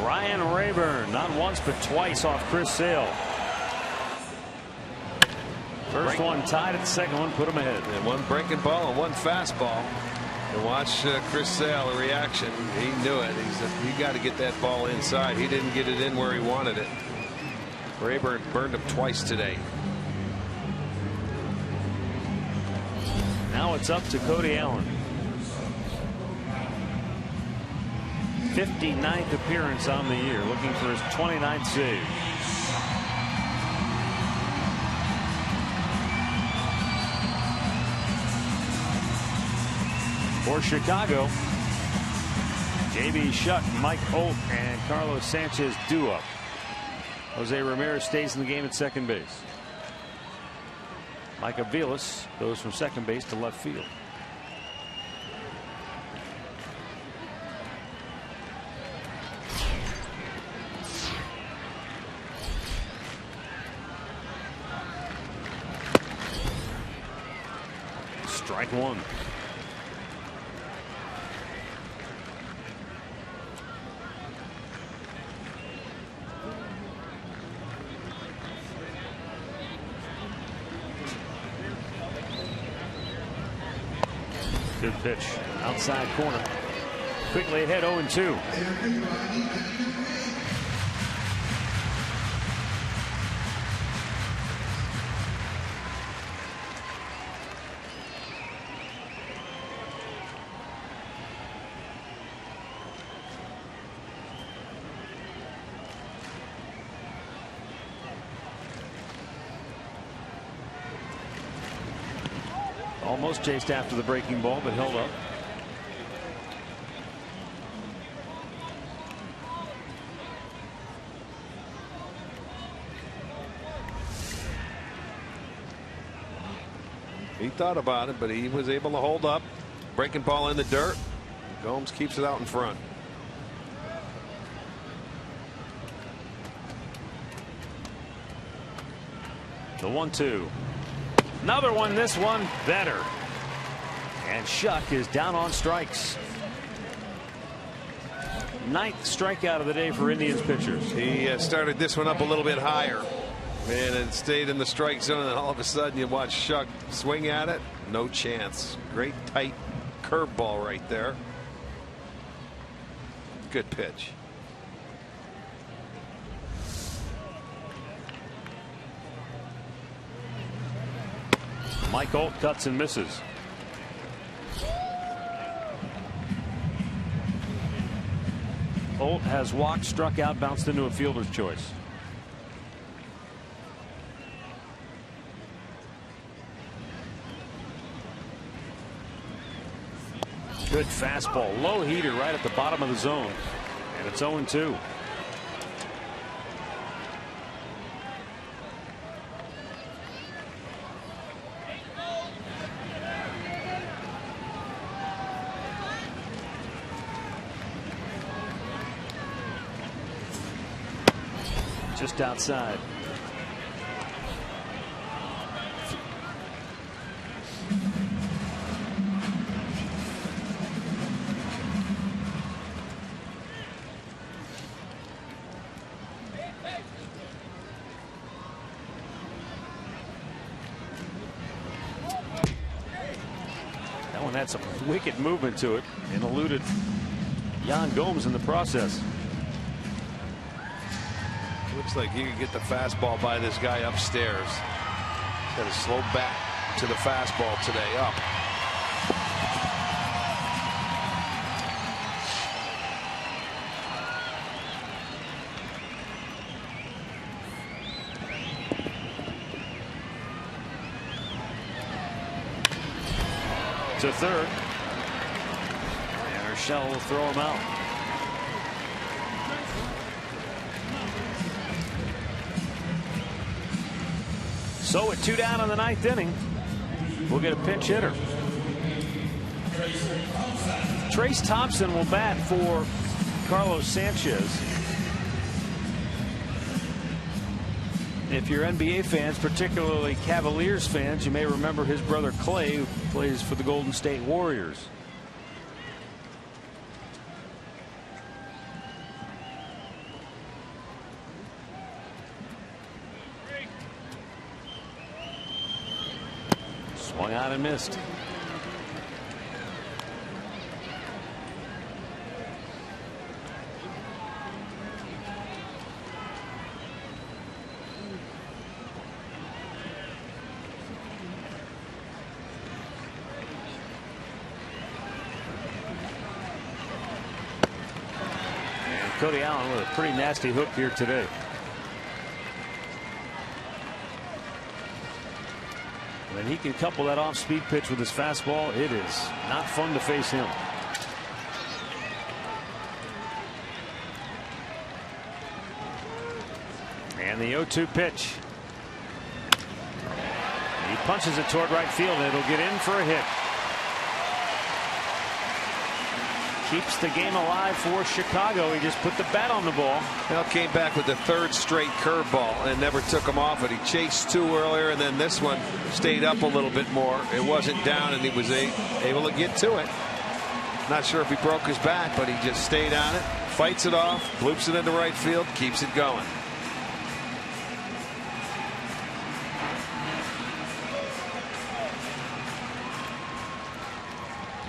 Ryan Rayburn, not once but twice off Chris Sale. First one tied it, the second one put him ahead. And one breaking ball and one fastball. And watch Chris Sale, the reaction. He knew it. He said, you got to get that ball inside. He didn't get it in where he wanted it. Rayburn burned him twice today. Now it's up to Cody Allen. 59th appearance on the year, looking for his 29th save. For Chicago, J.B. Shuck, Mike Holt, and Carlos Sanchez do up. Jose Ramirez stays in the game at second base. Mike Aviles goes from second base to left field. Strike one. Good pitch. Outside corner. Quickly ahead 0-2. Almost chased after the breaking ball, but held up. He thought about it, but he was able to hold up. Breaking ball in the dirt. Gomes keeps it out in front. The 1-2. Another one, this one better. And Shuck is down on strikes. 9th strikeout of the day for Indians pitchers. He started this one up a little bit higher. And it stayed in the strike zone, and all of a sudden you watch Shuck swing at it. No chance. Great tight curveball right there. Good pitch. Mike Holt cuts and misses. Holt has walked, struck out, bounced into a fielder's choice. Good fastball, low heater right at the bottom of the zone, and it's 0-2. Just outside. That one had some wicked movement to it and eluded Yan Gomes in the process. Looks like you can get the fastball by this guy upstairs. Got to slow back to the fastball today. Up. To third. And Urshela will throw him out. So at 2 down in the 9th inning, we'll get a pinch hitter. Trace Thompson will bat for Carlos Sanchez. If you're NBA fans, particularly Cavaliers fans, you may remember his brother Clay, who plays for the Golden State Warriors. Swung out and missed. Cody Allen with a pretty nasty hook here today. When he can couple that off-speed pitch with his fastball, it is not fun to face him. And the 0-2 pitch. He punches it toward right field, and it'll get in for a hit. Keeps the game alive for Chicago. He just put the bat on the ball. Well, came back with the third straight curveball and never took him off it. He chased two earlier, and then this one stayed up a little bit more. It wasn't down, and he was able to get to it. Not sure if he broke his bat, but he just stayed on it, fights it off, bloops it into right field, keeps it going.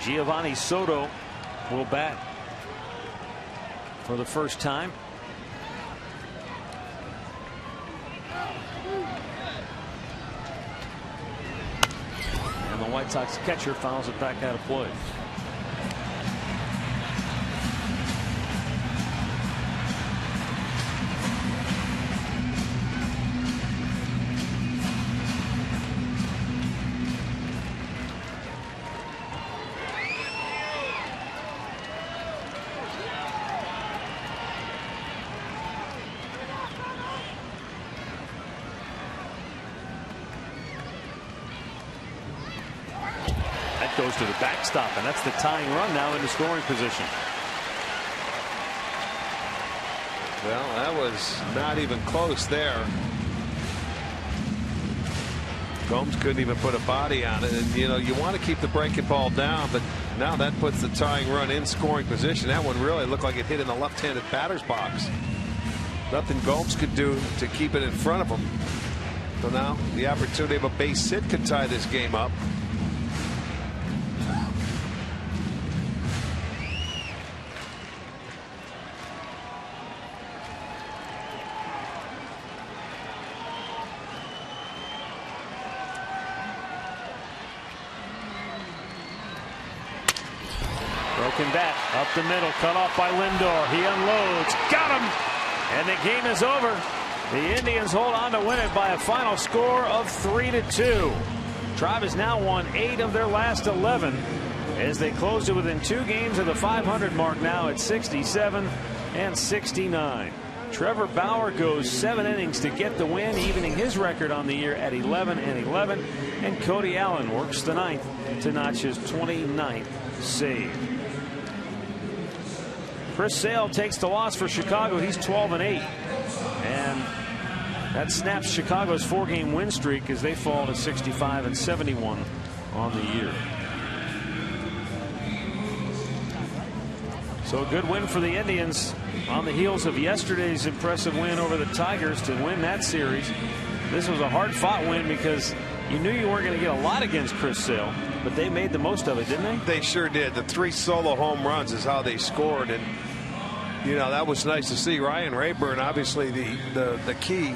Giovanni Soto will bat for the first time. And the White Sox catcher fouls it back out of play. Goes to the backstop, and that's the tying run now into scoring position. Well, that was not even close there. Gomes couldn't even put a body on it, and you know you want to keep the breaking ball down, but now that puts the tying run in scoring position. That one really looked like it hit in the left-handed batter's box. Nothing Gomes could do to keep it in front of him. So now the opportunity of a base hit could tie this game up. Broken bat up the middle, cut off by Lindor. He unloads, got him, and the game is over. The Indians hold on to win it by a final score of 3-2. Tribe has now won 8 of their last 11 as they closed it within 2 games of the 500 mark, now at 67 and 69. Trevor Bauer goes 7 innings to get the win, evening his record on the year at 11 and 11. And Cody Allen works the 9th to notch his 29th save. Chris Sale takes the loss for Chicago. He's 12 and 8. And that snaps Chicago's 4-game win streak as they fall to 65 and 71 on the year. So a good win for the Indians on the heels of yesterday's impressive win over the Tigers to win that series. This was a hard-fought win because you knew you weren't going to get a lot against Chris Sale, but they made the most of it, didn't they? They sure did. The 3 solo home runs is how they scored, and you know that was nice to see. Ryan Rayburn, obviously the key.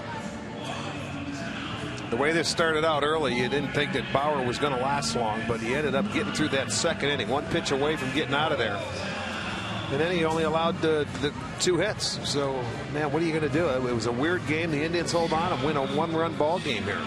The way this started out early, you didn't think that Bauer was going to last long, but he ended up getting through that second inning, 1 pitch away from getting out of there. And then he only allowed the 2 hits. So, man, what are you going to do? It was a weird game. The Indians hold on and win a 1-run ball game here.